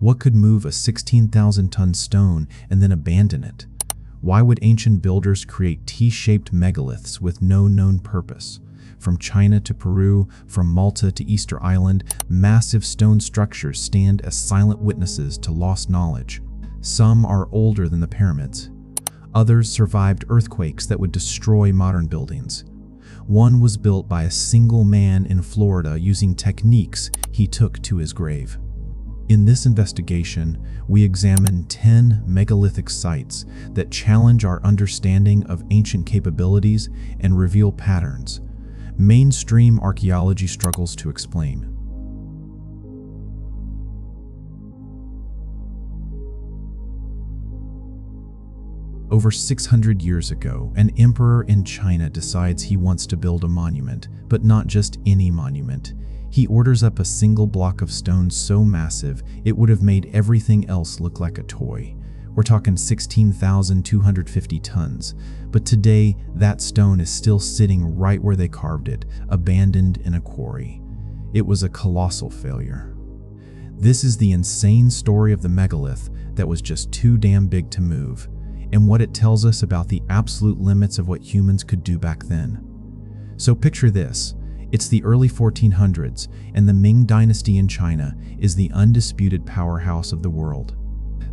What could move a 16,000-ton stone and then abandon it? Why would ancient builders create T-shaped megaliths with no known purpose? From China to Peru, from Malta to Easter Island, massive stone structures stand as silent witnesses to lost knowledge. Some are older than the pyramids. Others survived earthquakes that would destroy modern buildings. One was built by a single man in Florida using techniques he took to his grave. In this investigation, we examine 10 megalithic sites that challenge our understanding of ancient capabilities and reveal patterns mainstream archaeology struggles to explain. Over 600 years ago, an emperor in China decides he wants to build a monument, but not just any monument. He orders up a single block of stone so massive it would have made everything else look like a toy. We're talking 16,250 tons, but today that stone is still sitting right where they carved it, abandoned in a quarry. It was a colossal failure. This is the insane story of the megalith that was just too damn big to move, and what it tells us about the absolute limits of what humans could do back then. So picture this. It's the early 1400s, and the Ming Dynasty in China is the undisputed powerhouse of the world.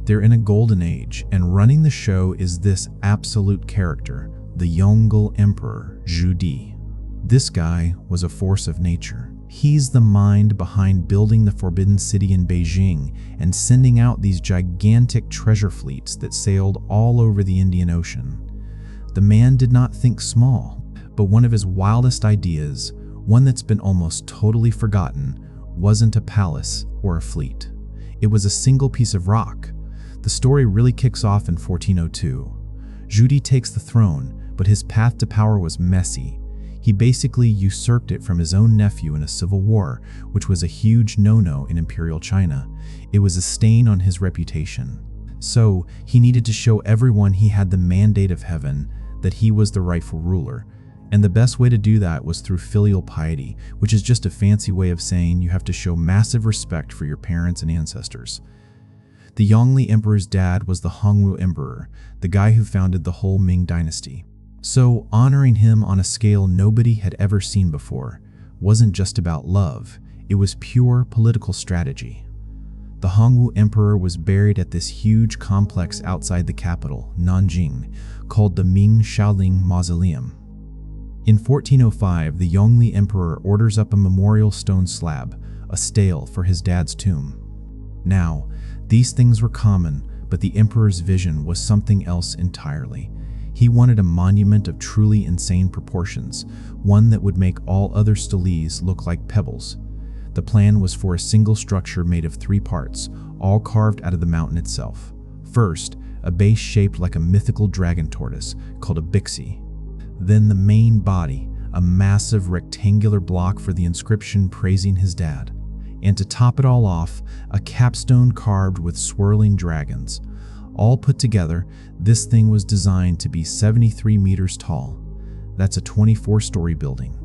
They're in a golden age, and running the show is this absolute character, the Yongle Emperor, Zhu Di. This guy was a force of nature. He's the mind behind building the Forbidden City in Beijing and sending out these gigantic treasure fleets that sailed all over the Indian Ocean. The man did not think small, but one of his wildest ideas, one that's been almost totally forgotten, wasn't a palace or a fleet. It was a single piece of rock. The story really kicks off in 1402. Zhu Di takes the throne, but his path to power was messy. He basically usurped it from his own nephew in a civil war, which was a huge no-no in imperial China. It was a stain on his reputation. So he needed to show everyone he had the mandate of heaven, that he was the rightful ruler. And the best way to do that was through filial piety, which is just a fancy way of saying you have to show massive respect for your parents and ancestors. The Yongle Emperor's dad was the Hongwu Emperor, the guy who founded the whole Ming Dynasty. So honoring him on a scale nobody had ever seen before wasn't just about love, it was pure political strategy. The Hongwu Emperor was buried at this huge complex outside the capital, Nanjing, called the Ming Shaoling Mausoleum. In 1405, the Yongle Emperor orders up a memorial stone slab, a stele for his dad's tomb. Now, these things were common, but the emperor's vision was something else entirely. He wanted a monument of truly insane proportions, one that would make all other steles look like pebbles. The plan was for a single structure made of 3 parts, all carved out of the mountain itself. First, a base shaped like a mythical dragon tortoise called a bixi. Then the main body, a massive rectangular block for the inscription praising his dad. And to top it all off, a capstone carved with swirling dragons. All put together, this thing was designed to be 73 meters tall. That's a 24-story building.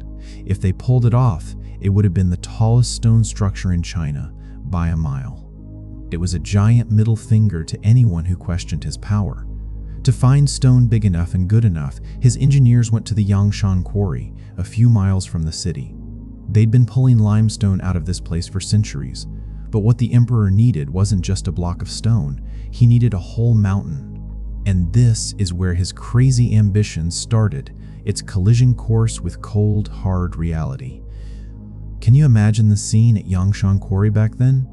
If they pulled it off, it would have been the tallest stone structure in China by a mile. It was a giant middle finger to anyone who questioned his power. To find stone big enough and good enough, his engineers went to the Yangshan Quarry, a few miles from the city. They'd been pulling limestone out of this place for centuries, but what the emperor needed wasn't just a block of stone, he needed a whole mountain. And this is where his crazy ambition started, its collision course with cold, hard reality. Can you imagine the scene at Yangshan Quarry back then?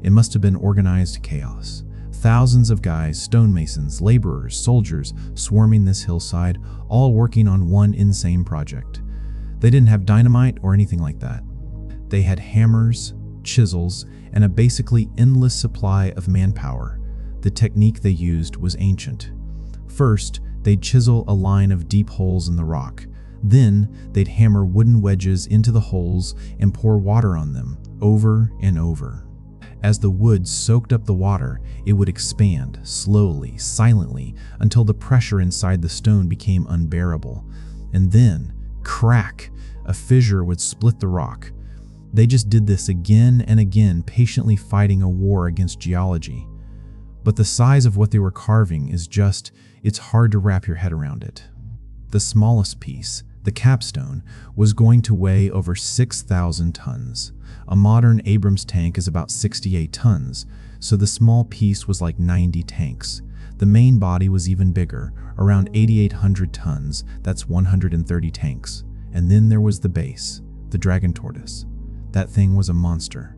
It must have been organized chaos. Thousands of guys, stonemasons, laborers, soldiers, swarming this hillside, all working on one insane project. They didn't have dynamite or anything like that. They had hammers, chisels, and a basically endless supply of manpower. The technique they used was ancient. First, they'd chisel a line of deep holes in the rock. Then, they'd hammer wooden wedges into the holes and pour water on them, over and over. As the wood soaked up the water, it would expand, slowly, silently, until the pressure inside the stone became unbearable. And then, crack! A fissure would split the rock. They just did this again and again, patiently fighting a war against geology. But the size of what they were carving is it's hard to wrap your head around it. The smallest piece, the capstone, was going to weigh over 6,000 tons. A modern Abrams tank is about 68 tons, so the small piece was like 90 tanks. The main body was even bigger, around 8,800 tons, that's 130 tanks. And then there was the base, the dragon tortoise. That thing was a monster.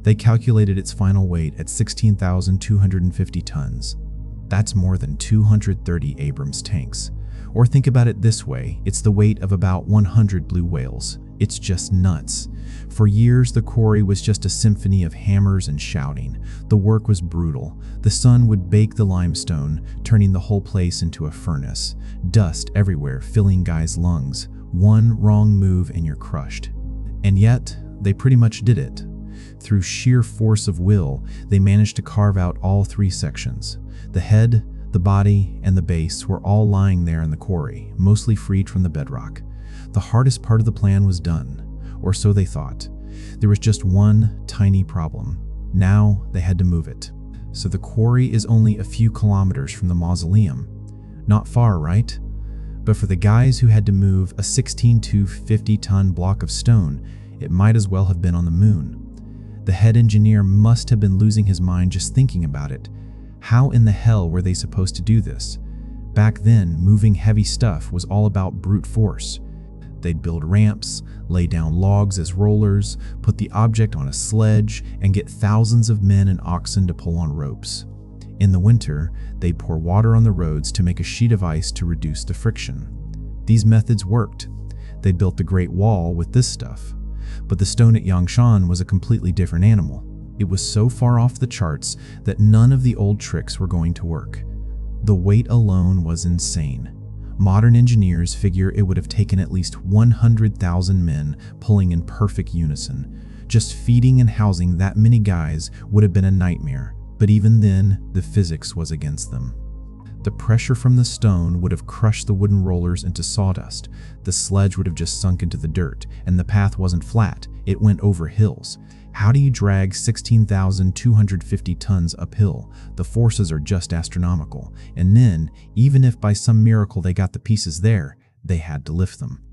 They calculated its final weight at 16,250 tons. That's more than 230 Abrams tanks. Or think about it this way, it's the weight of about 100 blue whales. It's just nuts. For years, the quarry was just a symphony of hammers and shouting. The work was brutal. The sun would bake the limestone, turning the whole place into a furnace. Dust everywhere, filling guys' lungs. One wrong move and you're crushed. And yet, they pretty much did it. Through sheer force of will, they managed to carve out all three sections. The head, the body, and the base were all lying there in the quarry, mostly freed from the bedrock. The hardest part of the plan was done, or so they thought. There was just one tiny problem. Now they had to move it. So the quarry is only a few kilometers from the mausoleum. Not far, right? But for the guys who had to move a 16 to 50-ton block of stone, it might as well have been on the moon. The head engineer must have been losing his mind just thinking about it. How in the hell were they supposed to do this? Back then, moving heavy stuff was all about brute force. They'd build ramps, lay down logs as rollers, put the object on a sledge, and get thousands of men and oxen to pull on ropes. In the winter, they'd pour water on the roads to make a sheet of ice to reduce the friction. These methods worked. They'd built the Great Wall with this stuff. But the stone at Yangshan was a completely different animal. It was so far off the charts that none of the old tricks were going to work. The weight alone was insane. Modern engineers figure it would have taken at least 100,000 men pulling in perfect unison. Just feeding and housing that many guys would have been a nightmare, but even then, the physics was against them. The pressure from the stone would have crushed the wooden rollers into sawdust. The sledge would have just sunk into the dirt, and the path wasn't flat, it went over hills. How do you drag 16,250 tons uphill? The forces are just astronomical. And then, even if by some miracle they got the pieces there, they had to lift them.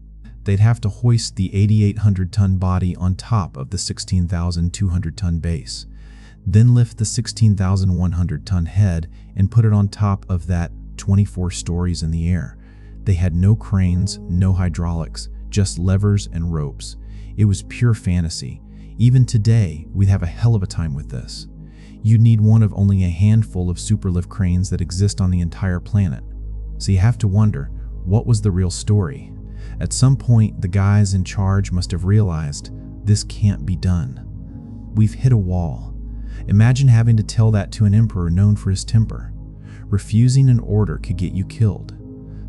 They'd have to hoist the 8,800-ton body on top of the 16,200-ton base. Then lift the 16,100-ton head and put it on top of that 24 stories in the air. They had no cranes, no hydraulics, just levers and ropes. It was pure fantasy. Even today, we'd have a hell of a time with this. You'd need one of only a handful of superlift cranes that exist on the entire planet. So you have to wonder, what was the real story? At some point, the guys in charge must have realized, this can't be done. We've hit a wall. Imagine having to tell that to an emperor known for his temper. Refusing an order could get you killed.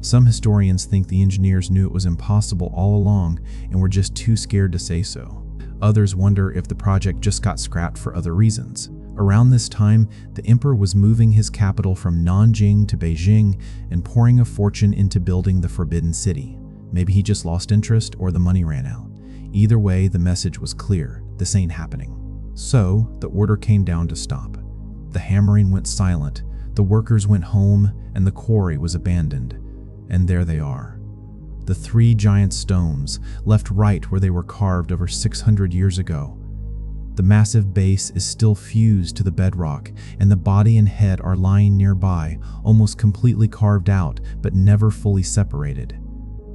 Some historians think the engineers knew it was impossible all along and were just too scared to say so. Others wonder if the project just got scrapped for other reasons. Around this time, the emperor was moving his capital from Nanjing to Beijing and pouring a fortune into building the Forbidden City. Maybe he just lost interest or the money ran out. Either way, the message was clear, this ain't happening. So, the order came down to stop. The hammering went silent, the workers went home, and the quarry was abandoned. And there they are. The three giant stones, left right where they were carved over 600 years ago. The massive base is still fused to the bedrock, and the body and head are lying nearby, almost completely carved out, but never fully separated.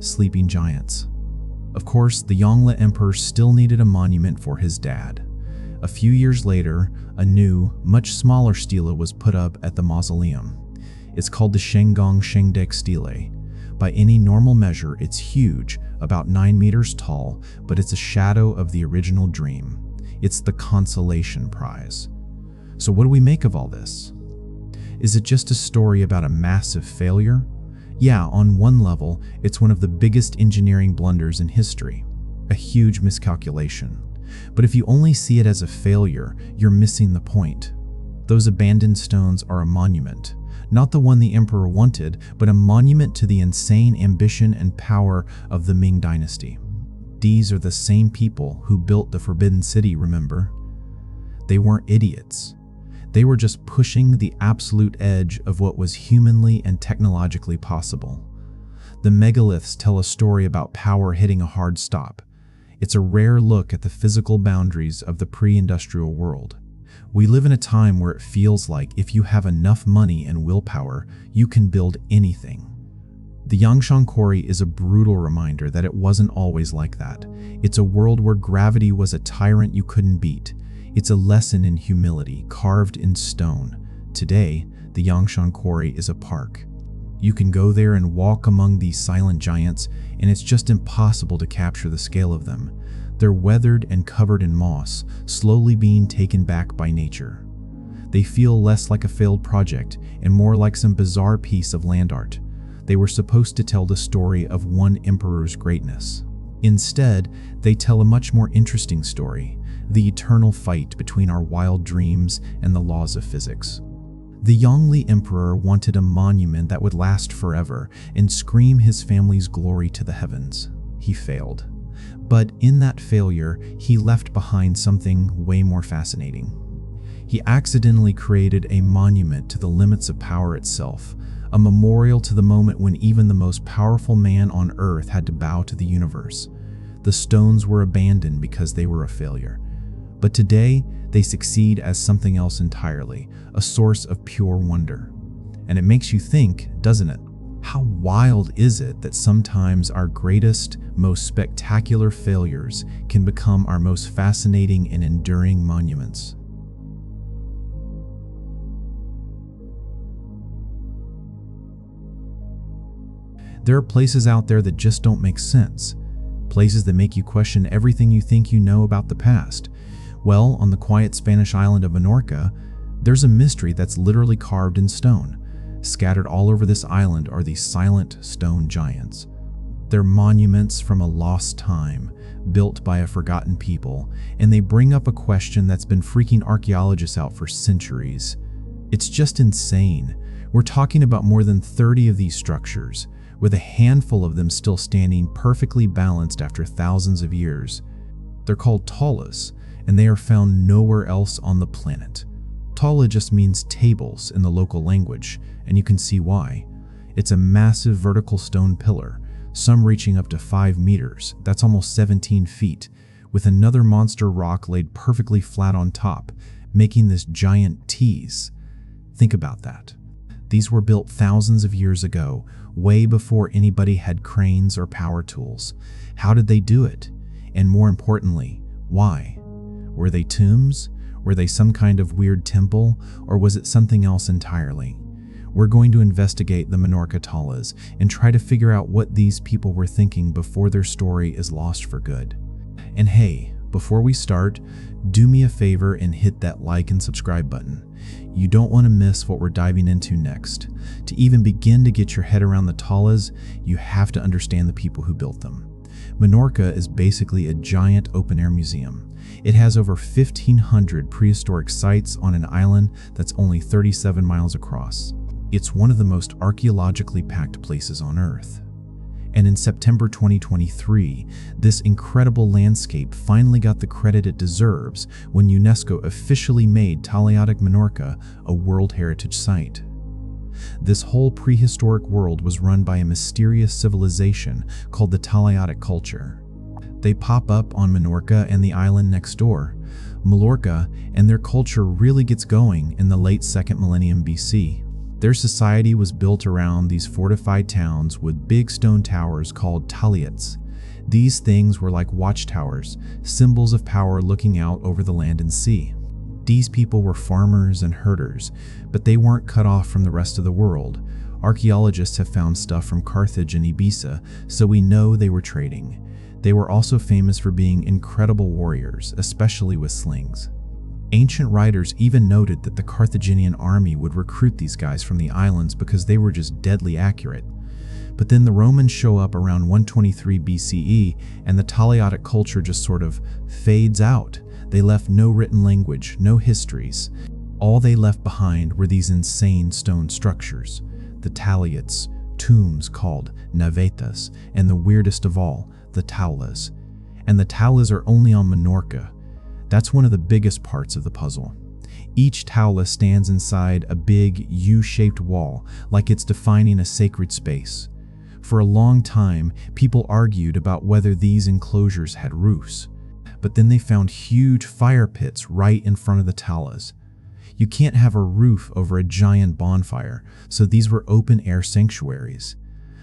Sleeping giants. Of course, the Yongle Emperor still needed a monument for his dad. A few years later, a new, much smaller stela was put up at the mausoleum. It's called the Shenggong Shengdek Stele. By any normal measure, it's huge, about 9 meters tall, but it's a shadow of the original dream. It's the consolation prize. So what do we make of all this? Is it just a story about a massive failure? Yeah, on one level, it's one of the biggest engineering blunders in history. A huge miscalculation. But if you only see it as a failure, you're missing the point. Those abandoned stones are a monument. Not the one the emperor wanted, but a monument to the insane ambition and power of the Ming dynasty. These are the same people who built the Forbidden City, remember? They weren't idiots. They were just pushing the absolute edge of what was humanly and technologically possible. The Megaliths tell a story about power hitting a hard stop. It's a rare look at the physical boundaries of the pre-industrial world. We live in a time where it feels like if you have enough money and willpower, you can build anything. The Yangshan Quarry is a brutal reminder that it wasn't always like that. It's a world where gravity was a tyrant you couldn't beat. It's a lesson in humility, carved in stone. Today, the Yangshan Quarry is a park. You can go there and walk among these silent giants, and it's just impossible to capture the scale of them. They're weathered and covered in moss, slowly being taken back by nature. They feel less like a failed project and more like some bizarre piece of land art. They were supposed to tell the story of one emperor's greatness. Instead, they tell a much more interesting story, the eternal fight between our wild dreams and the laws of physics. The Yongli Emperor wanted a monument that would last forever and scream his family's glory to the heavens. He failed. But in that failure, he left behind something way more fascinating. He accidentally created a monument to the limits of power itself, a memorial to the moment when even the most powerful man on Earth had to bow to the universe. The stones were abandoned because they were a failure. But today, they succeed as something else entirely, a source of pure wonder. And it makes you think, doesn't it? How wild is it that sometimes our greatest, most spectacular failures can become our most fascinating and enduring monuments? There are places out there that just don't make sense. Places that make you question everything you think you know about the past. Well, on the quiet Spanish island of Menorca, there's a mystery that's literally carved in stone. Scattered all over this island are these silent stone giants. They're monuments from a lost time, built by a forgotten people, and they bring up a question that's been freaking archaeologists out for centuries. It's just insane. We're talking about more than 30 of these structures, with a handful of them still standing perfectly balanced after thousands of years. They're called Taulas, and they are found nowhere else on the planet. Taula just means tables in the local language, and you can see why. It's a massive vertical stone pillar, some reaching up to 5 meters, that's almost 17 feet, with another monster rock laid perfectly flat on top, making this giant tease. Think about that. These were built thousands of years ago, way before anybody had cranes or power tools. How did they do it? And more importantly, why? Were they tombs? Were they some kind of weird temple? Or was it something else entirely? We're going to investigate the Menorca Taulas and try to figure out what these people were thinking before their story is lost for good. And hey, before we start, do me a favor and hit that like and subscribe button. You don't want to miss what we're diving into next. To even begin to get your head around the Taulas, you have to understand the people who built them. Menorca is basically a giant open-air museum. It has over 1,500 prehistoric sites on an island that's only 37 miles across. It's one of the most archaeologically packed places on Earth. And in September 2023, this incredible landscape finally got the credit it deserves when UNESCO officially made Taliatic Menorca a World Heritage Site. This whole prehistoric world was run by a mysterious civilization called the Taliatic culture. They pop up on Menorca and the island next door. Menorca and their culture really gets going in the late 2nd millennium BC. Their society was built around these fortified towns with big stone towers called taliats. These things were like watchtowers, symbols of power looking out over the land and sea. These people were farmers and herders, but they weren't cut off from the rest of the world. Archaeologists have found stuff from Carthage and Ibiza, so we know they were trading. They were also famous for being incredible warriors, especially with slings. Ancient writers even noted that the Carthaginian army would recruit these guys from the islands because they were just deadly accurate. But then the Romans show up around 123 BCE and the Taliatic culture just sort of fades out. They left no written language, no histories. All they left behind were these insane stone structures, the taliats, tombs called navetas, and the weirdest of all, the taulas. and the Taulas are only on Menorca. That's one of the biggest parts of the puzzle. Each Taula stands inside a big U-shaped wall, like it's defining a sacred space. For a long time, people argued about whether these enclosures had roofs, but then they found huge fire pits right in front of the Taulas. You can't have a roof over a giant bonfire, so these were open-air sanctuaries.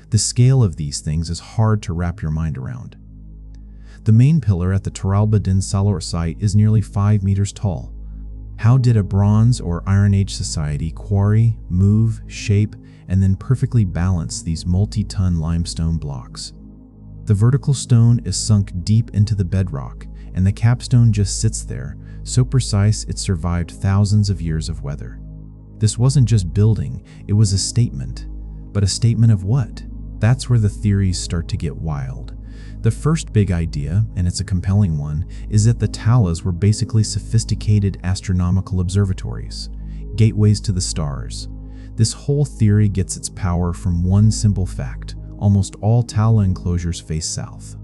The scale of these things is hard to wrap your mind around. The main pillar at the Taralba din Salor site is nearly 5 meters tall. How did a Bronze or Iron Age society quarry, move, shape, and then perfectly balance these multi-ton limestone blocks? The vertical stone is sunk deep into the bedrock, and the capstone just sits there, so precise it survived thousands of years of weather. This wasn't just building, it was a statement. But a statement of what? That's where the theories start to get wild. The first big idea, and it's a compelling one, is that the Taulas were basically sophisticated astronomical observatories, gateways to the stars. This whole theory gets its power from one simple fact: almost all Taula enclosures face south.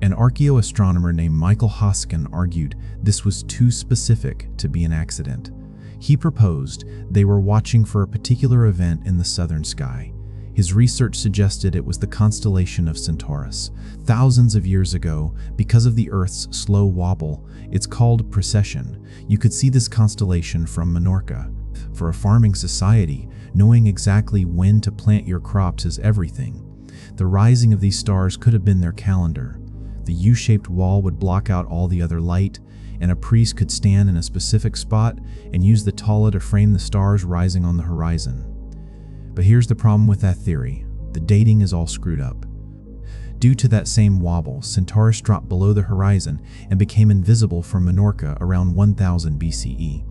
An archaeoastronomer named Michael Hoskin argued this was too specific to be an accident. He proposed they were watching for a particular event in the southern sky. His research suggested it was the constellation of Centaurus. Thousands of years ago, because of the Earth's slow wobble, it's called precession. You could see this constellation from Menorca. For a farming society, knowing exactly when to plant your crops is everything. The rising of these stars could have been their calendar. The U-shaped wall would block out all the other light, and a priest could stand in a specific spot and use the Taula to frame the stars rising on the horizon. But here's the problem with that theory: the dating is all screwed up. Due to that same wobble, Centaurus dropped below the horizon and became invisible from Menorca around 1000 BCE.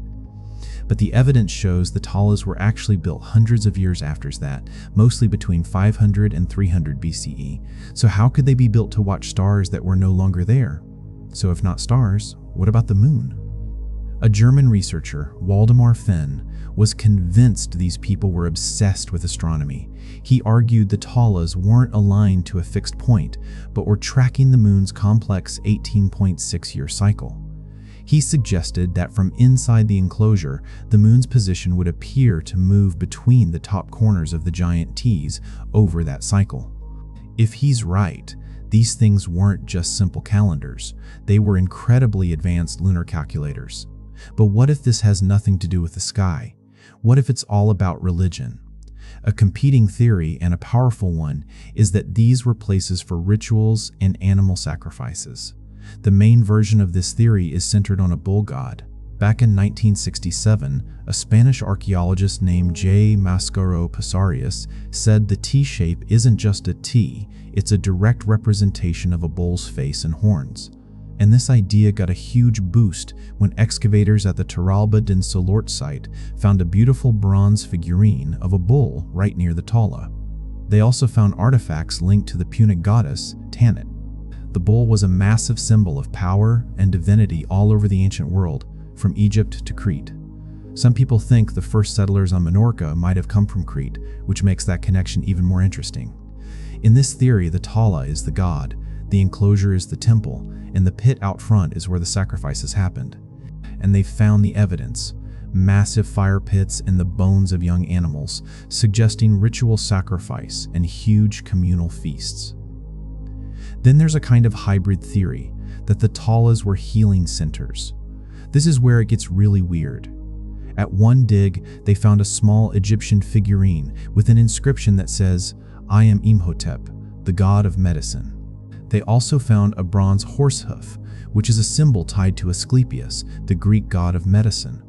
But the evidence shows the Taulas were actually built hundreds of years after that, mostly between 500 and 300 BCE. So how could they be built to watch stars that were no longer there? So if not stars, what about the moon? A German researcher, Waldemar Fenn, was convinced these people were obsessed with astronomy. He argued the Taulas weren't aligned to a fixed point, but were tracking the moon's complex 18.6-year cycle. He suggested that from inside the enclosure, the moon's position would appear to move between the top corners of the giant T's over that cycle. If he's right, these things weren't just simple calendars. They were incredibly advanced lunar calculators. But what if this has nothing to do with the sky? What if it's all about religion? A competing theory, and a powerful one, is that these were places for rituals and animal sacrifices. The main version of this theory is centered on a bull god. Back in 1967, a Spanish archaeologist named J. Mascaro Pasarius said the T-shape isn't just a T, it's a direct representation of a bull's face and horns. And this idea got a huge boost when excavators at the Taralba din Salort site found a beautiful bronze figurine of a bull right near the Taula. They also found artifacts linked to the Punic goddess, Tanit. The bull was a massive symbol of power and divinity all over the ancient world, from Egypt to Crete. Some people think the first settlers on Menorca might have come from Crete, which makes that connection even more interesting. In this theory, the Taula is the god, the enclosure is the temple, and the pit out front is where the sacrifices happened. And they found the evidence: massive fire pits and the bones of young animals, suggesting ritual sacrifice and huge communal feasts. Then there's a kind of hybrid theory that the Taulas were healing centers. This is where it gets really weird. At one dig, they found a small Egyptian figurine with an inscription that says, "I am Imhotep, the god of medicine." They also found a bronze horse hoof, which is a symbol tied to Asclepius, the Greek god of medicine.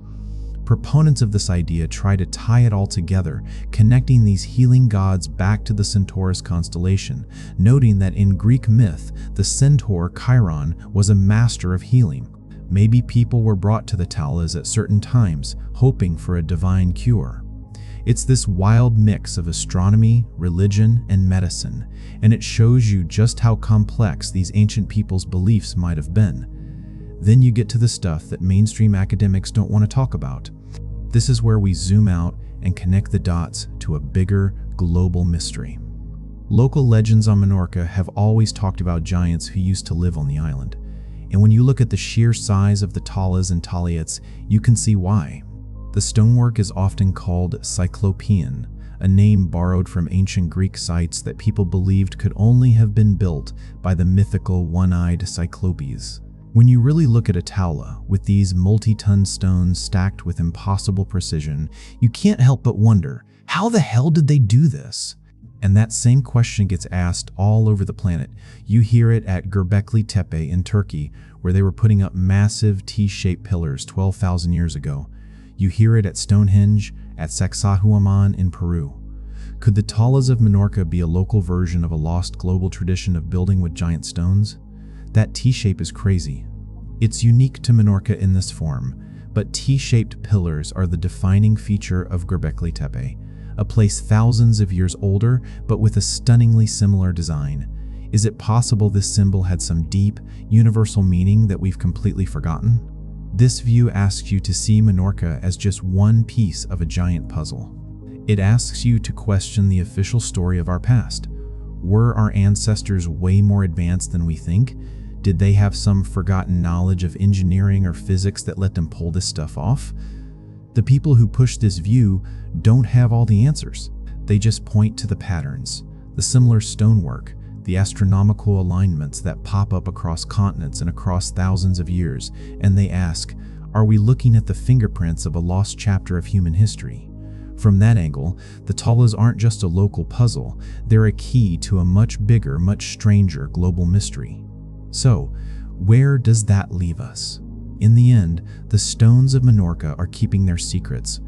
Proponents of this idea try to tie it all together, connecting these healing gods back to the Centaurus constellation, noting that in Greek myth, the centaur Chiron was a master of healing. Maybe people were brought to the Taulas at certain times, hoping for a divine cure. It's this wild mix of astronomy, religion, and medicine, and it shows you just how complex these ancient people's beliefs might have been. Then you get to the stuff that mainstream academics don't want to talk about. This is where we zoom out and connect the dots to a bigger, global mystery. Local legends on Menorca have always talked about giants who used to live on the island. And when you look at the sheer size of the Taulas and Taliats, you can see why. The stonework is often called Cyclopean, a name borrowed from ancient Greek sites that people believed could only have been built by the mythical one-eyed Cyclopes. When you really look at a Taula with these multi-ton stones stacked with impossible precision, you can't help but wonder, how the hell did they do this? And that same question gets asked all over the planet. You hear it at Göbekli Tepe in Turkey, where they were putting up massive T-shaped pillars 12,000 years ago. You hear it at Stonehenge, at Saksaywaman in Peru. Could the Taulas of Menorca be a local version of a lost global tradition of building with giant stones? That T-shape is crazy. It's unique to Menorca in this form, but T-shaped pillars are the defining feature of Göbekli Tepe, a place thousands of years older, but with a stunningly similar design. Is it possible this symbol had some deep, universal meaning that we've completely forgotten? This view asks you to see Menorca as just one piece of a giant puzzle. It asks you to question the official story of our past. Were our ancestors way more advanced than we think? Did they have some forgotten knowledge of engineering or physics that let them pull this stuff off? The people who push this view don't have all the answers. They just point to the patterns, the similar stonework, the astronomical alignments that pop up across continents and across thousands of years, and they ask, are we looking at the fingerprints of a lost chapter of human history? From that angle, the Taulas aren't just a local puzzle, they're a key to a much bigger, much stranger global mystery. So, where does that leave us? In the end, the stones of Menorca are keeping their secrets.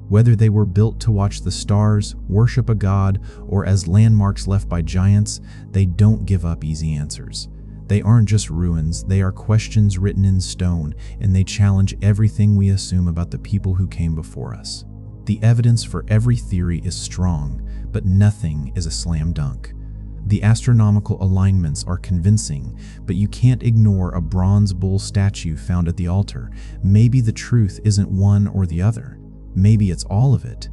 Whether they were built to watch the stars, worship a god, or as landmarks left by giants, they don't give up easy answers. They aren't just ruins, they are questions written in stone, and they challenge everything we assume about the people who came before us. The evidence for every theory is strong, but nothing is a slam dunk. The astronomical alignments are convincing, but you can't ignore a bronze bull statue found at the altar. Maybe the truth isn't one or the other. Maybe it's all of it.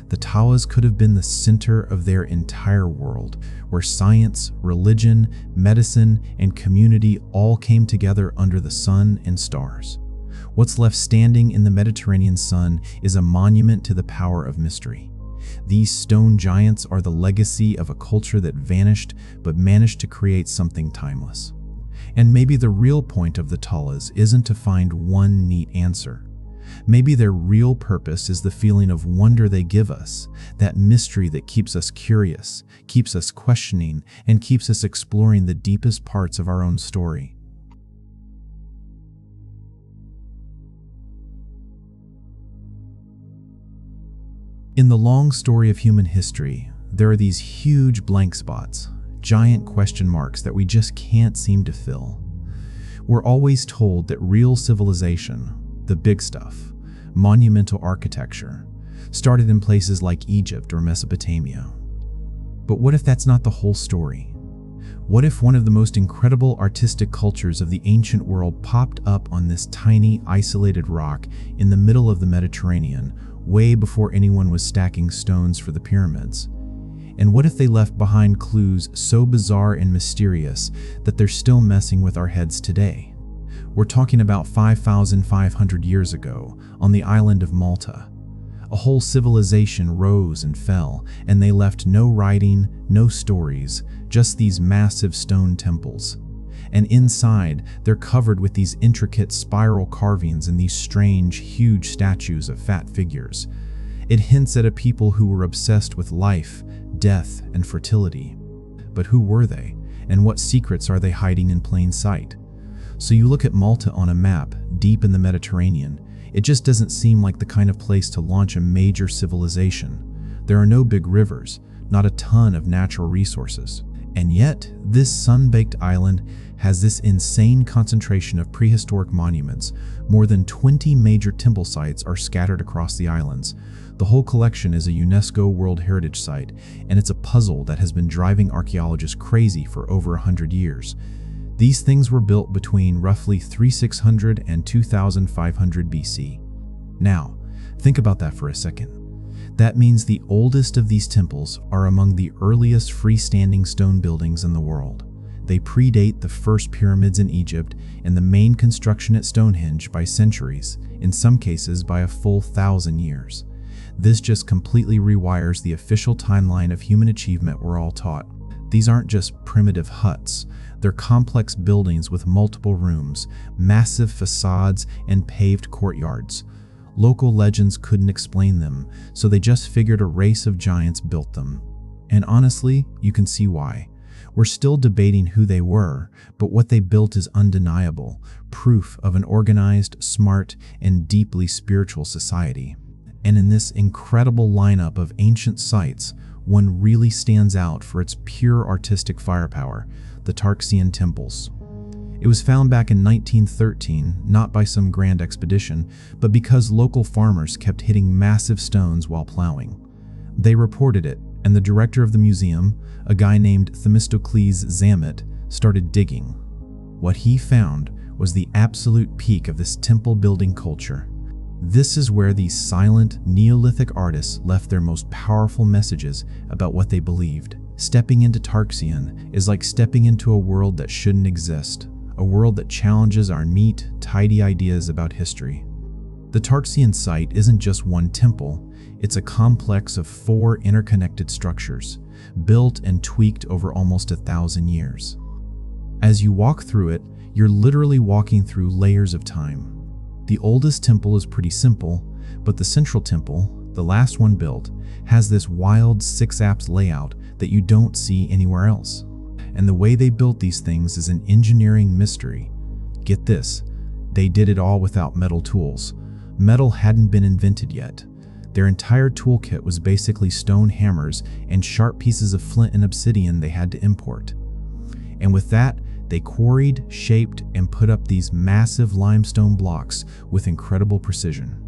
The Taulas could have been the center of their entire world, where science, religion, medicine, and community all came together under the sun and stars. What's left standing in the Mediterranean sun is a monument to the power of mystery. These stone giants are the legacy of a culture that vanished but managed to create something timeless. And maybe the real point of the Taulas isn't to find one neat answer. Maybe their real purpose is the feeling of wonder they give us, that mystery that keeps us curious, keeps us questioning, and keeps us exploring the deepest parts of our own story. In the long story of human history, there are these huge blank spots, giant question marks that we just can't seem to fill. We're always told that real civilization, the big stuff, monumental architecture, started in places like Egypt or Mesopotamia. But what if that's not the whole story? What if one of the most incredible artistic cultures of the ancient world popped up on this tiny, isolated rock in the middle of the Mediterranean, way before anyone was stacking stones for the pyramids? And what if they left behind clues so bizarre and mysterious that they're still messing with our heads today? We're talking about 5,500 years ago, on the island of Malta. A whole civilization rose and fell, and they left no writing, no stories, just these massive stone temples. And inside, they're covered with these intricate spiral carvings and these strange, huge statues of fat figures. It hints at a people who were obsessed with life, death, and fertility. But who were they, and what secrets are they hiding in plain sight? So you look at Malta on a map, deep in the Mediterranean, it just doesn't seem like the kind of place to launch a major civilization. There are no big rivers, not a ton of natural resources. And yet, this sun-baked island has this insane concentration of prehistoric monuments. More than 20 major temple sites are scattered across the islands. The whole collection is a UNESCO World Heritage Site, and it's a puzzle that has been driving archaeologists crazy for over 100 years. These things were built between roughly 3600 and 2500 BC. Now, think about that for a second. That means the oldest of these temples are among the earliest freestanding stone buildings in the world. They predate the first pyramids in Egypt and the main construction at Stonehenge by centuries, in some cases by a full 1,000 years. This just completely rewires the official timeline of human achievement we're all taught. These aren't just primitive huts. They're complex buildings with multiple rooms, massive facades, and paved courtyards. Local legends couldn't explain them, so they just figured a race of giants built them. And honestly, you can see why. We're still debating who they were, but what they built is undeniable, proof of an organized, smart, and deeply spiritual society. And in this incredible lineup of ancient sites, one really stands out for its pure artistic firepower: the Tarxien temples. It was found back in 1913, not by some grand expedition, but because local farmers kept hitting massive stones while plowing. They reported it, and the director of the museum, a guy named Themistocles Zamet, started digging. What he found was the absolute peak of this temple building culture. This is where these silent Neolithic artists left their most powerful messages about what they believed. Stepping into Tarxien is like stepping into a world that shouldn't exist, a world that challenges our neat, tidy ideas about history. The Tarxien site isn't just one temple, it's a complex of 4 interconnected structures, built and tweaked over almost 1,000 years. As you walk through it, you're literally walking through layers of time. The oldest temple is pretty simple, but the central temple, the last one built, has this wild 6-apse layout that you don't see anywhere else. And the way they built these things is an engineering mystery. Get this, they did it all without metal tools. Metal hadn't been invented yet. Their entire toolkit was basically stone hammers and sharp pieces of flint and obsidian they had to import. And with that, they quarried, shaped, and put up these massive limestone blocks with incredible precision.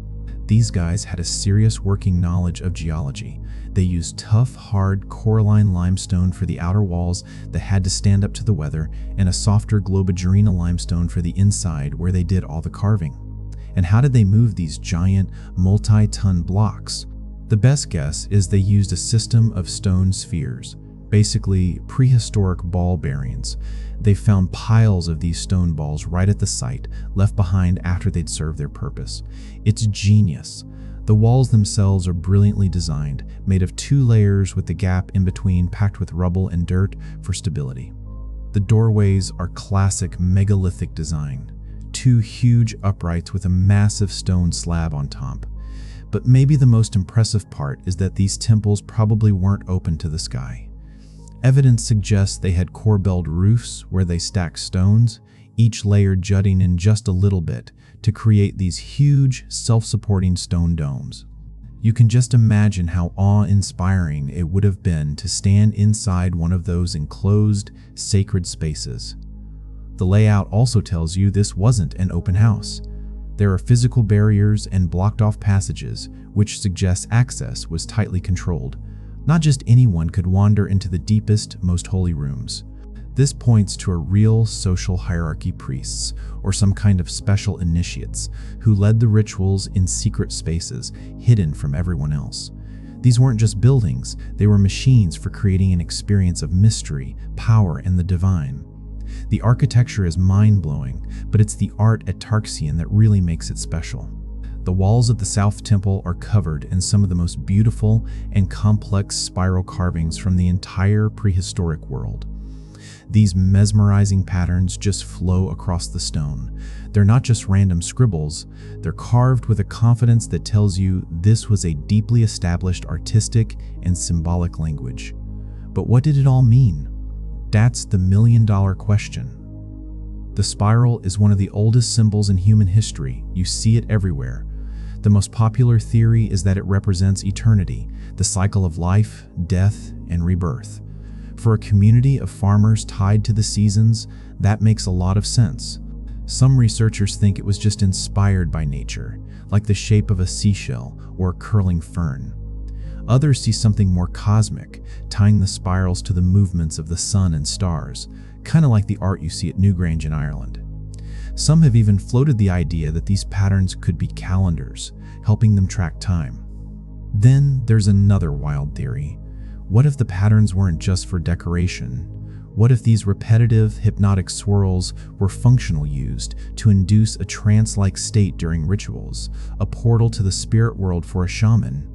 These guys had a serious working knowledge of geology. They used tough, hard, coralline limestone for the outer walls that had to stand up to the weather, and a softer Globigerina limestone for the inside where they did all the carving. And how did they move these giant, multi-ton blocks? The best guess is they used a system of stone spheres, basically prehistoric ball bearings. They found piles of these stone balls right at the site, left behind after they'd served their purpose. It's genius. The walls themselves are brilliantly designed, made of 2 layers with the gap in between packed with rubble and dirt for stability. The doorways are classic megalithic design, 2 huge uprights with a massive stone slab on top. But maybe the most impressive part is that these temples probably weren't open to the sky. Evidence suggests they had corbelled roofs where they stacked stones, each layer jutting in just a little bit to create these huge, self-supporting stone domes. You can just imagine how awe-inspiring it would have been to stand inside one of those enclosed, sacred spaces. The layout also tells you this wasn't an open house. There are physical barriers and blocked-off passages, which suggests access was tightly controlled. Not just anyone could wander into the deepest, most holy rooms. This points to a real social hierarchy: priests, or some kind of special initiates, who led the rituals in secret spaces, hidden from everyone else. These weren't just buildings, they were machines for creating an experience of mystery, power, and the divine. The architecture is mind-blowing, but it's the art at Tarxien that really makes it special. The walls of the South Temple are covered in some of the most beautiful and complex spiral carvings from the entire prehistoric world. These mesmerizing patterns just flow across the stone. They're not just random scribbles, they're carved with a confidence that tells you this was a deeply established artistic and symbolic language. But what did it all mean? That's the million-dollar question. The spiral is one of the oldest symbols in human history. You see it everywhere. The most popular theory is that it represents eternity, the cycle of life, death, and rebirth. For a community of farmers tied to the seasons, that makes a lot of sense. Some researchers think it was just inspired by nature, like the shape of a seashell or a curling fern. Others see something more cosmic, tying the spirals to the movements of the sun and stars, kind of like the art you see at Newgrange in Ireland. Some have even floated the idea that these patterns could be calendars, helping them track time. Then there's another wild theory. What if the patterns weren't just for decoration? What if these repetitive, hypnotic swirls were functional, used to induce a trance-like state during rituals, a portal to the spirit world for a shaman?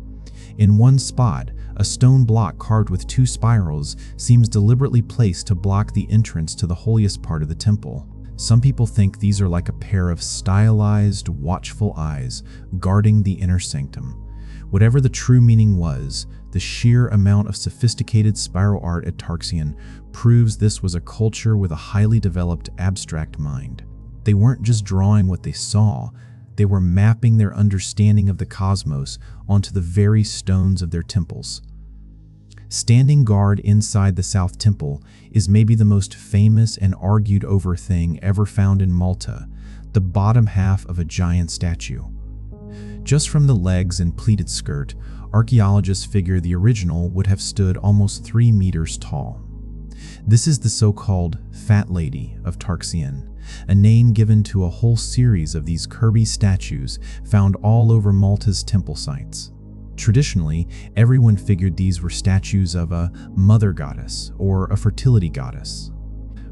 In one spot, a stone block carved with two spirals seems deliberately placed to block the entrance to the holiest part of the temple. Some people think these are like a pair of stylized, watchful eyes guarding the inner sanctum. Whatever the true meaning was, the sheer amount of sophisticated spiral art at Tarxien proves this was a culture with a highly developed abstract mind. They weren't just drawing what they saw, they were mapping their understanding of the cosmos onto the very stones of their temples. Standing guard inside the South Temple is maybe the most famous and argued over thing ever found in Malta, the bottom half of a giant statue. Just from the legs and pleated skirt, archaeologists figure the original would have stood almost 3 meters tall. This is the so-called Fat Lady of Tarxien, a name given to a whole series of these Kirby statues found all over Malta's temple sites. Traditionally, everyone figured these were statues of a mother goddess or a fertility goddess.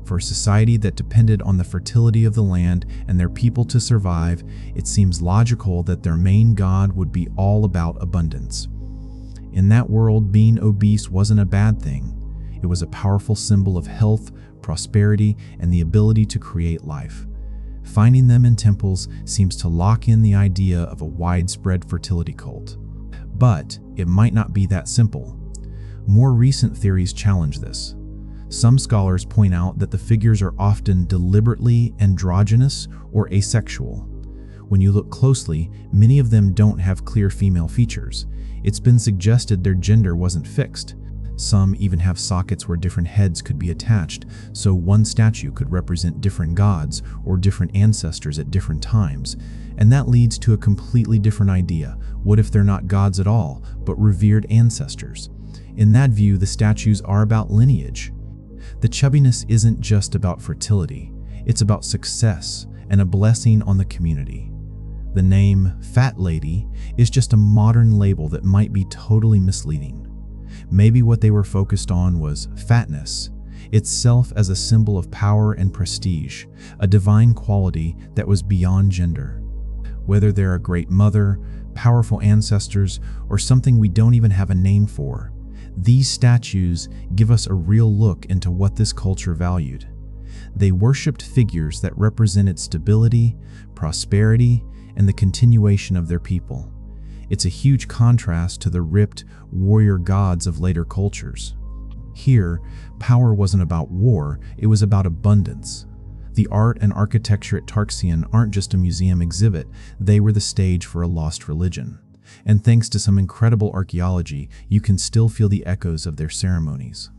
For a society that depended on the fertility of the land and their people to survive, it seems logical that their main god would be all about abundance. In that world, being obese wasn't a bad thing. It was a powerful symbol of health, prosperity, and the ability to create life. Finding them in temples seems to lock in the idea of a widespread fertility cult. But it might not be that simple. More recent theories challenge this. Some scholars point out that the figures are often deliberately androgynous or asexual. When you look closely, many of them don't have clear female features. It's been suggested their gender wasn't fixed. Some even have sockets where different heads could be attached, so one statue could represent different gods or different ancestors at different times. And that leads to a completely different idea. What if they're not gods at all, but revered ancestors? In that view, the statues are about lineage. The chubbiness isn't just about fertility, it's about success and a blessing on the community. The name Fat Lady is just a modern label that might be totally misleading. Maybe what they were focused on was fatness, itself as a symbol of power and prestige, a divine quality that was beyond gender. Whether they're a great mother, powerful ancestors, or something we don't even have a name for, these statues give us a real look into what this culture valued. They worshipped figures that represented stability, prosperity, and the continuation of their people. It's a huge contrast to the ripped warrior gods of later cultures. Here, power wasn't about war, it was about abundance. The art and architecture at Tarxien aren't just a museum exhibit, they were the stage for a lost religion. And thanks to some incredible archaeology, you can still feel the echoes of their ceremonies.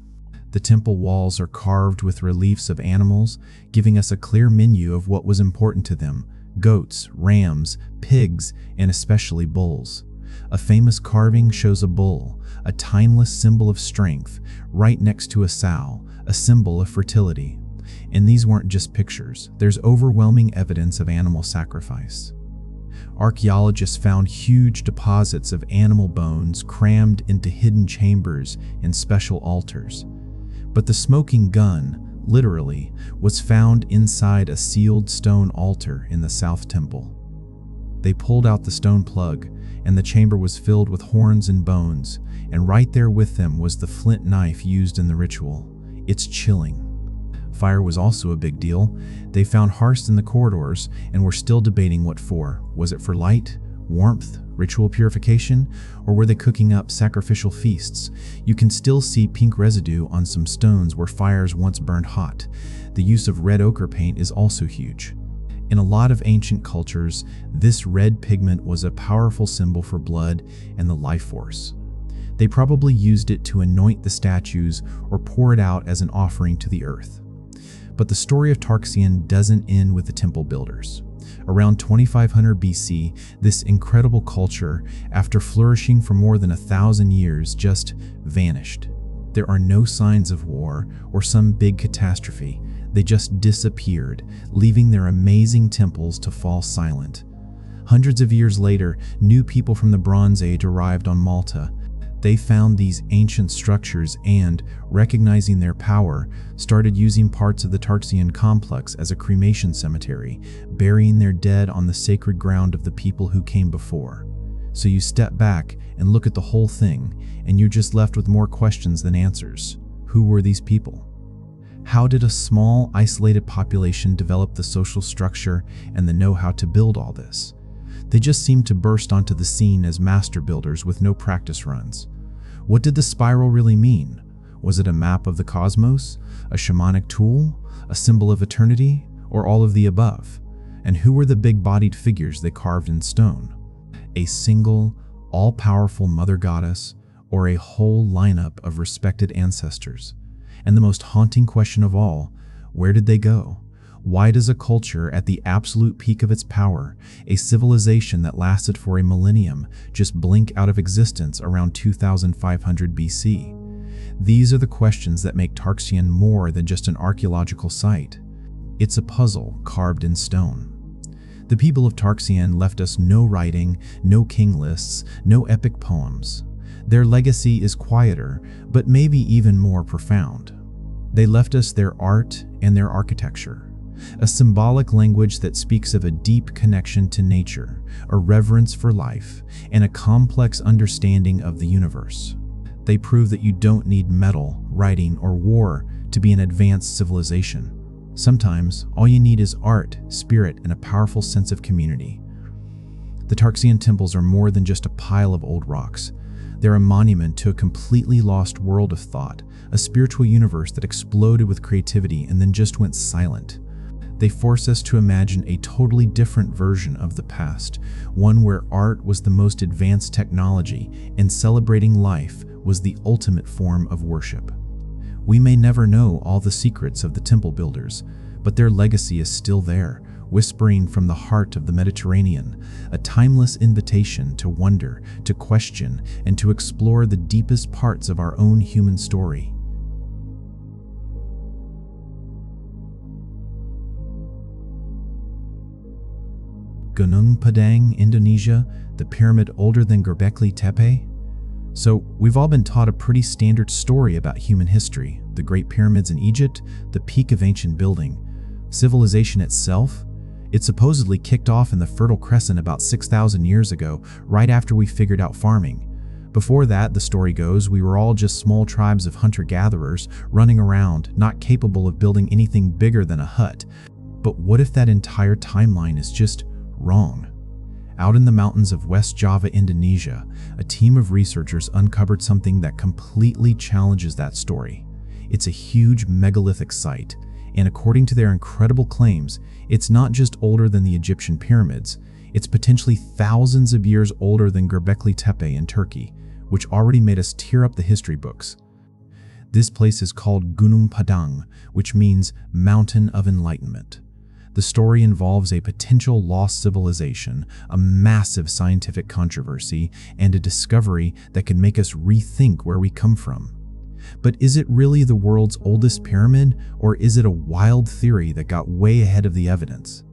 The temple walls are carved with reliefs of animals, giving us a clear menu of what was important to them: goats, rams, pigs, and especially bulls. A famous carving shows a bull, a timeless symbol of strength, right next to a sow, a symbol of fertility. And these weren't just pictures, there's overwhelming evidence of animal sacrifice. Archaeologists found huge deposits of animal bones crammed into hidden chambers and special altars. But the smoking gun, literally, was found inside a sealed stone altar in the South Temple. They pulled out the stone plug, and the chamber was filled with horns and bones, and right there with them was the flint knife used in the ritual. It's chilling. Fire was also a big deal. They found hearths in the corridors and were still debating what for. Was it for light, warmth, ritual purification, or were they cooking up sacrificial feasts? You can still see pink residue on some stones where fires once burned hot. The use of red ochre paint is also huge. In a lot of ancient cultures, this red pigment was a powerful symbol for blood and the life force. They probably used it to anoint the statues or pour it out as an offering to the earth. But the story of Tarxien doesn't end with the temple builders. Around 2500 BC, this incredible culture, after flourishing for more than 1,000 years, just vanished. There are no signs of war or some big catastrophe. They just disappeared, leaving their amazing temples to fall silent. Hundreds of years later, new people from the Bronze Age arrived on Malta. They found these ancient structures and, recognizing their power, started using parts of the Tarxien complex as a cremation cemetery, burying their dead on the sacred ground of the people who came before. So you step back and look at the whole thing, and you're just left with more questions than answers. Who were these people? How did a small, isolated population develop the social structure and the know-how to build all this? They just seemed to burst onto the scene as master builders with no practice runs. What did the spiral really mean? Was it a map of the cosmos, a shamanic tool, a symbol of eternity, or all of the above? And who were the big-bodied figures they carved in stone? A single, all-powerful mother goddess, or a whole lineup of respected ancestors? And the most haunting question of all, where did they go? Why does a culture at the absolute peak of its power, a civilization that lasted for a millennium, just blink out of existence around 2500 BC? These are the questions that make Tarxien more than just an archaeological site. It's a puzzle carved in stone. The people of Tarxien left us no writing, no king lists, no epic poems. Their legacy is quieter, but maybe even more profound. They left us their art and their architecture, a symbolic language that speaks of a deep connection to nature, a reverence for life, and a complex understanding of the universe. They prove that you don't need metal, writing, or war to be an advanced civilization. Sometimes, all you need is art, spirit, and a powerful sense of community. The Tarxien temples are more than just a pile of old rocks. They're a monument to a completely lost world of thought, a spiritual universe that exploded with creativity and then just went silent. They force us to imagine a totally different version of the past, one where art was the most advanced technology and celebrating life was the ultimate form of worship. We may never know all the secrets of the temple builders, but their legacy is still there, whispering from the heart of the Mediterranean, a timeless invitation to wonder, to question, and to explore the deepest parts of our own human story. Gunung, Padang, Indonesia, the pyramid older than Göbekli Tepe? So, we've all been taught a pretty standard story about human history: the Great Pyramids in Egypt, the peak of ancient building. Civilization itself? It supposedly kicked off in the Fertile Crescent about 6,000 years ago, right after we figured out farming. Before that, the story goes, we were all just small tribes of hunter-gatherers running around, not capable of building anything bigger than a hut. But what if that entire timeline is just wrong? Out in the mountains of West Java, Indonesia, a team of researchers uncovered something that completely challenges that story. It's a huge megalithic site, and according to their incredible claims, it's not just older than the Egyptian pyramids, it's potentially thousands of years older than Göbekli Tepe in Turkey, which already made us tear up the history books. This place is called Gunung Padang, which means Mountain of Enlightenment. The story involves a potential lost civilization, a massive scientific controversy, and a discovery that can make us rethink where we come from. But is it really the world's oldest pyramid, or is it a wild theory that got way ahead of the evidence?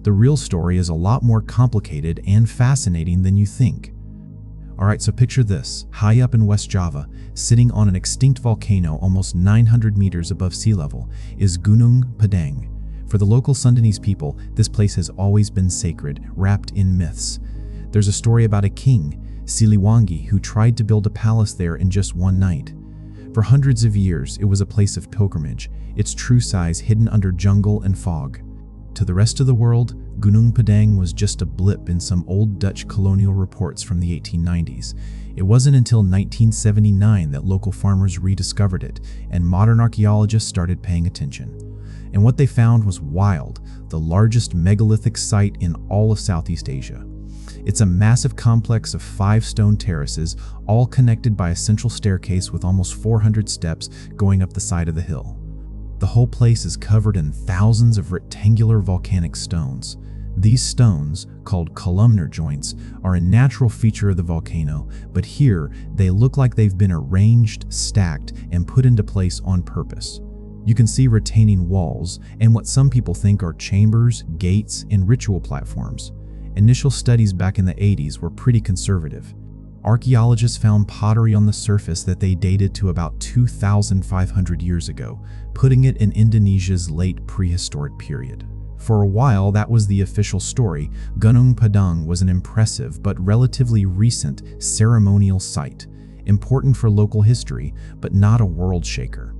The real story is a lot more complicated and fascinating than you think. Alright, so picture this. High up in West Java, sitting on an extinct volcano almost 900 meters above sea level, is Gunung Padang. For the local Sundanese people, this place has always been sacred, wrapped in myths. There's a story about a king, Siliwangi, who tried to build a palace there in just one night. For hundreds of years, it was a place of pilgrimage, its true size hidden under jungle and fog. To the rest of the world, Gunung Padang was just a blip in some old Dutch colonial reports from the 1890s. It wasn't until 1979 that local farmers rediscovered it, and modern archaeologists started paying attention. And what they found was wild, the largest megalithic site in all of Southeast Asia. It's a massive complex of 5 stone terraces, all connected by a central staircase with almost 400 steps going up the side of the hill. The whole place is covered in thousands of rectangular volcanic stones. These stones, called columnar joints, are a natural feature of the volcano, but here they look like they've been arranged, stacked, and put into place on purpose. You can see retaining walls and what some people think are chambers, gates, and ritual platforms. Initial studies back in the 80s were pretty conservative. Archaeologists found pottery on the surface that they dated to about 2,500 years ago, putting it in Indonesia's late prehistoric period. For a while, that was the official story. Gunung Padang was an impressive but relatively recent ceremonial site, important for local history, but not a world shaker.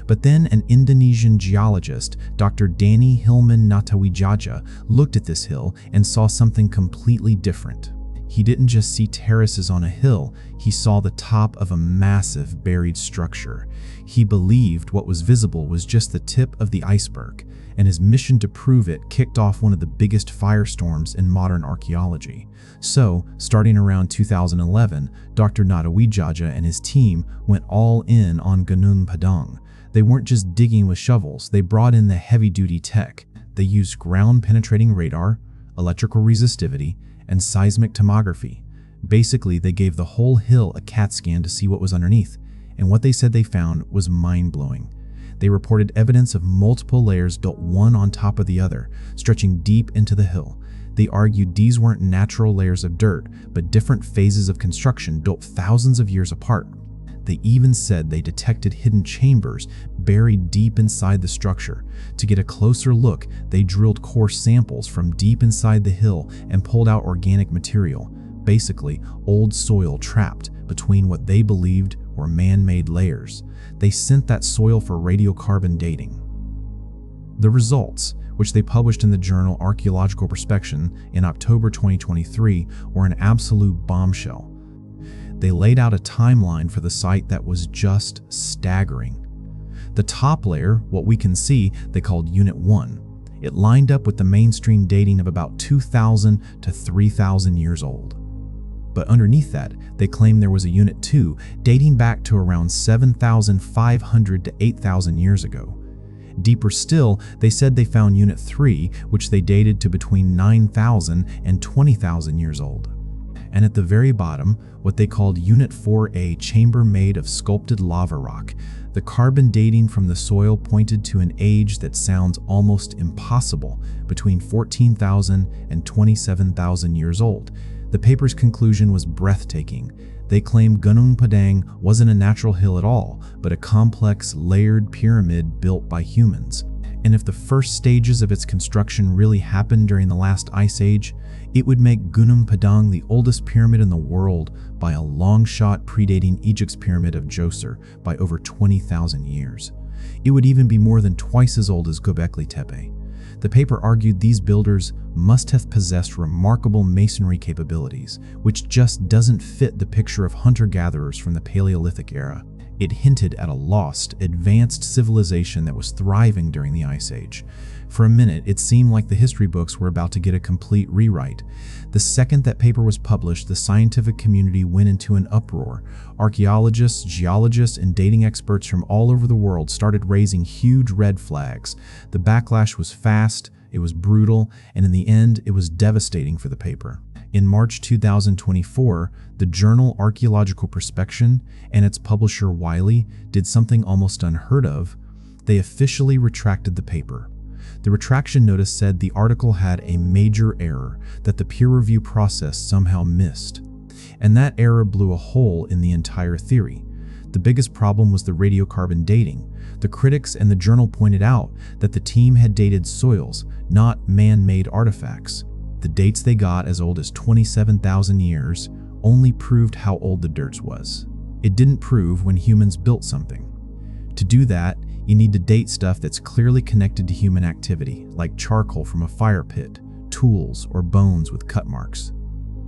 But then an Indonesian geologist, Dr. Danny Hilman Natawijaja, looked at this hill and saw something completely different. He didn't just see terraces on a hill, he saw the top of a massive buried structure. He believed what was visible was just the tip of the iceberg, and his mission to prove it kicked off one of the biggest firestorms in modern archaeology. So, starting around 2011, Dr. Natawijaja and his team went all in on Gunung Padang. They weren't just digging with shovels, they brought in the heavy-duty tech. They used ground-penetrating radar, electrical resistivity, and seismic tomography. Basically, they gave the whole hill a CAT scan to see what was underneath, and what they said they found was mind-blowing. They reported evidence of multiple layers built one on top of the other, stretching deep into the hill. They argued these weren't natural layers of dirt, but different phases of construction built thousands of years apart. They even said they detected hidden chambers buried deep inside the structure. To get a closer look, they drilled core samples from deep inside the hill and pulled out organic material, basically old soil trapped between what they believed were man-made layers. They sent that soil for radiocarbon dating. The results, which they published in the journal Archaeological Prospection in October 2023, were an absolute bombshell. They laid out a timeline for the site that was just staggering. The top layer, what we can see, they called Unit 1. It lined up with the mainstream dating of about 2,000 to 3,000 years old. But underneath that, they claimed there was a Unit 2 dating back to around 7,500 to 8,000 years ago. Deeper still, they said they found Unit 3, which they dated to between 9,000 and 20,000 years old. And at the very bottom, what they called Unit 4A, chamber made of sculpted lava rock. The carbon dating from the soil pointed to an age that sounds almost impossible, between 14,000 and 27,000 years old. The paper's conclusion was breathtaking. They claimed Gunung Padang wasn't a natural hill at all, but a complex, layered pyramid built by humans. And if the first stages of its construction really happened during the last ice age, it would make Gunung Padang the oldest pyramid in the world by a long shot, predating Egypt's pyramid of Djoser by over 20,000 years. It would even be more than twice as old as Göbekli Tepe. The paper argued these builders must have possessed remarkable masonry capabilities, which just doesn't fit the picture of hunter-gatherers from the Paleolithic era. It hinted at a lost, advanced civilization that was thriving during the Ice Age. For a minute, it seemed like the history books were about to get a complete rewrite. The second that paper was published, the scientific community went into an uproar. Archaeologists, geologists, and dating experts from all over the world started raising huge red flags. The backlash was fast, it was brutal, and in the end, it was devastating for the paper. In March 2024, the journal Archaeological Prospection and its publisher Wiley did something almost unheard of. They officially retracted the paper. The retraction notice said the article had a major error that the peer review process somehow missed. And that error blew a hole in the entire theory. The biggest problem was the radiocarbon dating. The critics and the journal pointed out that the team had dated soils, not man-made artifacts. The dates they got, as old as 27,000 years, only proved how old the dirt was. It didn't prove when humans built something. To do that, you need to date stuff that's clearly connected to human activity, like charcoal from a fire pit, tools, or bones with cut marks.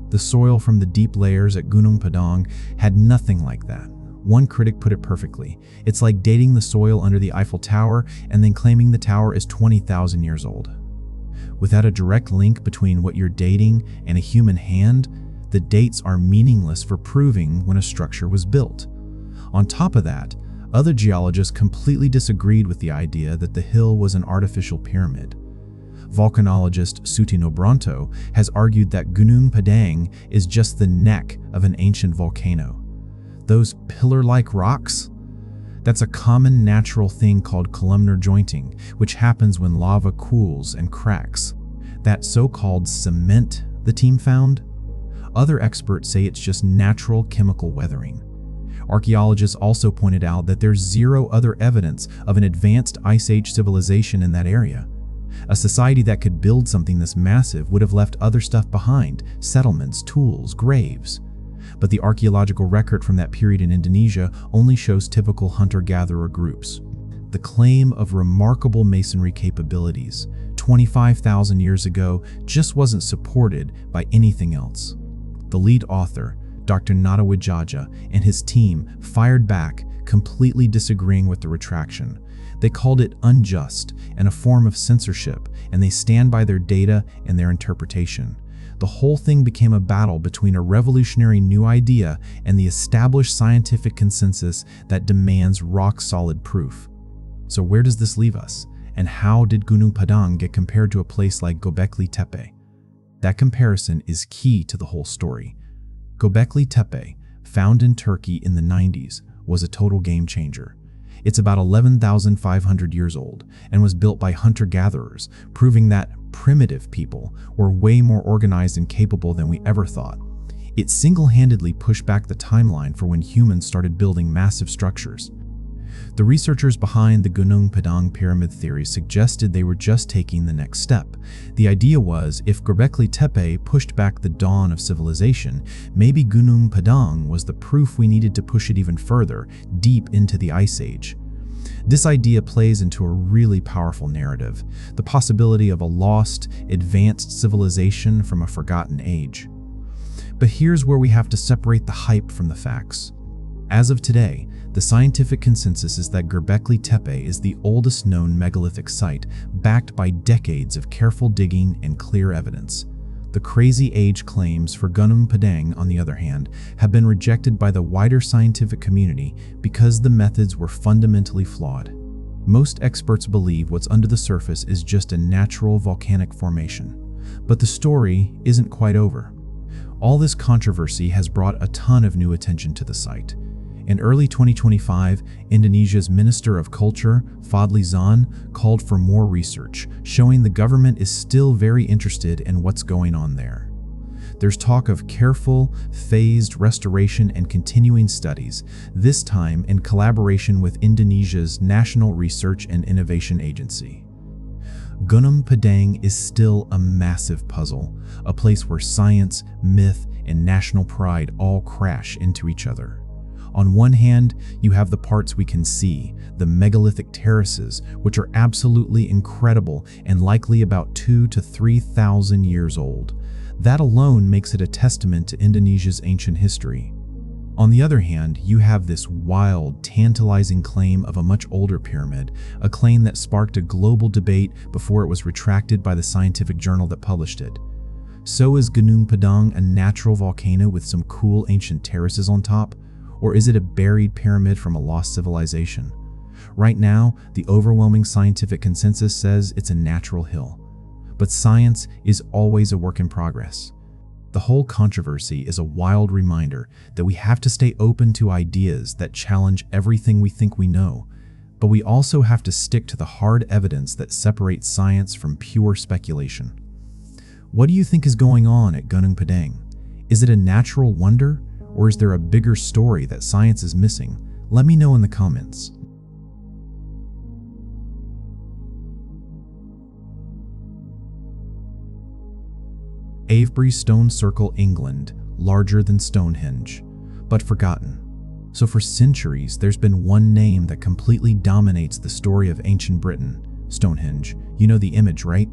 The soil from the deep layers at Gunung Padang had nothing like that. One critic put it perfectly. It's like dating the soil under the Eiffel Tower and then claiming the tower is 20,000 years old. Without a direct link between what you're dating and a human hand, the dates are meaningless for proving when a structure was built. On top of that, other geologists completely disagreed with the idea that the hill was an artificial pyramid. Volcanologist Sutino Bronto has argued that Gunung Padang is just the neck of an ancient volcano. Those pillar-like rocks? That's a common natural thing called columnar jointing, which happens when lava cools and cracks. That so-called cement the team found? Other experts say it's just natural chemical weathering. Archaeologists also pointed out that there's zero other evidence of an advanced Ice Age civilization in that area. A society that could build something this massive would have left other stuff behind: settlements, tools, graves. But the archaeological record from that period in Indonesia only shows typical hunter-gatherer groups. The claim of remarkable masonry capabilities 25,000 years ago just wasn't supported by anything else. The lead author, Dr. Natawijaja, and his team fired back, completely disagreeing with the retraction. They called it unjust and a form of censorship, and they stand by their data and their interpretation. The whole thing became a battle between a revolutionary new idea and the established scientific consensus that demands rock-solid proof. So where does this leave us? And how did Gunung Padang get compared to a place like Göbekli Tepe? That comparison is key to the whole story. Göbekli Tepe, found in Turkey in the 90s, was a total game changer. It's about 11,500 years old and was built by hunter-gatherers, proving that primitive people were way more organized and capable than we ever thought. It single-handedly pushed back the timeline for when humans started building massive structures. The researchers behind the Gunung Padang pyramid theory suggested they were just taking the next step. The idea was, if Göbekli Tepe pushed back the dawn of civilization, maybe Gunung Padang was the proof we needed to push it even further, deep into the Ice Age. This idea plays into a really powerful narrative, the possibility of a lost, advanced civilization from a forgotten age. But here's where we have to separate the hype from the facts. As of today, the scientific consensus is that Göbekli Tepe is the oldest known megalithic site, backed by decades of careful digging and clear evidence. The crazy age claims for Gunung Padang, on the other hand, have been rejected by the wider scientific community because the methods were fundamentally flawed. Most experts believe what's under the surface is just a natural volcanic formation. But the story isn't quite over. All this controversy has brought a ton of new attention to the site. In early 2025, Indonesia's Minister of Culture, Fadli Zon, called for more research, showing the government is still very interested in what's going on there. There's talk of careful, phased restoration and continuing studies, this time in collaboration with Indonesia's National Research and Innovation Agency. Gunung Padang is still a massive puzzle, a place where science, myth, and national pride all crash into each other. On one hand, you have the parts we can see, the megalithic terraces, which are absolutely incredible and likely about 2,000 to 3,000 years old. That alone makes it a testament to Indonesia's ancient history. On the other hand, you have this wild, tantalizing claim of a much older pyramid, a claim that sparked a global debate before it was retracted by the scientific journal that published it. So is Gunung Padang a natural volcano with some cool ancient terraces on top? Or is it a buried pyramid from a lost civilization? Right now, the overwhelming scientific consensus says it's a natural hill. But science is always a work in progress. The whole controversy is a wild reminder that we have to stay open to ideas that challenge everything we think we know, but we also have to stick to the hard evidence that separates science from pure speculation. What do you think is going on at Gunung Padang? Is it a natural wonder? Or is there a bigger story that science is missing? Let me know in the comments. Avebury Stone Circle, England, larger than Stonehenge, but forgotten. So for centuries, there's been one name that completely dominates the story of ancient Britain, Stonehenge. You know the image, right?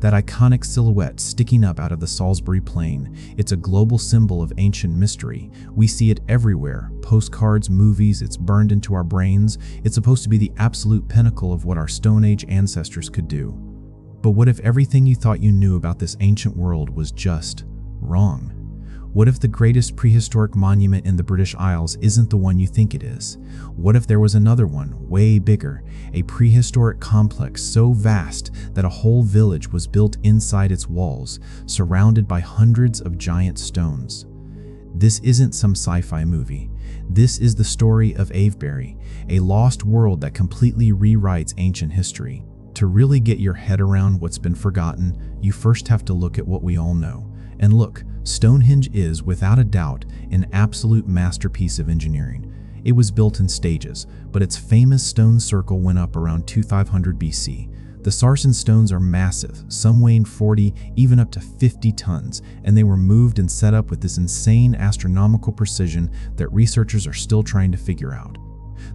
That iconic silhouette sticking up out of the Salisbury Plain. It's a global symbol of ancient mystery. We see it everywhere. Postcards, movies, it's burned into our brains. It's supposed to be the absolute pinnacle of what our Stone Age ancestors could do. But what if everything you thought you knew about this ancient world was just wrong? What if the greatest prehistoric monument in the British Isles isn't the one you think it is? What if there was another one, way bigger, a prehistoric complex so vast that a whole village was built inside its walls, surrounded by hundreds of giant stones? This isn't some sci-fi movie. This is the story of Avebury, a lost world that completely rewrites ancient history. To really get your head around what's been forgotten, you first have to look at what we all know. And look, Stonehenge is, without a doubt, an absolute masterpiece of engineering. It was built in stages, but its famous stone circle went up around 2500 BC. The Sarsen stones are massive, some weighing 40, even up to 50 tons, and they were moved and set up with this insane astronomical precision that researchers are still trying to figure out.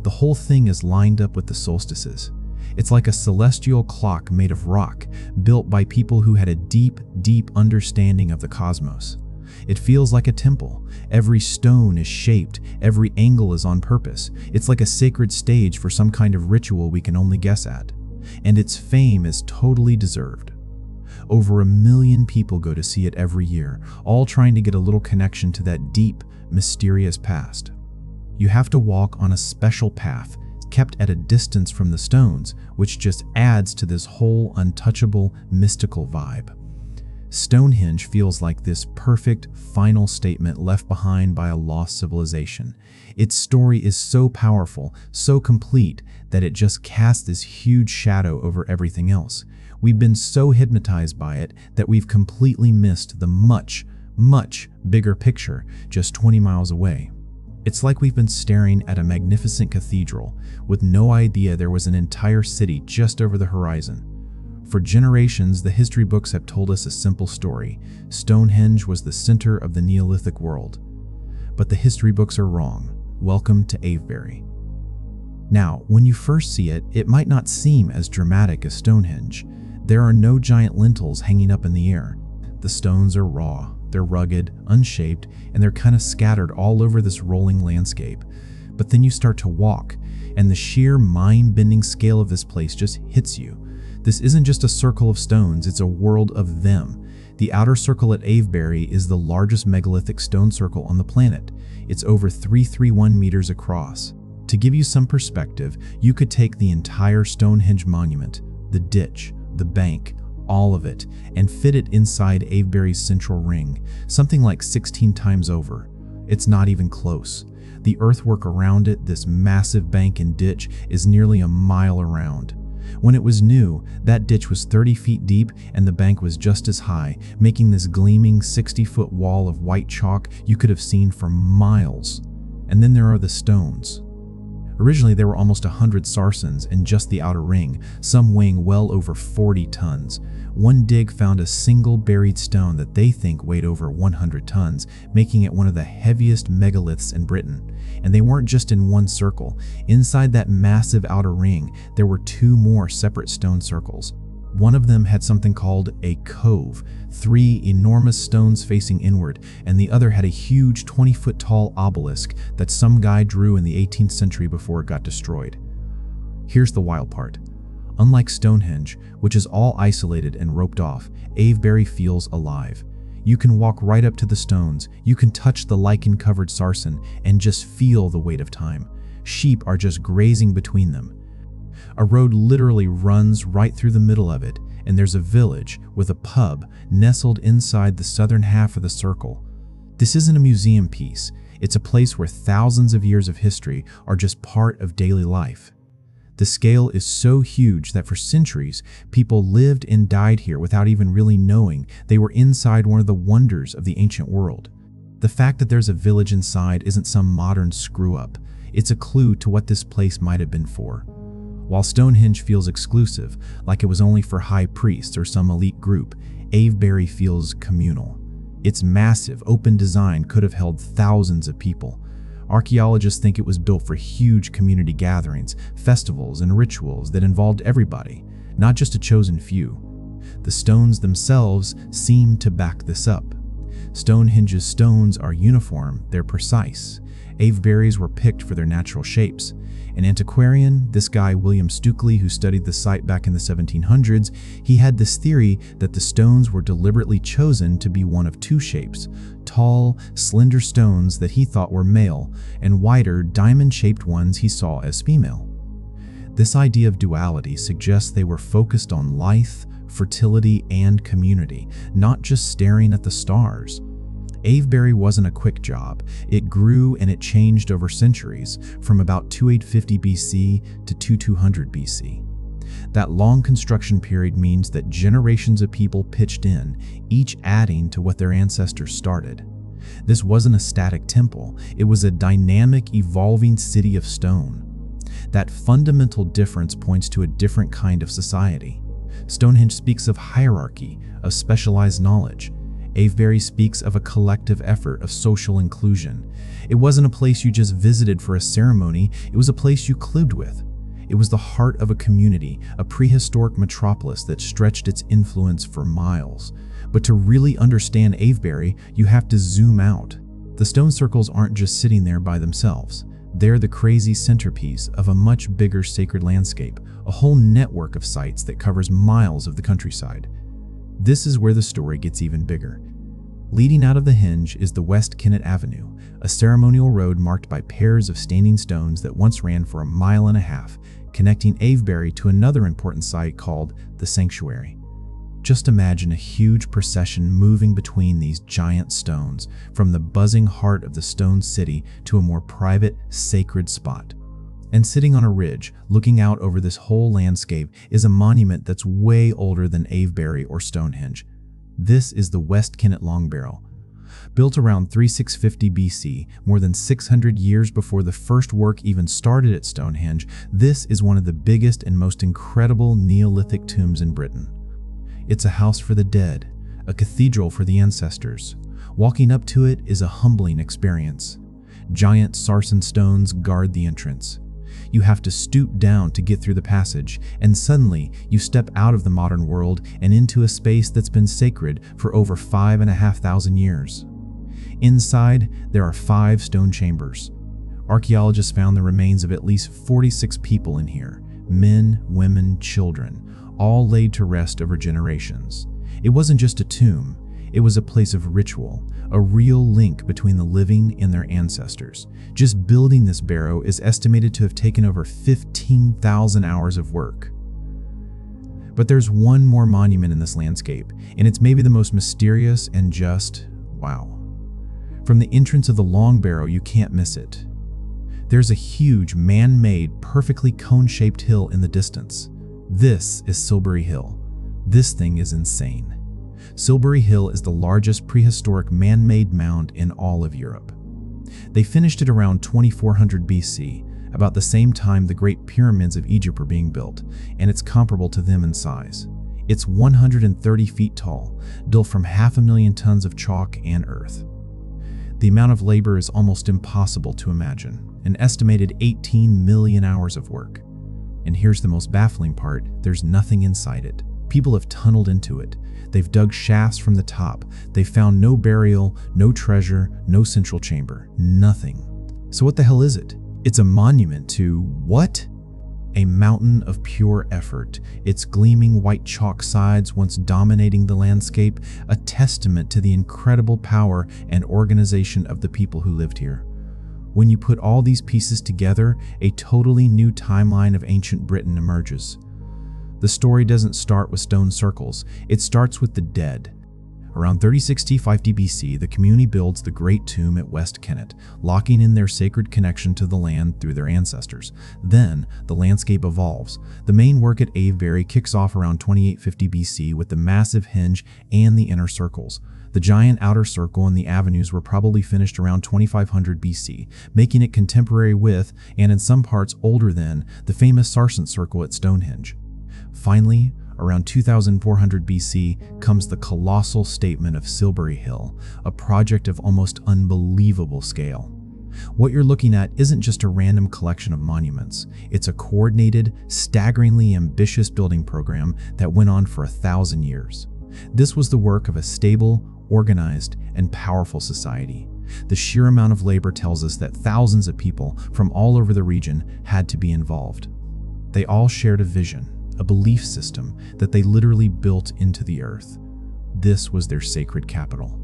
The whole thing is lined up with the solstices. It's like a celestial clock made of rock, built by people who had a deep, deep understanding of the cosmos. It feels like a temple. Every stone is shaped, every angle is on purpose. It's like a sacred stage for some kind of ritual we can only guess at. And its fame is totally deserved. Over 1 million people go to see it every year, all trying to get a little connection to that deep, mysterious past. You have to walk on a special path, kept at a distance from the stones, which just adds to this whole untouchable, mystical vibe. Stonehenge feels like this perfect, final statement left behind by a lost civilization. Its story is so powerful, so complete, that it just casts this huge shadow over everything else. We've been so hypnotized by it that we've completely missed the much, much bigger picture just 20 miles away. It's like we've been staring at a magnificent cathedral with no idea there was an entire city just over the horizon. For generations, the history books have told us a simple story. Stonehenge was the center of the Neolithic world. But the history books are wrong. Welcome to Avebury. Now, when you first see it, it might not seem as dramatic as Stonehenge. There are no giant lintels hanging up in the air. The stones are raw, they're rugged, unshaped, and they're kind of scattered all over this rolling landscape. But then you start to walk, and the sheer mind-bending scale of this place just hits you. This isn't just a circle of stones, it's a world of them. The outer circle at Avebury is the largest megalithic stone circle on the planet. It's over 331 meters across. To give you some perspective, you could take the entire Stonehenge monument, the ditch, the bank, all of it, and fit it inside Avebury's central ring, something like 16 times over. It's not even close. The earthwork around it, this massive bank and ditch, is nearly a mile around. When it was new, that ditch was 30 feet deep and the bank was just as high, making this gleaming 60-foot wall of white chalk you could have seen for miles. And then there are the stones. Originally, there were almost 100 sarsens in just the outer ring, some weighing well over 40 tons. One dig found a single buried stone that they think weighed over 100 tons, making it one of the heaviest megaliths in Britain. And they weren't just in one circle. Inside that massive outer ring, there were 2 more separate stone circles. One of them had something called a cove, 3 enormous stones facing inward, and the other had a huge 20-foot tall obelisk that some guy drew in the 18th century before it got destroyed. Here's the wild part. Unlike Stonehenge, which is all isolated and roped off, Avebury feels alive. You can walk right up to the stones, you can touch the lichen-covered sarsen, and just feel the weight of time. Sheep are just grazing between them. A road literally runs right through the middle of it, and there's a village with a pub nestled inside the southern half of the circle. This isn't a museum piece, it's a place where thousands of years of history are just part of daily life. The scale is so huge that for centuries, people lived and died here without even really knowing they were inside one of the wonders of the ancient world. The fact that there's a village inside isn't some modern screw-up, it's a clue to what this place might have been for. While Stonehenge feels exclusive, like it was only for high priests or some elite group, Avebury feels communal. Its massive, open design could have held thousands of people. Archaeologists think it was built for huge community gatherings, festivals, and rituals that involved everybody, not just a chosen few. The stones themselves seem to back this up. Stonehenge's stones are uniform, they're precise. Avebury's were picked for their natural shapes. An antiquarian, this guy William Stukeley, who studied the site back in the 1700s, he had this theory that the stones were deliberately chosen to be one of 2 shapes: tall, slender stones that he thought were male, and wider, diamond-shaped ones he saw as female. This idea of duality suggests they were focused on life, fertility, and community, not just staring at the stars. Avebury wasn't a quick job. It grew and it changed over centuries, from about 2850 BC to 2200 BC. That long construction period means that generations of people pitched in, each adding to what their ancestors started. This wasn't a static temple, it was a dynamic, evolving city of stone. That fundamental difference points to a different kind of society. Stonehenge speaks of hierarchy, of specialized knowledge. Avebury speaks of a collective effort of social inclusion. It wasn't a place you just visited for a ceremony, it was a place you lived with. It was the heart of a community, a prehistoric metropolis that stretched its influence for miles. But to really understand Avebury, you have to zoom out. The stone circles aren't just sitting there by themselves. They're the crazy centerpiece of a much bigger sacred landscape, a whole network of sites that covers miles of the countryside. This is where the story gets even bigger. Leading out of the henge is the West Kennet Avenue, a ceremonial road marked by pairs of standing stones that once ran for 1.5 miles, connecting Avebury to another important site called the Sanctuary. Just imagine a huge procession moving between these giant stones, from the buzzing heart of the stone city to a more private, sacred spot. And sitting on a ridge, looking out over this whole landscape, is a monument that's way older than Avebury or Stonehenge. This is the West Kennet Long Barrow. Built around 3650 BC, more than 600 years before the first work even started at Stonehenge, this is one of the biggest and most incredible Neolithic tombs in Britain. It's a house for the dead, a cathedral for the ancestors. Walking up to it is a humbling experience. Giant sarsen stones guard the entrance. You have to stoop down to get through the passage, and suddenly you step out of the modern world and into a space that's been sacred for over 5,500 years. Inside, there are 5 stone chambers. Archaeologists found the remains of at least 46 people in here, men, women, children, all laid to rest over generations. It wasn't just a tomb, it was a place of ritual, a real link between the living and their ancestors. Just building this barrow is estimated to have taken over 15,000 hours of work. But there's one more monument in this landscape, and it's maybe the most mysterious and just, wow. From the entrance of the Long Barrow, you can't miss it. There's a huge, man-made, perfectly cone-shaped hill in the distance. This is Silbury Hill. This thing is insane. Silbury Hill is the largest prehistoric man-made mound in all of Europe. They finished it around 2400 BC, about the same time the Great Pyramids of Egypt were being built, and it's comparable to them in size. It's 130 feet tall, built from 500,000 tons of chalk and earth. The amount of labor is almost impossible to imagine, an estimated 18 million hours of work. And here's the most baffling part, there's nothing inside it. People have tunneled into it. They've dug shafts from the top. They've found no burial, no treasure, no central chamber, nothing. So what the hell is it? It's a monument to what? A mountain of pure effort, its gleaming white chalk sides once dominating the landscape, a testament to the incredible power and organization of the people who lived here. When you put all these pieces together, a totally new timeline of ancient Britain emerges. The story doesn't start with stone circles, it starts with the dead. Around 3650 BC, the community builds the Great Tomb at West Kennet, locking in their sacred connection to the land through their ancestors. Then, the landscape evolves. The main work at Avebury kicks off around 2850 BC with the massive henge and the inner circles. The giant outer circle and the avenues were probably finished around 2500 BC, making it contemporary with, and in some parts older than, the famous Sarsen Circle at Stonehenge. Finally, around 2400 BC comes the colossal statement of Silbury Hill, a project of almost unbelievable scale. What you're looking at isn't just a random collection of monuments, it's a coordinated, staggeringly ambitious building program that went on for 1,000 years. This was the work of a stable, organized, and powerful society. The sheer amount of labor tells us that thousands of people from all over the region had to be involved. They all shared a vision, a belief system that they literally built into the earth. This was their sacred capital.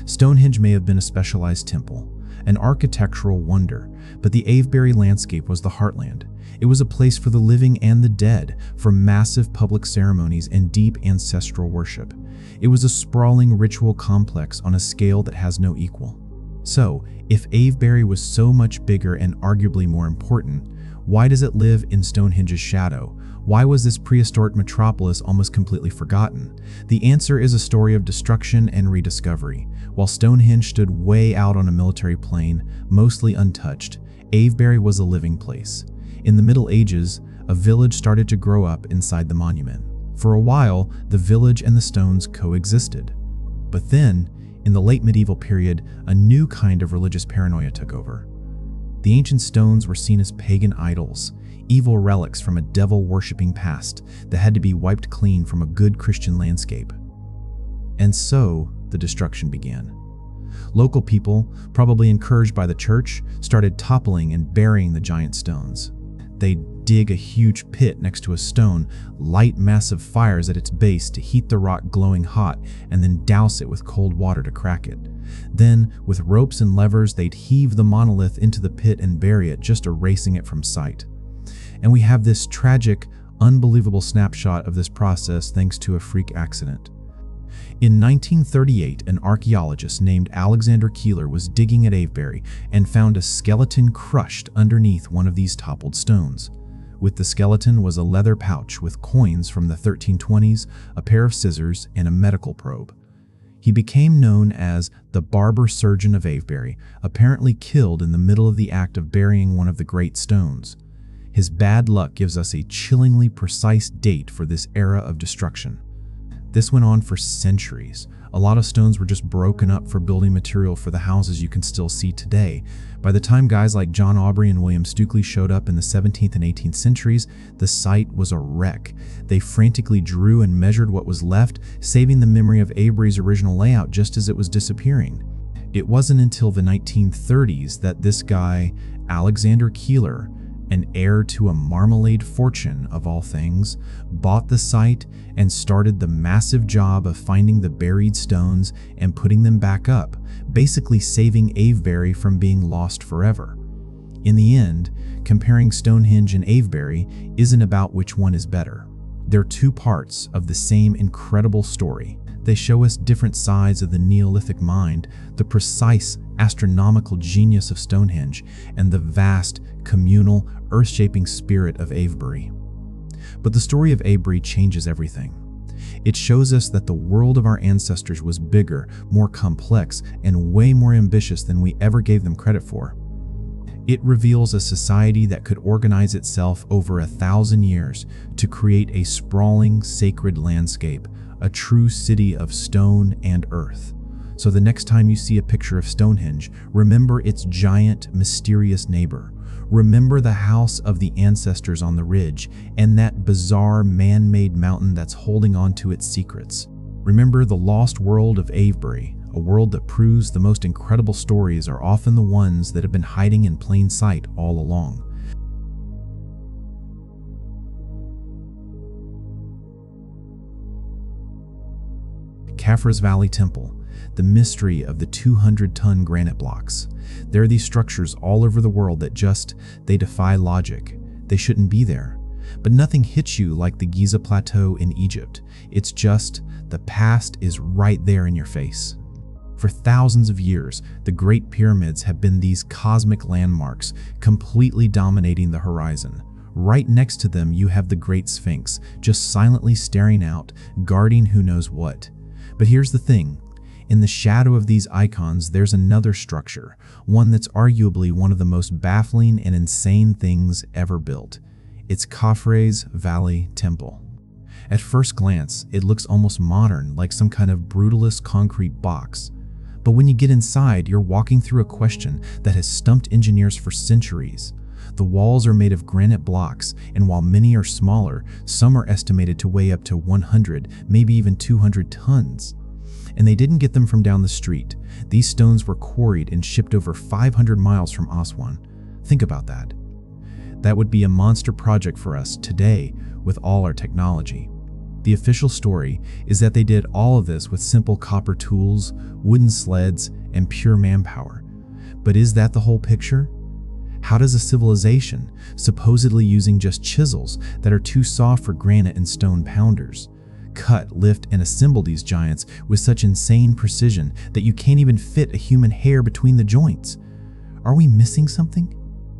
Stonehenge may have been a specialized temple, an architectural wonder, but the Avebury landscape was the heartland. It was a place for the living and the dead, for massive public ceremonies and deep ancestral worship. It was a sprawling ritual complex on a scale that has no equal. So, if Avebury was so much bigger and arguably more important, why does it live in Stonehenge's shadow? Why was this prehistoric metropolis almost completely forgotten? The answer is a story of destruction and rediscovery. While Stonehenge stood way out on a military plain, mostly untouched, Avebury was a living place. In the Middle Ages, a village started to grow up inside the monument. For a while, the village and the stones coexisted. But then, in the late medieval period, a new kind of religious paranoia took over. The ancient stones were seen as pagan idols, evil relics from a devil-worshipping past that had to be wiped clean from a good Christian landscape. And so, the destruction began. Local people, probably encouraged by the church, started toppling and burying the giant stones. They'd dig a huge pit next to a stone, light massive fires at its base to heat the rock glowing hot, and then douse it with cold water to crack it. Then, with ropes and levers, they'd heave the monolith into the pit and bury it, just erasing it from sight. And we have this tragic, unbelievable snapshot of this process thanks to a freak accident. In 1938, an archaeologist named Alexander Keeler was digging at Avebury and found a skeleton crushed underneath one of these toppled stones. With the skeleton was a leather pouch with coins from the 1320s, a pair of scissors, and a medical probe. He became known as the barber surgeon of Avebury, apparently killed in the middle of the act of burying one of the great stones. His bad luck gives us a chillingly precise date for this era of destruction. This went on for centuries. A lot of stones were just broken up for building material for the houses you can still see today. By the time guys like John Aubrey and William Stukeley showed up in the 17th and 18th centuries, the site was a wreck. They frantically drew and measured what was left, saving the memory of Avebury's original layout just as it was disappearing. It wasn't until the 1930s that this guy, Alexander Keeler, an heir to a marmalade fortune of all things, bought the site and started the massive job of finding the buried stones and putting them back up, basically saving Avebury from being lost forever. In the end, comparing Stonehenge and Avebury isn't about which one is better. They're two parts of the same incredible story. They show us different sides of the Neolithic mind, the precise astronomical genius of Stonehenge, and the vast, communal, earth-shaping spirit of Avebury. But the story of Avebury changes everything. It shows us that the world of our ancestors was bigger, more complex, and way more ambitious than we ever gave them credit for. It reveals a society that could organize itself over 1,000 years to create a sprawling, sacred landscape, a true city of stone and earth. So the next time you see a picture of Stonehenge, remember its giant, mysterious neighbor. Remember the house of the ancestors on the ridge and that bizarre man-made mountain that's holding on to its secrets. Remember the lost world of Avebury, a world that proves the most incredible stories are often the ones that have been hiding in plain sight all along. Khafre's Valley Temple, the mystery of the 200-ton granite blocks. There are these structures all over the world that they defy logic. They shouldn't be there. But nothing hits you like the Giza Plateau in Egypt. It's just, the past is right there in your face. For thousands of years, the Great Pyramids have been these cosmic landmarks, completely dominating the horizon. Right next to them, you have the Great Sphinx, just silently staring out, guarding who knows what. But here's the thing. In the shadow of these icons, there's another structure, one that's arguably one of the most baffling and insane things ever built. It's Khafre's Valley Temple. At first glance, it looks almost modern, like some kind of brutalist concrete box. But when you get inside, you're walking through a question that has stumped engineers for centuries. The walls are made of granite blocks, and while many are smaller, some are estimated to weigh up to 100, maybe even 200 tons. And they didn't get them from down the street. These stones were quarried and shipped over 500 miles from Aswan. Think about that. That would be a monster project for us today with all our technology. The official story is that they did all of this with simple copper tools, wooden sleds, and pure manpower. But is that the whole picture? How does a civilization, supposedly using just chisels that are too soft for granite and stone pounders, cut, lift, and assemble these giants with such insane precision that you can't even fit a human hair between the joints? Are we missing something?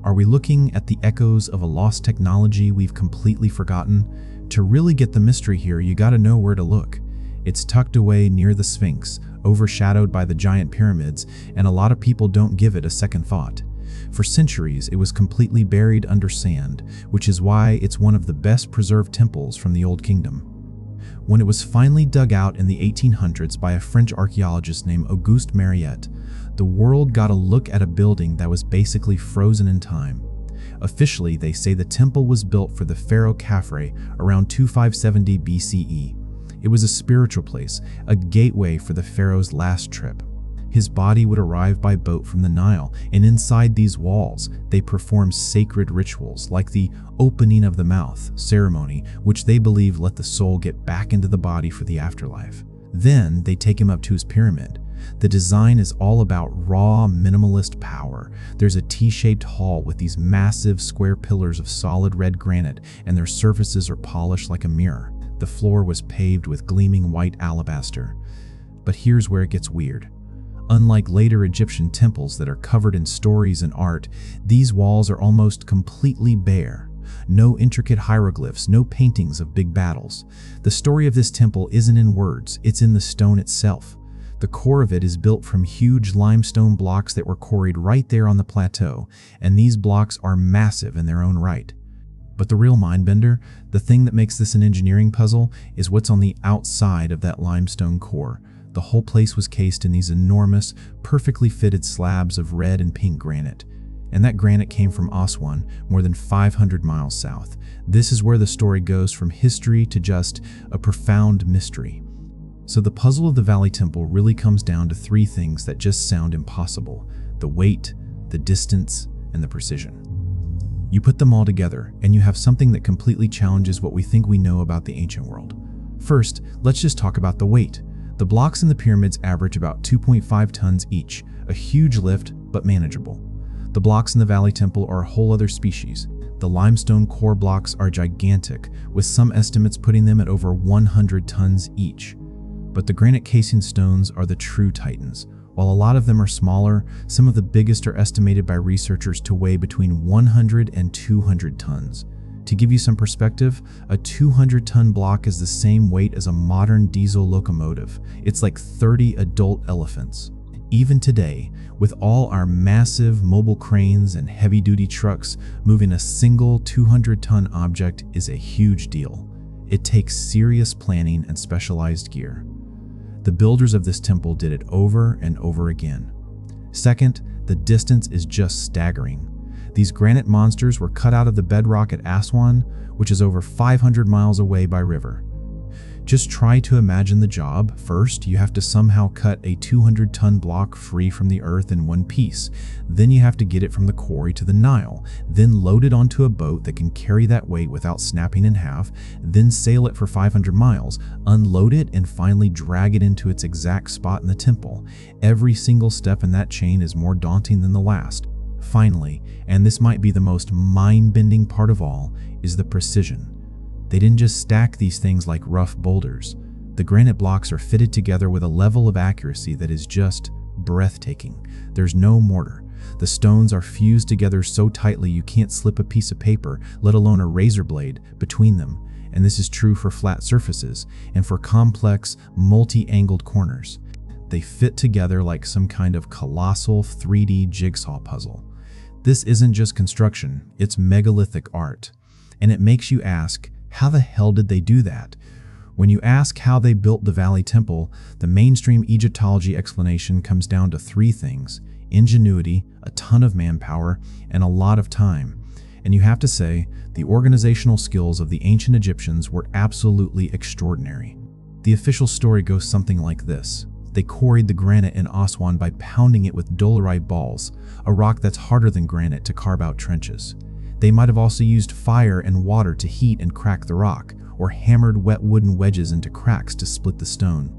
Are we looking at the echoes of a lost technology we've completely forgotten? To really get the mystery here, you gotta know where to look. It's tucked away near the Sphinx, overshadowed by the giant pyramids, and a lot of people don't give it a second thought. For centuries, it was completely buried under sand, which is why it's one of the best preserved temples from the Old Kingdom. When it was finally dug out in the 1800s by a French archaeologist named Auguste Mariette, the world got a look at a building that was basically frozen in time. Officially, they say the temple was built for the pharaoh Khafre around 2570 BCE. It was a spiritual place, a gateway for the pharaoh's last trip. His body would arrive by boat from the Nile, and inside these walls, they performed sacred rituals like the opening of the mouth ceremony, which they believe let the soul get back into the body for the afterlife. Then they take him up to his pyramid. The design is all about raw, minimalist power. There's a T-shaped hall with these massive square pillars of solid red granite, and their surfaces are polished like a mirror. The floor was paved with gleaming white alabaster. But here's where it gets weird. Unlike later Egyptian temples that are covered in stories and art, these walls are almost completely bare. No intricate hieroglyphs, no paintings of big battles. The story of this temple isn't in words, it's in the stone itself. The core of it is built from huge limestone blocks that were quarried right there on the plateau, and these blocks are massive in their own right. But the real mindbender, the thing that makes this an engineering puzzle, is what's on the outside of that limestone core. The whole place was cased in these enormous, perfectly fitted slabs of red and pink granite. And that granite came from Aswan, more than 500 miles south. This is where the story goes from history to just a profound mystery. So the puzzle of the Valley Temple really comes down to three things that just sound impossible: the weight, the distance, and the precision. You put them all together, and you have something that completely challenges what we think we know about the ancient world. First, let's just talk about the weight. The blocks in the pyramids average about 2.5 tons each, a huge lift, but manageable. The blocks in the Valley Temple are a whole other species. The limestone core blocks are gigantic, with some estimates putting them at over 100 tons each. But the granite casing stones are the true titans. While a lot of them are smaller, some of the biggest are estimated by researchers to weigh between 100 and 200 tons. To give you some perspective, a 200-ton block is the same weight as a modern diesel locomotive. It's like 30 adult elephants. Even today, with all our massive mobile cranes and heavy-duty trucks, moving a single 200-ton object is a huge deal. It takes serious planning and specialized gear. The builders of this temple did it over and over again. Second, the distance is just staggering. These granite monsters were cut out of the bedrock at Aswan, which is over 500 miles away by river. Just try to imagine the job. First, you have to somehow cut a 200-ton block free from the earth in one piece. Then you have to get it from the quarry to the Nile, then load it onto a boat that can carry that weight without snapping in half, then sail it for 500 miles, unload it, and finally drag it into its exact spot in the temple. Every single step in that chain is more daunting than the last. Finally, and this might be the most mind-bending part of all, is the precision. They didn't just stack these things like rough boulders. The granite blocks are fitted together with a level of accuracy that is just breathtaking. There's no mortar. The stones are fused together so tightly you can't slip a piece of paper, let alone a razor blade, between them. And this is true for flat surfaces and for complex, multi-angled corners. They fit together like some kind of colossal 3D jigsaw puzzle. This isn't just construction, it's megalithic art. And it makes you ask, how the hell did they do that? When you ask how they built the Valley Temple, the mainstream Egyptology explanation comes down to three things: ingenuity, a ton of manpower, and a lot of time. And you have to say, the organizational skills of the ancient Egyptians were absolutely extraordinary. The official story goes something like this. They quarried the granite in Aswan by pounding it with dolerite balls, a rock that's harder than granite, to carve out trenches. They might have also used fire and water to heat and crack the rock, or hammered wet wooden wedges into cracks to split the stone.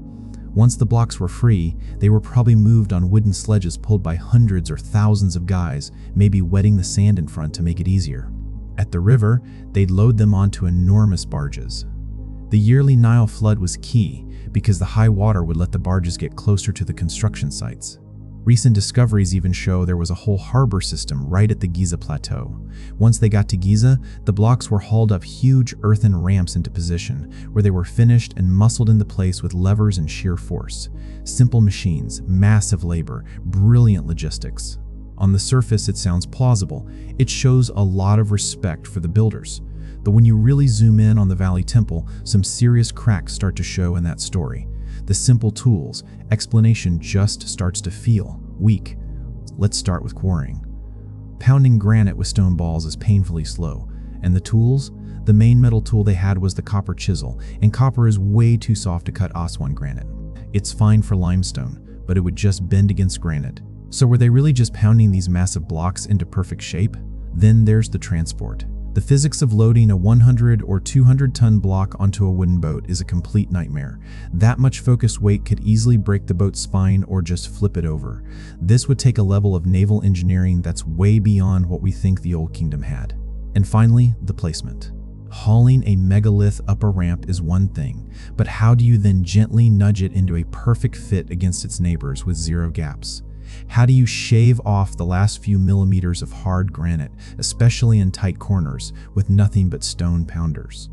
Once the blocks were free, they were probably moved on wooden sledges pulled by hundreds or thousands of guys, maybe wetting the sand in front to make it easier. At the river, they'd load them onto enormous barges. The yearly Nile flood was key, because the high water would let the barges get closer to the construction sites. Recent discoveries even show there was a whole harbor system right at the Giza Plateau. Once they got to Giza, the blocks were hauled up huge earthen ramps into position, where they were finished and muscled into place with levers and sheer force. Simple machines, massive labor, brilliant logistics. On the surface, it sounds plausible. It shows a lot of respect for the builders. But when you really zoom in on the Valley Temple, some serious cracks start to show in that story. The simple tools, explanation just starts to feel weak. Let's start with quarrying. Pounding granite with stone balls is painfully slow, and the tools? The main metal tool they had was the copper chisel, and copper is way too soft to cut Aswan granite. It's fine for limestone, but it would just bend against granite. So were they really just pounding these massive blocks into perfect shape? Then there's the transport. The physics of loading a 100 or 200-ton block onto a wooden boat is a complete nightmare. That much focused weight could easily break the boat's spine or just flip it over. This would take a level of naval engineering that's way beyond what we think the Old Kingdom had. And finally, the placement. Hauling a megalith up a ramp is one thing, but how do you then gently nudge it into a perfect fit against its neighbors with zero gaps? How do you shave off the last few millimeters of hard granite, especially in tight corners, with nothing but stone pounders?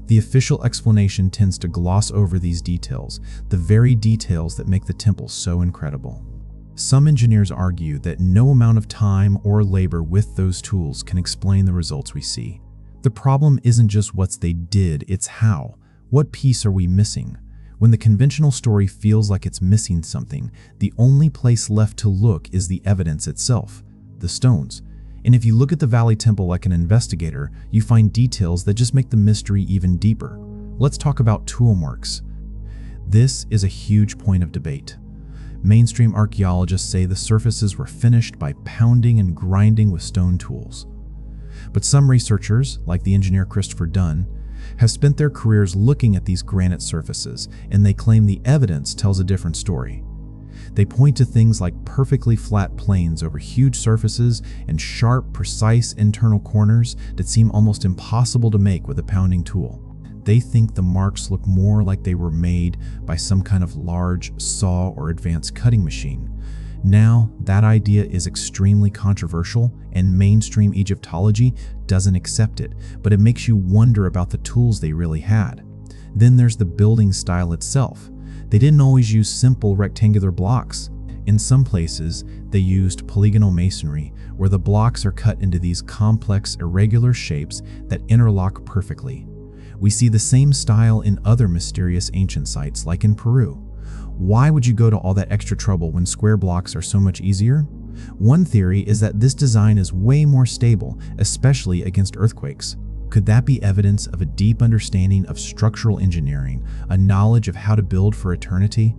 The official explanation tends to gloss over these details, the very details that make the temple so incredible. Some engineers argue that no amount of time or labor with those tools can explain the results we see. The problem isn't just what they did, it's how. What piece are we missing? When the conventional story feels like it's missing something, the only place left to look is the evidence itself, the stones. And if you look at the Valley Temple like an investigator, you find details that just make the mystery even deeper. Let's talk about tool marks. This is a huge point of debate. Mainstream archaeologists say the surfaces were finished by pounding and grinding with stone tools. But some researchers, like the engineer Christopher Dunn, have spent their careers looking at these granite surfaces, and they claim the evidence tells a different story. They point to things like perfectly flat planes over huge surfaces and sharp, precise internal corners that seem almost impossible to make with a pounding tool. They think the marks look more like they were made by some kind of large saw or advanced cutting machine. Now, that idea is extremely controversial, and mainstream Egyptology doesn't accept it, but it makes you wonder about the tools they really had. Then there's the building style itself. They didn't always use simple rectangular blocks. In some places, they used polygonal masonry, where the blocks are cut into these complex, irregular shapes that interlock perfectly. We see the same style in other mysterious ancient sites, like in Peru. Why would you go to all that extra trouble when square blocks are so much easier? One theory is that this design is way more stable, especially against earthquakes. Could that be evidence of a deep understanding of structural engineering, a knowledge of how to build for eternity?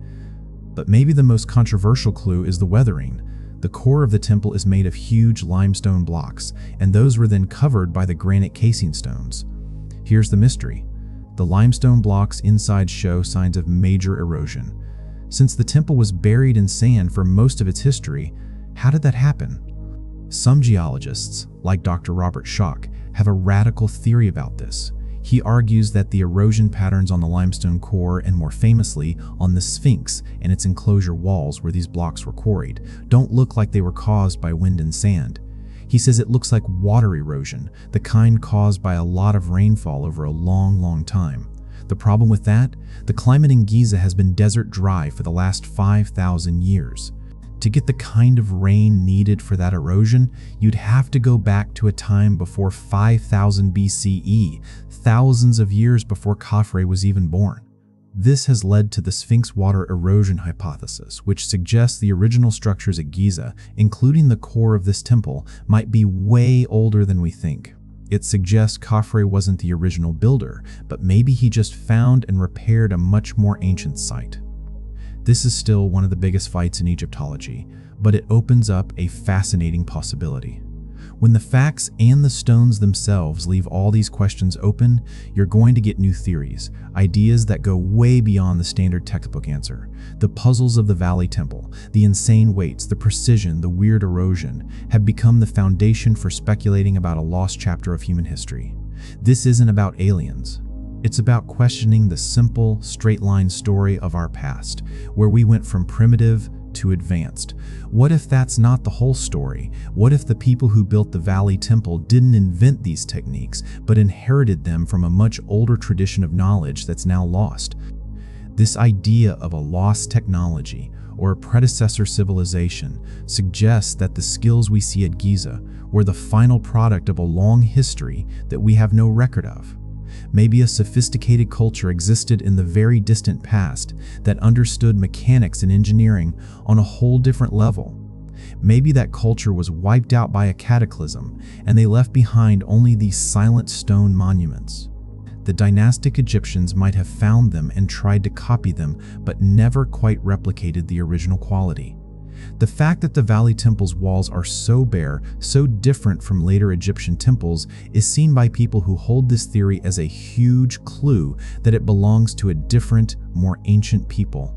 But maybe the most controversial clue is the weathering. The core of the temple is made of huge limestone blocks, and those were then covered by the granite casing stones. Here's the mystery. The limestone blocks inside show signs of major erosion. Since the temple was buried in sand for most of its history, how did that happen? Some geologists, like Dr. Robert Schoch, have a radical theory about this. He argues that the erosion patterns on the limestone core, and more famously on the Sphinx and its enclosure walls where these blocks were quarried, don't look like they were caused by wind and sand. He says it looks like water erosion, the kind caused by a lot of rainfall over a long time. The problem with that? The climate in Giza has been desert dry for the last 5,000 years. To get the kind of rain needed for that erosion, you'd have to go back to a time before 5000 BCE, thousands of years before Khafre was even born. This has led to the Sphinx water erosion hypothesis, which suggests the original structures at Giza, including the core of this temple, might be way older than we think. It suggests Khafre wasn't the original builder, but maybe he just found and repaired a much more ancient site. This is still one of the biggest fights in Egyptology, but it opens up a fascinating possibility. When the facts and the stones themselves leave all these questions open, you're going to get new theories, ideas that go way beyond the standard textbook answer. The puzzles of the Valley Temple, the insane weights, the precision, the weird erosion, have become the foundation for speculating about a lost chapter of human history. This isn't about aliens. It's about questioning the simple, straight-line story of our past, where we went from primitive too advanced? What if that's not the whole story? What if the people who built the Valley Temple didn't invent these techniques, but inherited them from a much older tradition of knowledge that's now lost? This idea of a lost technology or a predecessor civilization suggests that the skills we see at Giza were the final product of a long history that we have no record of. Maybe a sophisticated culture existed in the very distant past that understood mechanics and engineering on a whole different level. Maybe that culture was wiped out by a cataclysm and they left behind only these silent stone monuments. The dynastic Egyptians might have found them and tried to copy them, but never quite replicated the original quality. The fact that the Valley Temple's walls are so bare, so different from later Egyptian temples, is seen by people who hold this theory as a huge clue that it belongs to a different, more ancient people.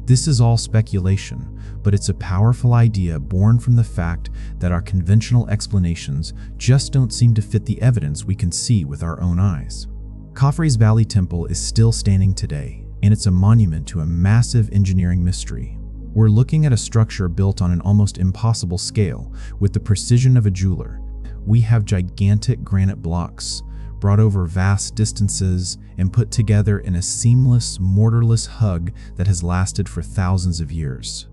This is all speculation, but it's a powerful idea born from the fact that our conventional explanations just don't seem to fit the evidence we can see with our own eyes. Khafre's Valley Temple is still standing today, and it's a monument to a massive engineering mystery. We're looking at a structure built on an almost impossible scale, with the precision of a jeweler. We have gigantic granite blocks, brought over vast distances and put together in a seamless, mortarless hug that has lasted for thousands of years.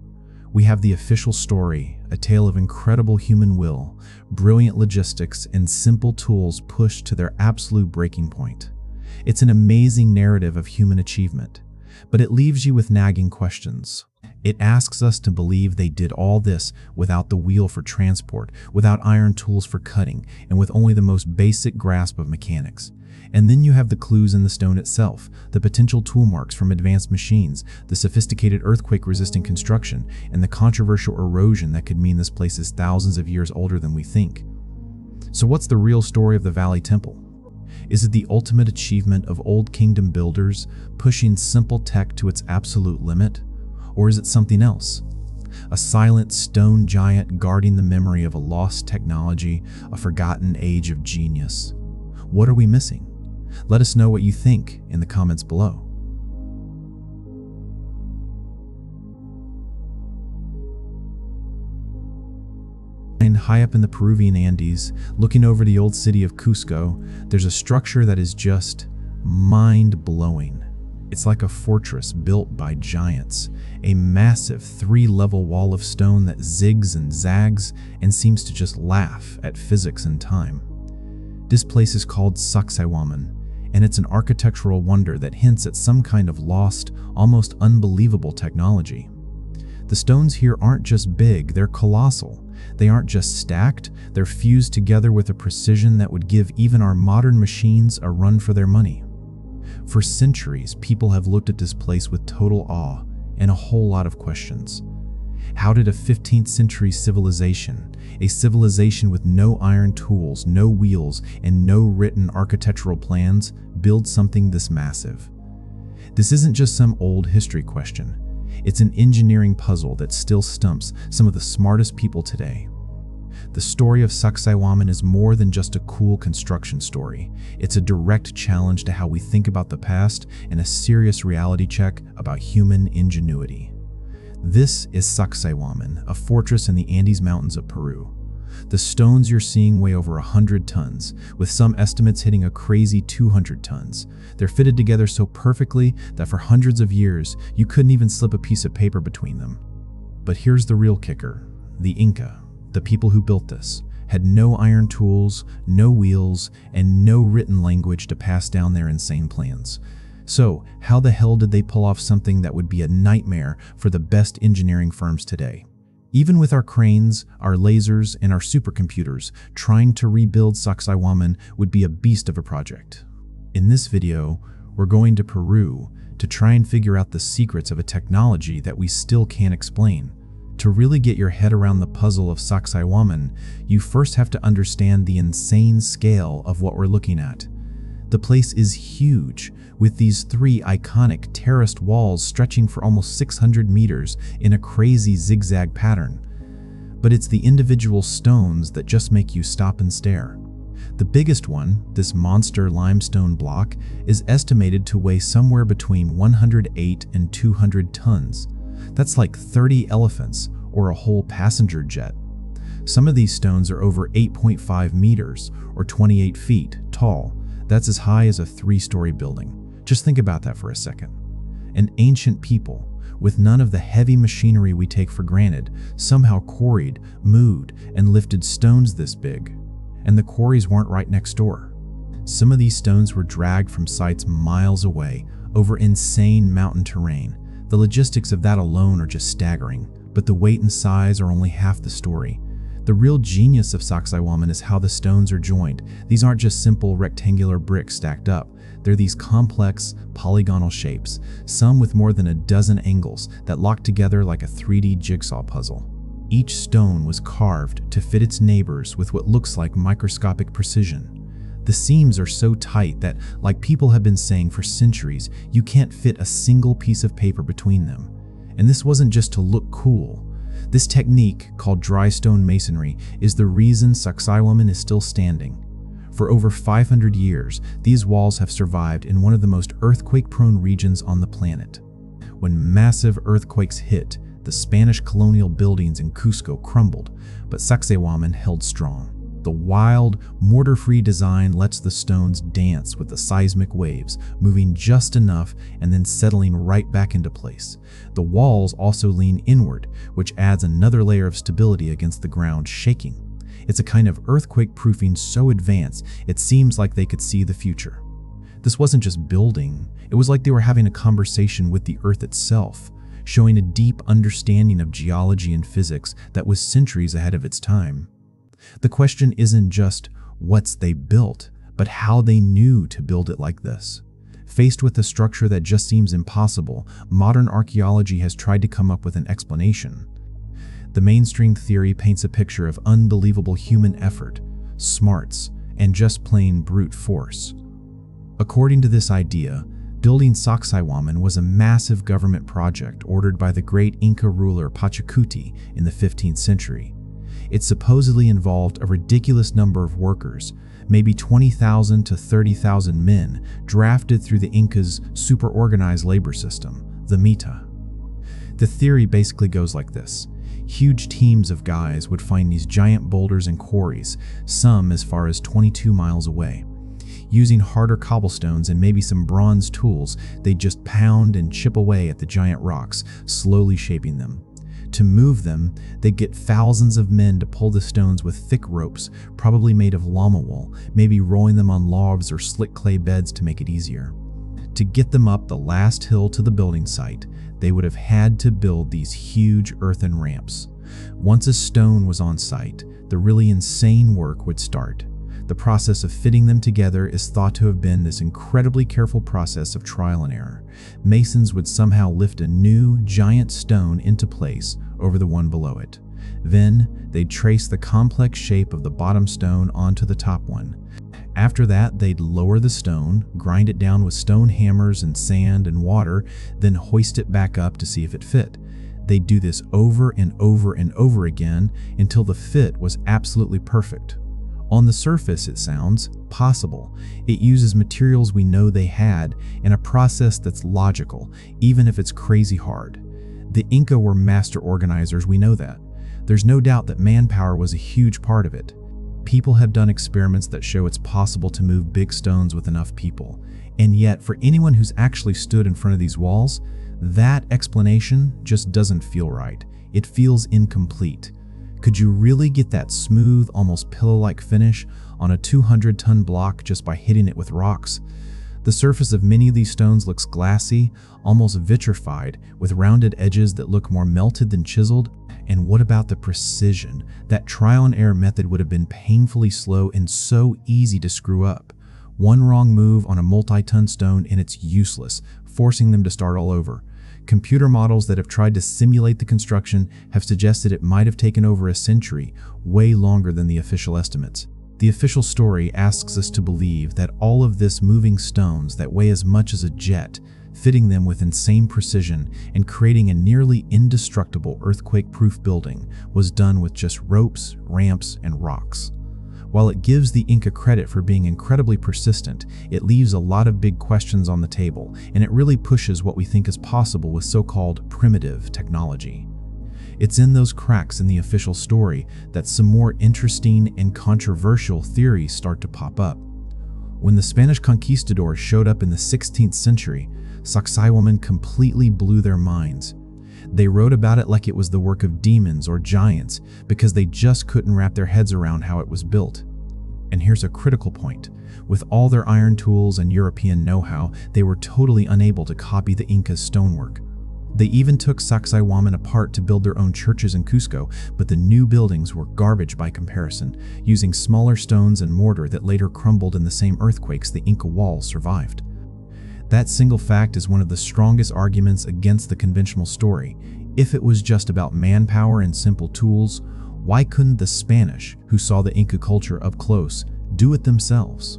We have the official story, a tale of incredible human will, brilliant logistics, and simple tools pushed to their absolute breaking point. It's an amazing narrative of human achievement, but it leaves you with nagging questions. It asks us to believe they did all this without the wheel for transport, without iron tools for cutting, and with only the most basic grasp of mechanics. And then you have the clues in the stone itself, the potential tool marks from advanced machines, the sophisticated earthquake-resistant construction, and the controversial erosion that could mean this place is thousands of years older than we think. So what's the real story of the Valley Temple? Is it the ultimate achievement of Old Kingdom builders pushing simple tech to its absolute limit? Or is it something else? A silent stone giant guarding the memory of a lost technology, a forgotten age of genius. What are we missing? Let us know what you think in the comments below. High up in the Peruvian Andes, looking over the old city of Cusco, there's a structure that is just mind-blowing. It's like a fortress built by giants, a massive 3-level wall of stone that zigs and zags and seems to just laugh at physics and time. This place is called Saksaywaman, and it's an architectural wonder that hints at some kind of lost, almost unbelievable technology. The stones here aren't just big, they're colossal. They aren't just stacked, they're fused together with a precision that would give even our modern machines a run for their money. For centuries, people have looked at this place with total awe and a whole lot of questions. How did a 15th century civilization, a civilization with no iron tools, no wheels, and no written architectural plans, build something this massive? This isn't just some old history question. It's an engineering puzzle that still stumps some of the smartest people today. The story of Saksaywaman is more than just a cool construction story. It's a direct challenge to how we think about the past and a serious reality check about human ingenuity. This is Saksaywaman, a fortress in the Andes Mountains of Peru. The stones you're seeing weigh over 100 tons, with some estimates hitting a crazy 200 tons. They're fitted together so perfectly that for hundreds of years, you couldn't even slip a piece of paper between them. But here's the real kicker. The Inca, the people who built this, had no iron tools, no wheels, and no written language to pass down their insane plans. So, how the hell did they pull off something that would be a nightmare for the best engineering firms today? Even with our cranes, our lasers, and our supercomputers, trying to rebuild Saksaywaman would be a beast of a project. In this video, we're going to Peru to try and figure out the secrets of a technology that we still can't explain. To really get your head around the puzzle of Saksaywaman, you first have to understand the insane scale of what we're looking at. The place is huge, with these 3 iconic terraced walls stretching for almost 600 meters in a crazy zigzag pattern. But it's the individual stones that just make you stop and stare. The biggest one, this monster limestone block, is estimated to weigh somewhere between 108 and 200 tons. That's like 30 elephants or a whole passenger jet. Some of these stones are over 8.5 meters or 28 feet tall. That's as high as a 3-story building. Just think about that for a second. An ancient people, with none of the heavy machinery we take for granted, somehow quarried, moved, and lifted stones this big. And the quarries weren't right next door. Some of these stones were dragged from sites miles away over insane mountain terrain. The logistics of that alone are just staggering, but the weight and size are only half the story. The real genius of Saksaywaman is how the stones are joined. These aren't just simple rectangular bricks stacked up. They're these complex, polygonal shapes, some with more than a dozen angles that lock together like a 3D jigsaw puzzle. Each stone was carved to fit its neighbors with what looks like microscopic precision. The seams are so tight that, like people have been saying for centuries, you can't fit a single piece of paper between them. And this wasn't just to look cool. This technique, called dry stone masonry, is the reason Saksaywaman is still standing. For over 500 years, these walls have survived in one of the most earthquake-prone regions on the planet. When massive earthquakes hit, the Spanish colonial buildings in Cusco crumbled, but Saksaywaman held strong. The wild, mortar-free design lets the stones dance with the seismic waves, moving just enough and then settling right back into place. The walls also lean inward, which adds another layer of stability against the ground shaking. It's a kind of earthquake-proofing so advanced, it seems like they could see the future. This wasn't just building, it was like they were having a conversation with the earth itself, showing a deep understanding of geology and physics that was centuries ahead of its time. The question isn't just what's they built, but how they knew to build it like this. Faced with a structure that just seems impossible, modern archaeology has tried to come up with an explanation. The mainstream theory paints a picture of unbelievable human effort, smarts, and just plain brute force. According to this idea, building Saksaywaman was a massive government project ordered by the great Inca ruler Pachacuti in the 15th century. It supposedly involved a ridiculous number of workers, maybe 20,000 to 30,000 men, drafted through the Incas' super-organized labor system, the Mita. The theory basically goes like this. Huge teams of guys would find these giant boulders and quarries, some as far as 22 miles away. Using harder cobblestones and maybe some bronze tools, they'd just pound and chip away at the giant rocks, slowly shaping them. To move them, they'd get thousands of men to pull the stones with thick ropes, probably made of llama wool, maybe rolling them on logs or slick clay beds to make it easier. To get them up the last hill to the building site, they would have had to build these huge earthen ramps. Once a stone was on site, the really insane work would start. The process of fitting them together is thought to have been this incredibly careful process of trial and error. Masons would somehow lift a new, giant stone into place over the one below it. Then, they'd trace the complex shape of the bottom stone onto the top one. After that, they'd lower the stone, grind it down with stone hammers and sand and water, then hoist it back up to see if it fit. They'd do this over and over and over again until the fit was absolutely perfect. On the surface, it sounds possible. It uses materials we know they had in a process that's logical, even if it's crazy hard. The Inca were master organizers, we know that. There's no doubt that manpower was a huge part of it. People have done experiments that show it's possible to move big stones with enough people. And yet, for anyone who's actually stood in front of these walls, that explanation just doesn't feel right. It feels incomplete. Could you really get that smooth, almost pillow-like finish on a 200-ton block just by hitting it with rocks? The surface of many of these stones looks glassy, almost vitrified, with rounded edges that look more melted than chiseled. And what about the precision? That trial and error method would have been painfully slow and so easy to screw up. One wrong move on a multi-ton stone and it's useless, forcing them to start all over. Computer models that have tried to simulate the construction have suggested it might have taken over a century, way longer than the official estimates. The official story asks us to believe that all of this moving stones that weigh as much as a jet, fitting them with insane precision and creating a nearly indestructible earthquake-proof building, was done with just ropes, ramps, and rocks. While it gives the Inca credit for being incredibly persistent, it leaves a lot of big questions on the table, and it really pushes what we think is possible with so-called primitive technology. It's in those cracks in the official story that some more interesting and controversial theories start to pop up. When the Spanish conquistadors showed up in the 16th century, Saksaywaman completely blew their minds. They wrote about it like it was the work of demons or giants because they just couldn't wrap their heads around how it was built. And here's a critical point. With all their iron tools and European know-how, they were totally unable to copy the Inca's stonework. They even took Saksaywaman apart to build their own churches in Cusco, but the new buildings were garbage by comparison, using smaller stones and mortar that later crumbled in the same earthquakes the Inca walls survived. That single fact is one of the strongest arguments against the conventional story. If it was just about manpower and simple tools, why couldn't the Spanish, who saw the Inca culture up close, do it themselves?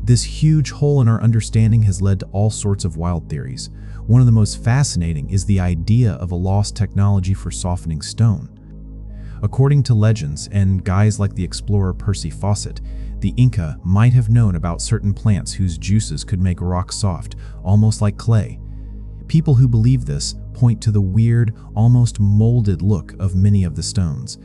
This huge hole in our understanding has led to all sorts of wild theories. One of the most fascinating is the idea of a lost technology for softening stone. According to legends and guys like the explorer Percy Fawcett, the Inca might have known about certain plants whose juices could make rock soft, almost like clay. People who believe this point to the weird, almost molded look of many of the stones.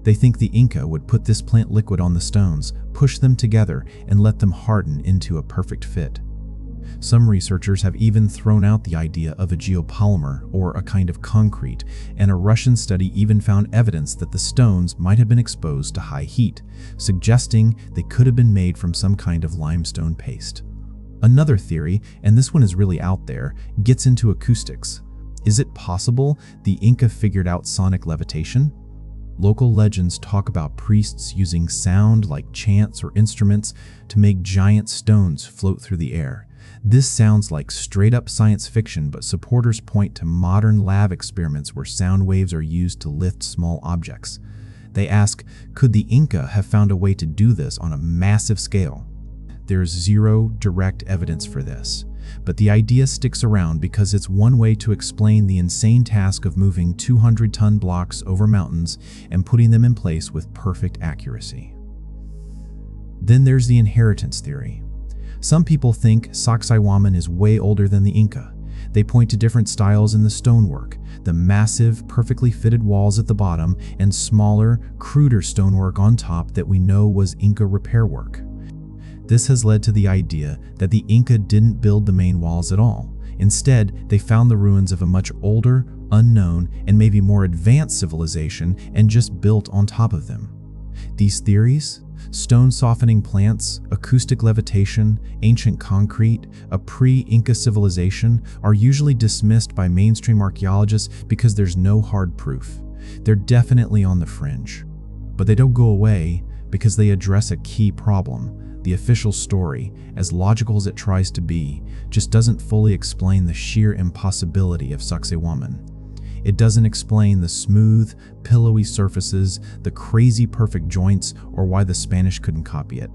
They think the Inca would put this plant liquid on the stones, push them together, and let them harden into a perfect fit. Some researchers have even thrown out the idea of a geopolymer, or a kind of concrete, and a Russian study even found evidence that the stones might have been exposed to high heat, suggesting they could have been made from some kind of limestone paste. Another theory, and this one is really out there, gets into acoustics. Is it possible the Inca figured out sonic levitation? Local legends talk about priests using sound like chants or instruments to make giant stones float through the air. This sounds like straight-up science fiction, but supporters point to modern lab experiments where sound waves are used to lift small objects. They ask, could the Inca have found a way to do this on a massive scale? There's zero direct evidence for this, but the idea sticks around because it's one way to explain the insane task of moving 200-ton blocks over mountains and putting them in place with perfect accuracy. Then there's the inheritance theory. Some people think Saksaywaman is way older than the Inca. They point to different styles in the stonework, the massive, perfectly fitted walls at the bottom, and smaller, cruder stonework on top that we know was Inca repair work. This has led to the idea that the Inca didn't build the main walls at all. Instead, they found the ruins of a much older, unknown, and maybe more advanced civilization and just built on top of them. These theories, stone softening plants, acoustic levitation, ancient concrete, a pre-Inca civilization, are usually dismissed by mainstream archaeologists because there's no hard proof. They're definitely on the fringe. But they don't go away because they address a key problem. The official story, as logical as it tries to be, just doesn't fully explain the sheer impossibility of Saksaywaman. It doesn't explain the smooth, pillowy surfaces, the crazy perfect joints, or why the Spanish couldn't copy it.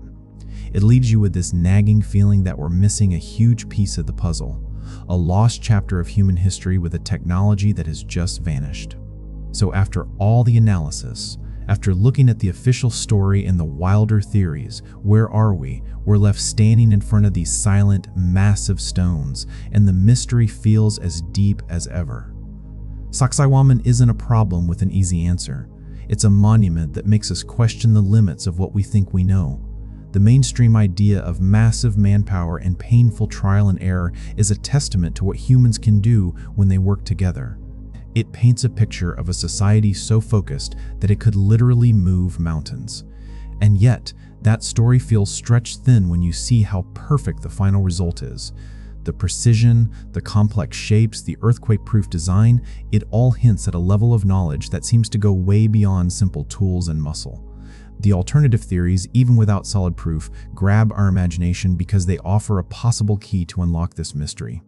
It leaves you with this nagging feeling that we're missing a huge piece of the puzzle, a lost chapter of human history with a technology that has just vanished. So after all the analysis, after looking at the official story and the wilder theories, where are we? We're left standing in front of these silent, massive stones, and the mystery feels as deep as ever. Saksaywaman isn't a problem with an easy answer. It's a monument that makes us question the limits of what we think we know. The mainstream idea of massive manpower and painful trial and error is a testament to what humans can do when they work together. It paints a picture of a society so focused that it could literally move mountains. And yet, that story feels stretched thin when you see how perfect the final result is. The precision, the complex shapes, the earthquake-proof design, it all hints at a level of knowledge that seems to go way beyond simple tools and muscle. The alternative theories, even without solid proof, grab our imagination because they offer a possible key to unlock this mystery.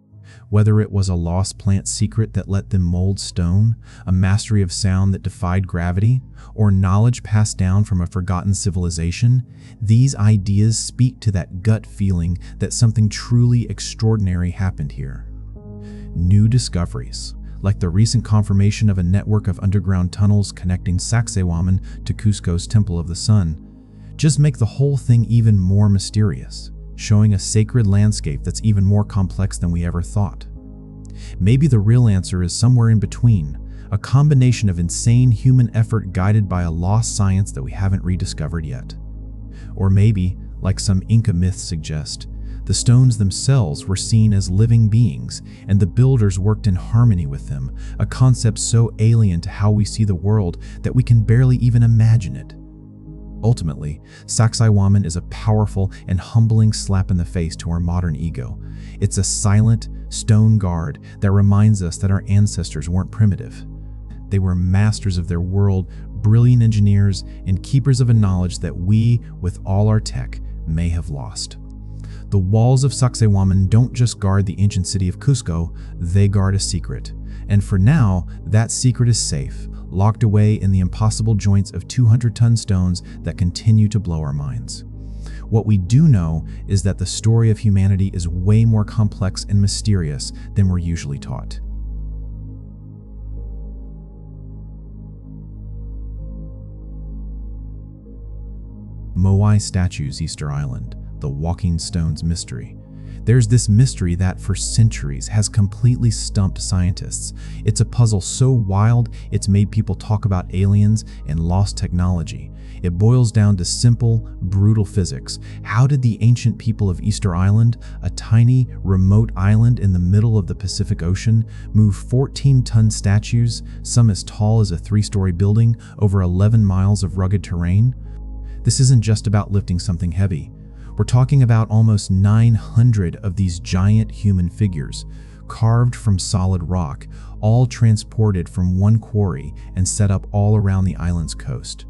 Whether it was a lost plant secret that let them mold stone, a mastery of sound that defied gravity, or knowledge passed down from a forgotten civilization, these ideas speak to that gut feeling that something truly extraordinary happened here. New discoveries, like the recent confirmation of a network of underground tunnels connecting Saksaywaman to Cusco's Temple of the Sun, just make the whole thing even more mysterious, showing a sacred landscape that's even more complex than we ever thought. Maybe the real answer is somewhere in between, a combination of insane human effort guided by a lost science that we haven't rediscovered yet. Or maybe, like some Inca myths suggest, the stones themselves were seen as living beings, and the builders worked in harmony with them, a concept so alien to how we see the world that we can barely even imagine it. Ultimately, Saksaywaman is a powerful and humbling slap in the face to our modern ego. It's a silent, stone guard that reminds us that our ancestors weren't primitive. They were masters of their world, brilliant engineers, and keepers of a knowledge that we, with all our tech, may have lost. The walls of Saksaywaman don't just guard the ancient city of Cusco, they guard a secret. And for now, that secret is safe, locked away in the impossible joints of 200-ton stones that continue to blow our minds. What we do know is that the story of humanity is way more complex and mysterious than we're usually taught. Moai statues, Easter Island, the walking stones mystery. There's this mystery that for centuries has completely stumped scientists. It's a puzzle so wild it's made people talk about aliens and lost technology. It boils down to simple, brutal physics. How did the ancient people of Easter Island, a tiny, remote island in the middle of the Pacific Ocean, move 14-ton statues, some as tall as a 3-story building, over 11 miles of rugged terrain? This isn't just about lifting something heavy. We're talking about almost 900 of these giant human figures, carved from solid rock, all transported from one quarry and set up all around the island's coast.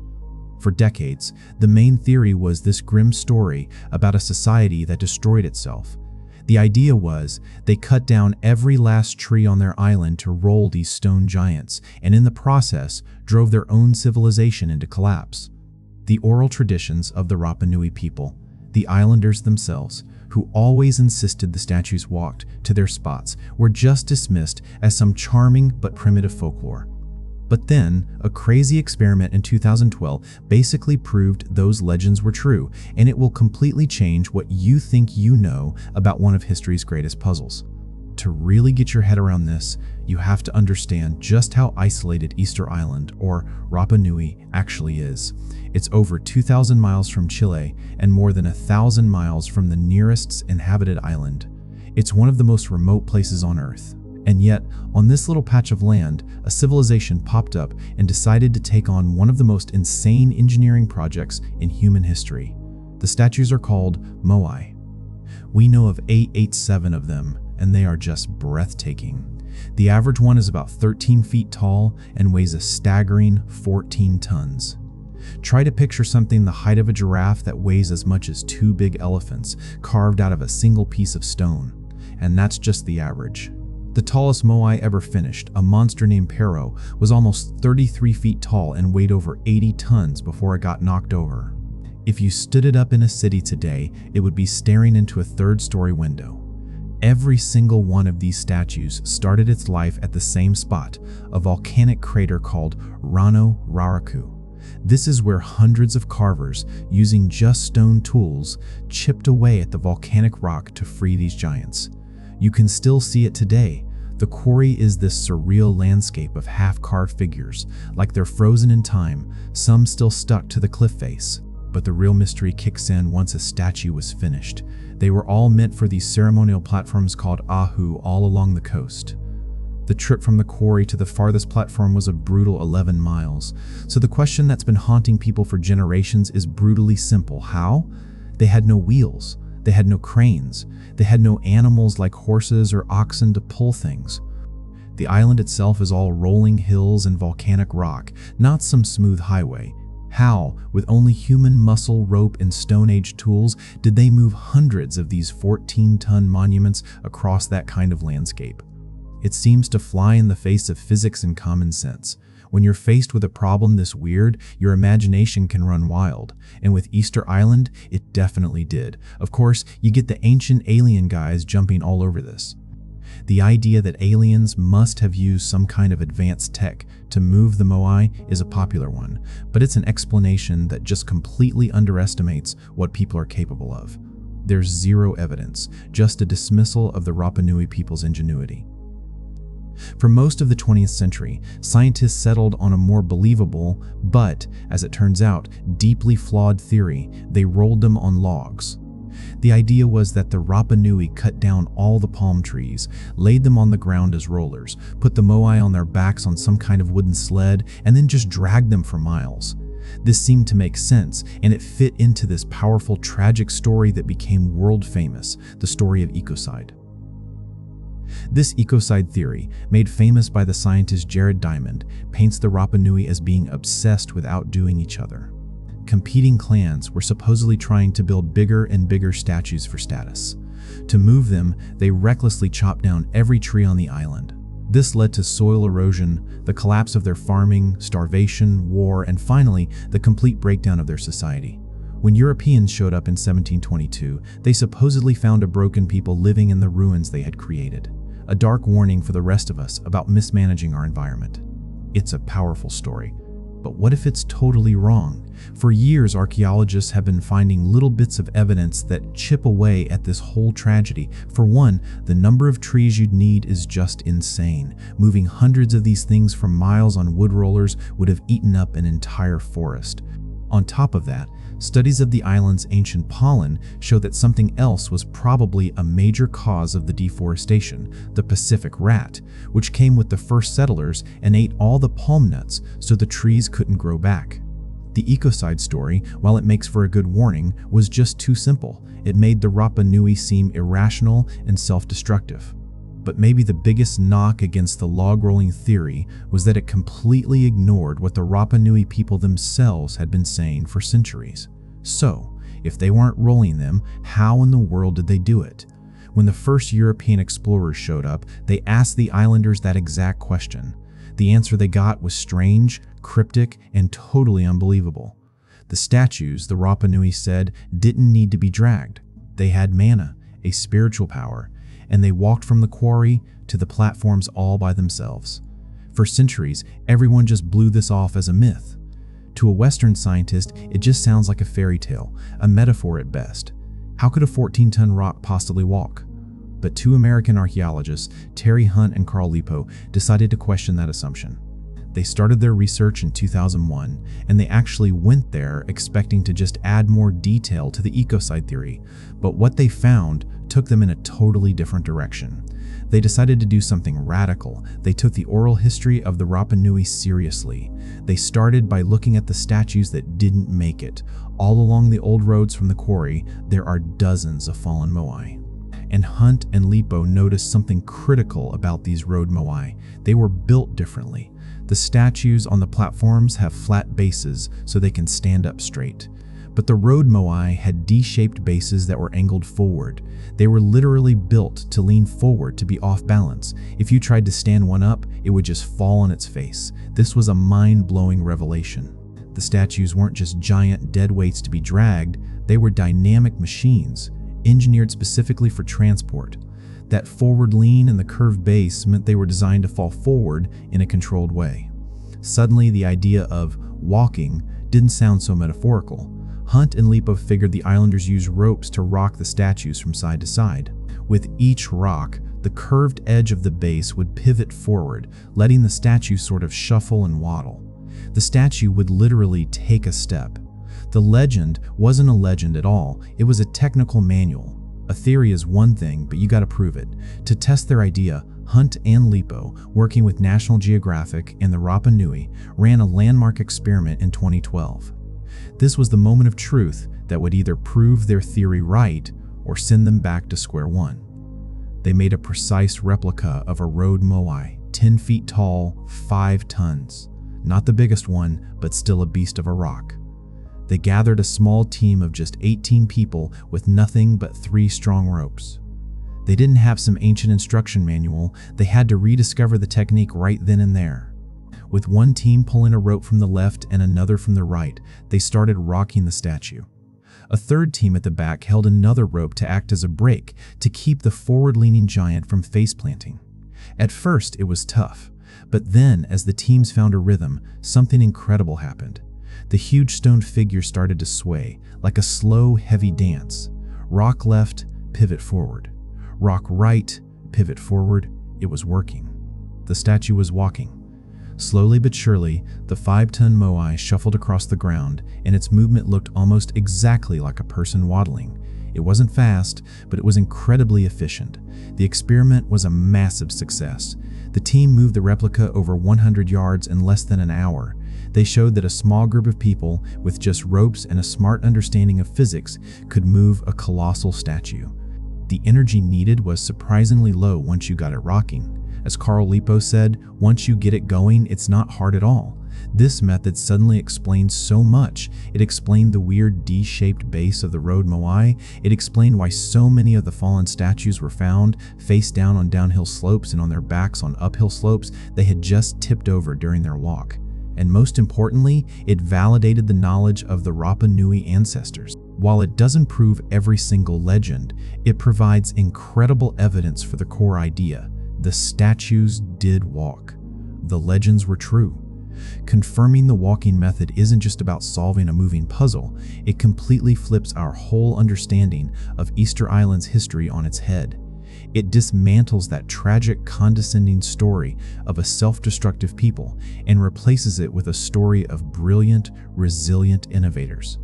For decades, the main theory was this grim story about a society that destroyed itself. The idea was they cut down every last tree on their island to roll these stone giants, and in the process drove their own civilization into collapse. The oral traditions of the Rapa Nui people, the islanders themselves, who always insisted the statues walked to their spots, were just dismissed as some charming but primitive folklore. But then, a crazy experiment in 2012 basically proved those legends were true, and it will completely change what you think you know about one of history's greatest puzzles. To really get your head around this, you have to understand just how isolated Easter Island, or Rapa Nui, actually is. It's over 2,000 miles from Chile and more than 1,000 miles from the nearest inhabited island. It's one of the most remote places on Earth. And yet, on this little patch of land, a civilization popped up and decided to take on one of the most insane engineering projects in human history. The statues are called Moai. We know of 887 of them, and they are just breathtaking. The average one is about 13 feet tall and weighs a staggering 14 tons. Try to picture something the height of a giraffe that weighs as much as 2 big elephants, carved out of a single piece of stone. And that's just the average. The tallest Moai ever finished, a monster named Peru, was almost 33 feet tall and weighed over 80 tons before it got knocked over. If you stood it up in a city today, it would be staring into a 3rd-story window. Every single one of these statues started its life at the same spot, a volcanic crater called Rano Raraku. This is where hundreds of carvers, using just stone tools, chipped away at the volcanic rock to free these giants. You can still see it today. The quarry is this surreal landscape of half-carved figures, like they're frozen in time, some still stuck to the cliff face. But the real mystery kicks in once a statue was finished. They were all meant for these ceremonial platforms called ahu all along the coast. The trip from the quarry to the farthest platform was a brutal 11 miles. So the question that's been haunting people for generations is brutally simple. How? They had no wheels. They had no cranes. They had no animals like horses or oxen to pull things. The island itself is all rolling hills and volcanic rock, not some smooth highway. How, with only human muscle, rope, and Stone Age tools, did they move hundreds of these 14-ton monuments across that kind of landscape? It seems to fly in the face of physics and common sense. When you're faced with a problem this weird, your imagination can run wild. And with Easter Island, it definitely did. Of course, you get the ancient alien guys jumping all over this. The idea that aliens must have used some kind of advanced tech to move the Moai is a popular one, but it's an explanation that just completely underestimates what people are capable of. There's zero evidence, just a dismissal of the Rapa Nui people's ingenuity. For most of the 20th century, scientists settled on a more believable, but, as it turns out, deeply flawed theory. They rolled them on logs. The idea was that the Rapa Nui cut down all the palm trees, laid them on the ground as rollers, put the Moai on their backs on some kind of wooden sled, and then just dragged them for miles. This seemed to make sense, and it fit into this powerful, tragic story that became world famous, the story of ecocide. This ecocide theory, made famous by the scientist Jared Diamond, paints the Rapa Nui as being obsessed with outdoing each other. Competing clans were supposedly trying to build bigger and bigger statues for status. To move them, they recklessly chopped down every tree on the island. This led to soil erosion, the collapse of their farming, starvation, war, and finally, the complete breakdown of their society. When Europeans showed up in 1722, they supposedly found a broken people living in the ruins they had created. A dark warning for the rest of us about mismanaging our environment. It's a powerful story. But what if it's totally wrong? For years, archaeologists have been finding little bits of evidence that chip away at this whole tragedy. For one, the number of trees you'd need is just insane. Moving hundreds of these things from miles on wood rollers would have eaten up an entire forest. On top of that, studies of the island's ancient pollen show that something else was probably a major cause of the deforestation, the Pacific rat, which came with the first settlers and ate all the palm nuts so the trees couldn't grow back. The ecocide story, while it makes for a good warning, was just too simple. It made the Rapa Nui seem irrational and self-destructive. But maybe the biggest knock against the log-rolling theory was that it completely ignored what the Rapa Nui people themselves had been saying for centuries. So, if they weren't rolling them, how in the world did they do it? When the first European explorers showed up, they asked the islanders that exact question. The answer they got was strange, cryptic, and totally unbelievable. The statues, the Rapa Nui said, didn't need to be dragged. They had mana, a spiritual power, and they walked from the quarry to the platforms all by themselves. For centuries, everyone just blew this off as a myth. To a Western scientist, it just sounds like a fairy tale, a metaphor at best. How could a 14-ton rock possibly walk? But two American archaeologists, Terry Hunt and Carl Lipo, decided to question that assumption. They started their research in 2001, and they actually went there expecting to just add more detail to the ecocide theory, but what they found took them in a totally different direction. They decided to do something radical. They took the oral history of the Rapa Nui seriously. They started by looking at the statues that didn't make it. All along the old roads from the quarry, there are dozens of fallen Moai. And Hunt and Lipo noticed something critical about these road Moai. They were built differently. The statues on the platforms have flat bases so they can stand up straight. But the road Moai had D-shaped bases that were angled forward. They were literally built to lean forward to be off balance. If you tried to stand one up, it would just fall on its face. This was a mind-blowing revelation. The statues weren't just giant dead weights to be dragged, they were dynamic machines, engineered specifically for transport. That forward lean and the curved base meant they were designed to fall forward in a controlled way. Suddenly, the idea of walking didn't sound so metaphorical. Hunt and Lipo figured the islanders used ropes to rock the statues from side to side. With each rock, the curved edge of the base would pivot forward, letting the statue sort of shuffle and waddle. The statue would literally take a step. The legend wasn't a legend at all, it was a technical manual. A theory is one thing, but you gotta prove it. To test their idea, Hunt and Lipo, working with National Geographic and the Rapa Nui, ran a landmark experiment in 2012. This was the moment of truth that would either prove their theory right or send them back to square one. They made a precise replica of a road Moai, 10 feet tall, 5 tons. Not the biggest one, but still a beast of a rock. They gathered a small team of just 18 people with nothing but 3 strong ropes. They didn't have some ancient instruction manual, they had to rediscover the technique right then and there. With one team pulling a rope from the left and another from the right, they started rocking the statue. A third team at the back held another rope to act as a brake to keep the forward-leaning giant from face-planting. At first, it was tough, but then, as the teams found a rhythm, something incredible happened. The huge stone figure started to sway, like a slow, heavy dance. Rock left, pivot forward. Rock right, pivot forward. It was working. The statue was walking. Slowly but surely, the 5-ton Moai shuffled across the ground, and its movement looked almost exactly like a person waddling. It wasn't fast, but it was incredibly efficient. The experiment was a massive success. The team moved the replica over 100 yards in less than an hour. They showed that a small group of people, with just ropes and a smart understanding of physics, could move a colossal statue. The energy needed was surprisingly low once you got it rocking. As Carl Lipo said, once you get it going, it's not hard at all. This method suddenly explained so much. It explained the weird D-shaped base of the road Moai. It explained why so many of the fallen statues were found face down on downhill slopes and on their backs on uphill slopes they had just tipped over during their walk. And most importantly, it validated the knowledge of the Rapa Nui ancestors. While it doesn't prove every single legend, it provides incredible evidence for the core idea. The statues did walk. The legends were true. Confirming the walking method isn't just about solving a moving puzzle, it completely flips our whole understanding of Easter Island's history on its head. It dismantles that tragic, condescending story of a self-destructive people and replaces it with a story of brilliant, resilient innovators.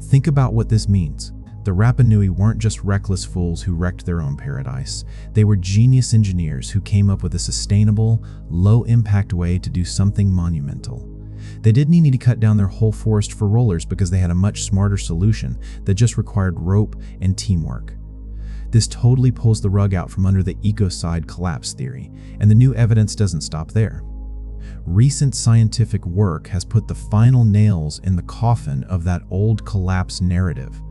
Think about what this means. The Rapa Nui weren't just reckless fools who wrecked their own paradise. They were genius engineers who came up with a sustainable, low-impact way to do something monumental. They didn't need to cut down their whole forest for rollers because they had a much smarter solution that just required rope and teamwork. This totally pulls the rug out from under the ecocide collapse theory, and the new evidence doesn't stop there. Recent scientific work has put the final nails in the coffin of that old collapse narrative.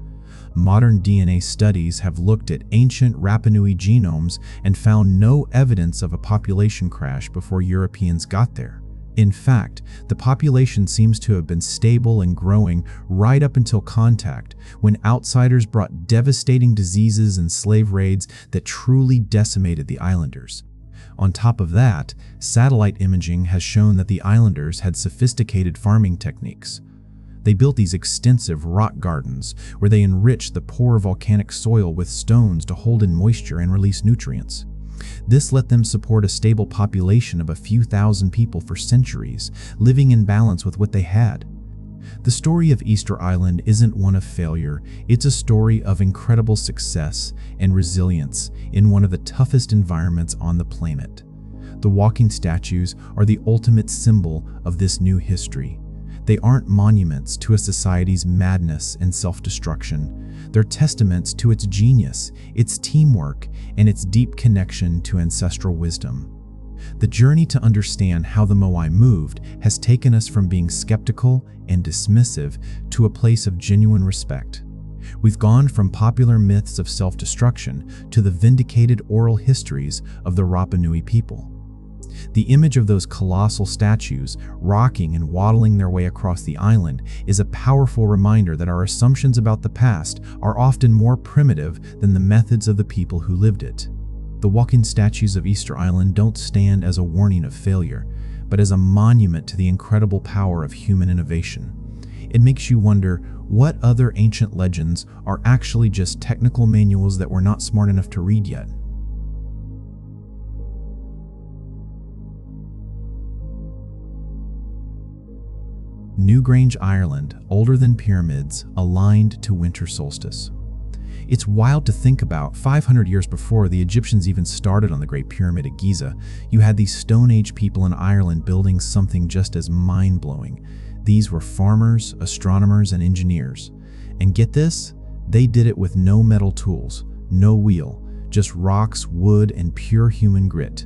Modern DNA studies have looked at ancient Rapa Nui genomes and found no evidence of a population crash before Europeans got there. In fact, the population seems to have been stable and growing right up until contact, when outsiders brought devastating diseases and slave raids that truly decimated the islanders. On top of that, satellite imaging has shown that the islanders had sophisticated farming techniques. They built these extensive rock gardens where they enriched the poor volcanic soil with stones to hold in moisture and release nutrients. This let them support a stable population of a few thousand people for centuries, living in balance with what they had. The story of Easter Island isn't one of failure, it's a story of incredible success and resilience in one of the toughest environments on the planet. The walking statues are the ultimate symbol of this new history. They aren't monuments to a society's madness and self-destruction. They're testaments to its genius, its teamwork, and its deep connection to ancestral wisdom. The journey to understand how the Moai moved has taken us from being skeptical and dismissive to a place of genuine respect. We've gone from popular myths of self-destruction to the vindicated oral histories of the Rapa Nui people. The image of those colossal statues rocking and waddling their way across the island is a powerful reminder that our assumptions about the past are often more primitive than the methods of the people who lived it. The walking statues of Easter Island don't stand as a warning of failure, but as a monument to the incredible power of human innovation. It makes you wonder what other ancient legends are actually just technical manuals that we're not smart enough to read yet. Newgrange, Ireland, older than pyramids, aligned to winter solstice. It's wild to think about. 500 years before the Egyptians even started on the Great Pyramid at Giza, you had these Stone Age people in Ireland building something just as mind-blowing. These were farmers, astronomers, and engineers. And get this, they did it with no metal tools, no wheel, just rocks, wood, and pure human grit.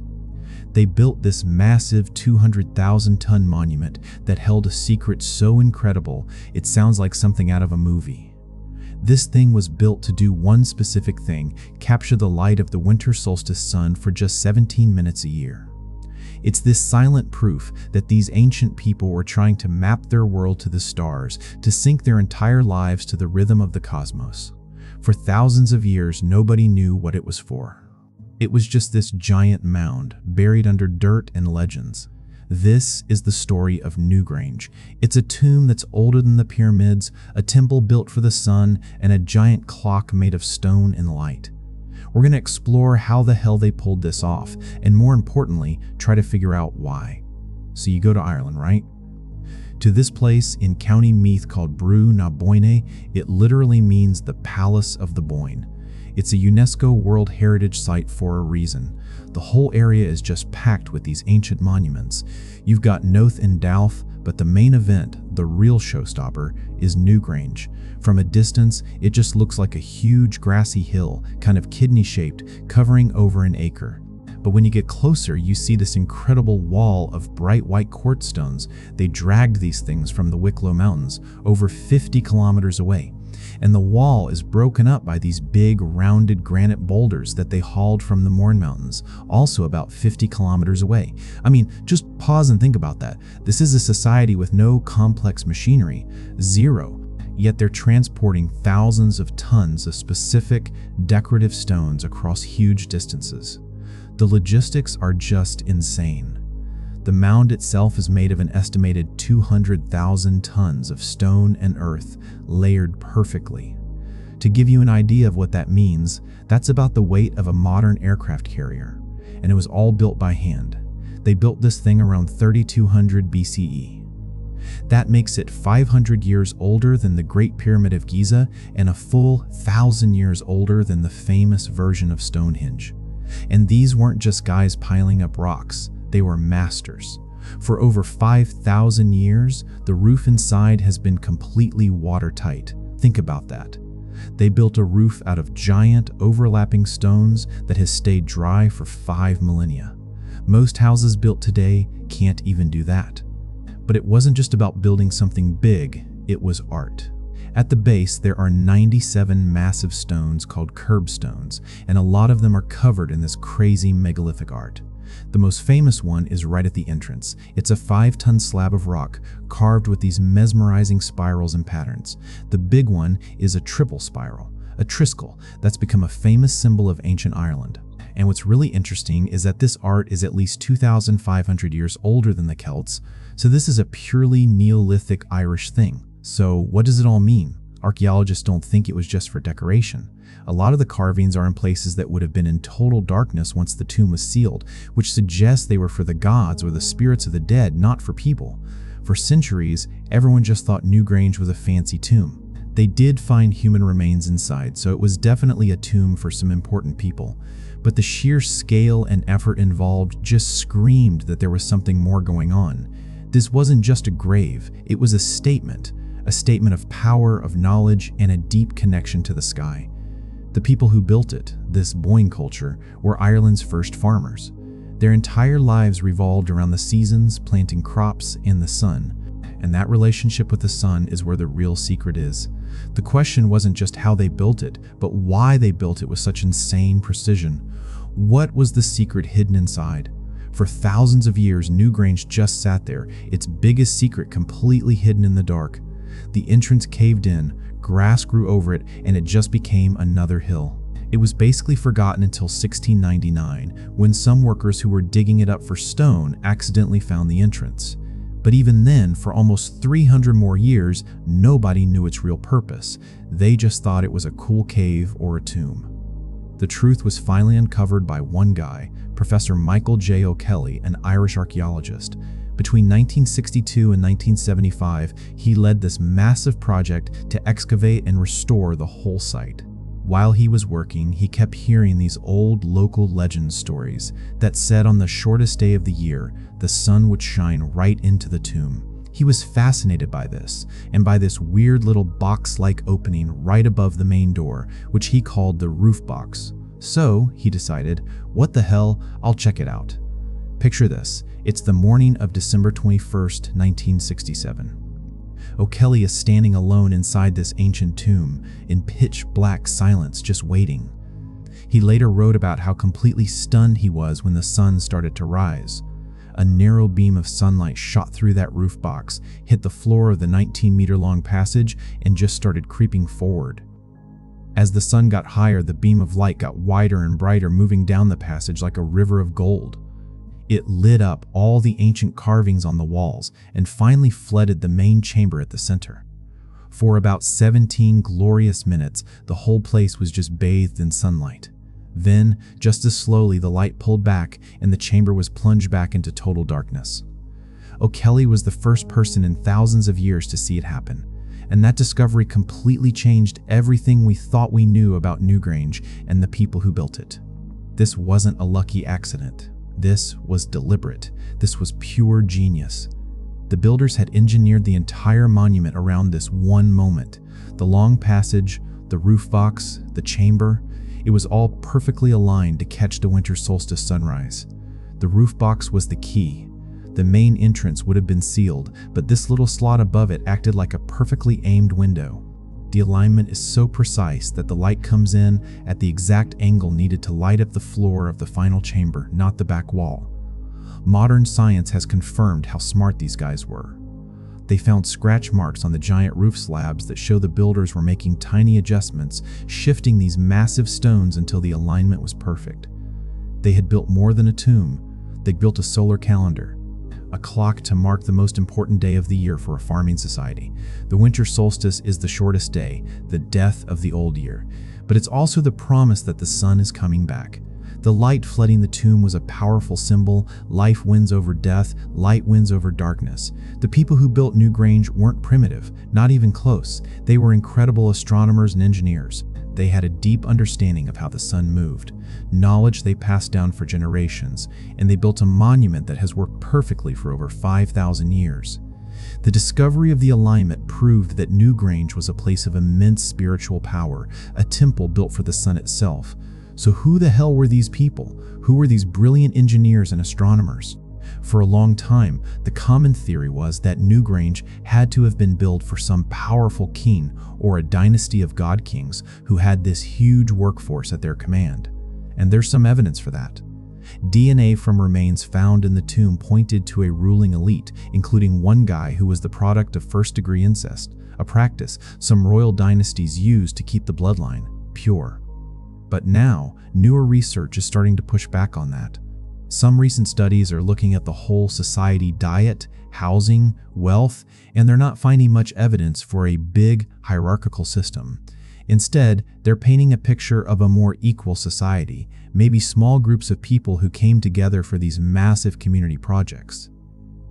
They built this massive 200,000-ton monument that held a secret so incredible it sounds like something out of a movie. This thing was built to do one specific thing: capture the light of the winter solstice sun for just 17 minutes a year. It's this silent proof that these ancient people were trying to map their world to the stars, to sync their entire lives to the rhythm of the cosmos. For thousands of years, nobody knew what it was for. It was just this giant mound, buried under dirt and legends. This is the story of Newgrange. It's a tomb that's older than the pyramids, a temple built for the sun, and a giant clock made of stone and light. We're going to explore how the hell they pulled this off, and more importantly, try to figure out why. So you go to Ireland, right? To this place in County Meath called Brú na Bóinne. It literally means the Palace of the Boyne. It's a UNESCO World Heritage Site for a reason. The whole area is just packed with these ancient monuments. You've got Noath and Dalf, but the main event, the real showstopper, is Newgrange. From a distance, it just looks like a huge grassy hill, kind of kidney-shaped, covering over an acre. But when you get closer, you see this incredible wall of bright white quartz stones. They dragged these things from the Wicklow Mountains, over 50 kilometers away. And the wall is broken up by these big, rounded granite boulders that they hauled from the Mourne Mountains, also about 50 kilometers away. I mean, just pause and think about that. This is a society with no complex machinery, zero. Yet they're transporting thousands of tons of specific, decorative stones across huge distances. The logistics are just insane. The mound itself is made of an estimated 200,000 tons of stone and earth layered perfectly. To give you an idea of what that means, that's about the weight of a modern aircraft carrier, and it was all built by hand. They built this thing around 3200 BCE. That makes it 500 years older than the Great Pyramid of Giza and a full 1,000 years older than the famous version of Stonehenge. And these weren't just guys piling up rocks. They were masters. For over 5,000 years, the roof inside has been completely watertight. Think about that. They built a roof out of giant, overlapping stones that has stayed dry for 5 millennia. Most houses built today can't even do that. But it wasn't just about building something big, it was art. At the base, there are 97 massive stones called curbstones, and a lot of them are covered in this crazy megalithic art. The most famous one is right at the entrance. It's a 5-ton slab of rock carved with these mesmerizing spirals and patterns. The big one is a triple spiral, a triskel, that's become a famous symbol of ancient Ireland. And what's really interesting is that this art is at least 2,500 years older than the Celts, so this is a purely Neolithic Irish thing. So what does it all mean? Archaeologists don't think it was just for decoration. A lot of the carvings are in places that would have been in total darkness once the tomb was sealed, which suggests they were for the gods or the spirits of the dead, not for people. For centuries, everyone just thought Newgrange was a fancy tomb. They did find human remains inside, so it was definitely a tomb for some important people. But the sheer scale and effort involved just screamed that there was something more going on. This wasn't just a grave, it was a statement of power, of knowledge, and a deep connection to the sky. The people who built it, this Boyne culture, were Ireland's first farmers. Their entire lives revolved around the seasons, planting crops, and the sun. And that relationship with the sun is where the real secret is. The question wasn't just how they built it, but why they built it with such insane precision. What was the secret hidden inside? For thousands of years, Newgrange just sat there, its biggest secret completely hidden in the dark. The entrance caved in, grass grew over it, and it just became another hill. It was basically forgotten until 1699, when some workers who were digging it up for stone accidentally found the entrance. But even then, for almost 300 more years, nobody knew its real purpose. They just thought it was a cool cave or a tomb. The truth was finally uncovered by one guy, Professor Michael J. O'Kelly, an Irish archaeologist. Between 1962 and 1975, he led this massive project to excavate and restore the whole site. While he was working, he kept hearing these old local legend stories that said on the shortest day of the year, the sun would shine right into the tomb. He was fascinated by this, and by this weird little box-like opening right above the main door, which he called the roof box. So, he decided, what the hell, I'll check it out. Picture this, it's the morning of December 21st, 1967. O'Kelly is standing alone inside this ancient tomb, in pitch-black silence, just waiting. He later wrote about how completely stunned he was when the sun started to rise. A narrow beam of sunlight shot through that roof box, hit the floor of the 19-meter-long passage, and just started creeping forward. As the sun got higher, the beam of light got wider and brighter, moving down the passage like a river of gold. It lit up all the ancient carvings on the walls and finally flooded the main chamber at the center. For about 17 glorious minutes, the whole place was just bathed in sunlight. Then, just as slowly, the light pulled back and the chamber was plunged back into total darkness. O'Kelly was the first person in thousands of years to see it happen, and that discovery completely changed everything we thought we knew about Newgrange and the people who built it. This wasn't a lucky accident. This was deliberate. This was pure genius. The builders had engineered the entire monument around this one moment. The long passage, the roof box, the chamber, it was all perfectly aligned to catch the winter solstice sunrise. The roof box was the key. The main entrance would have been sealed, but this little slot above it acted like a perfectly aimed window. The alignment is so precise that the light comes in at the exact angle needed to light up the floor of the final chamber, not the back wall. Modern science has confirmed how smart these guys were. They found scratch marks on the giant roof slabs that show the builders were making tiny adjustments, shifting these massive stones until the alignment was perfect. They had built more than a tomb. They built a solar calendar, a clock to mark the most important day of the year for a farming society. The winter solstice is the shortest day, the death of the old year, but it's also the promise that the sun is coming back. The light flooding the tomb was a powerful symbol. Life wins over death, light wins over darkness. The people who built Newgrange weren't primitive, not even close. They were incredible astronomers and engineers. They had a deep understanding of how the sun moved, knowledge they passed down for generations, and they built a monument that has worked perfectly for over 5,000 years. The discovery of the alignment proved that Newgrange was a place of immense spiritual power, a temple built for the sun itself. So who the hell were these people? Who were these brilliant engineers and astronomers? For a long time, the common theory was that Newgrange had to have been built for some powerful king or a dynasty of god kings who had this huge workforce at their command. And there's some evidence for that. DNA from remains found in the tomb pointed to a ruling elite, including one guy who was the product of first-degree incest, a practice some royal dynasties used to keep the bloodline pure. But now, newer research is starting to push back on that. Some recent studies are looking at the whole society diet, housing, wealth, and they're not finding much evidence for a big hierarchical system. Instead, they're painting a picture of a more equal society, maybe small groups of people who came together for these massive community projects.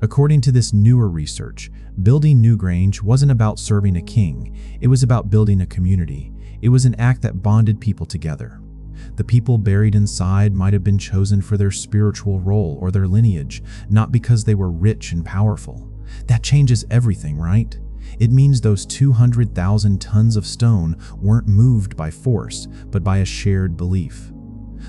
According to this newer research, building Newgrange wasn't about serving a king, it was about building a community. It was an act that bonded people together. The people buried inside might have been chosen for their spiritual role or their lineage, not because they were rich and powerful. That changes everything, right? It means those 200,000 tons of stone weren't moved by force, but by a shared belief.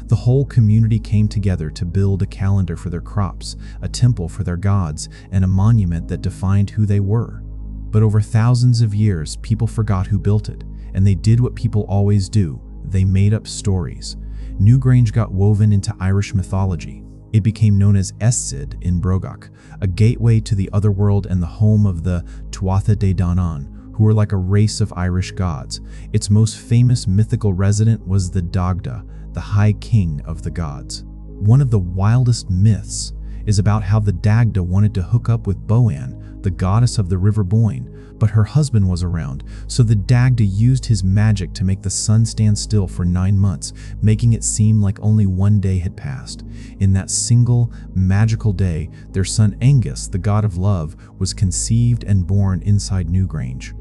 The whole community came together to build a calendar for their crops, a temple for their gods, and a monument that defined who they were. But over thousands of years, people forgot who built it, and they did what people always do. They made up stories. Newgrange got woven into Irish mythology. It became known as Escid in Brogach, a gateway to the otherworld and the home of the Tuatha Dé Danann, who were like a race of Irish gods. Its most famous mythical resident was the Dagda, the High King of the gods. One of the wildest myths is about how the Dagda wanted to hook up with Boann, the goddess of the River Boyne, but her husband was around, so the Dagda used his magic to make the sun stand still for 9 months, making it seem like only one day had passed. In that single, magical day, their son Angus, the god of love, was conceived and born inside Newgrange.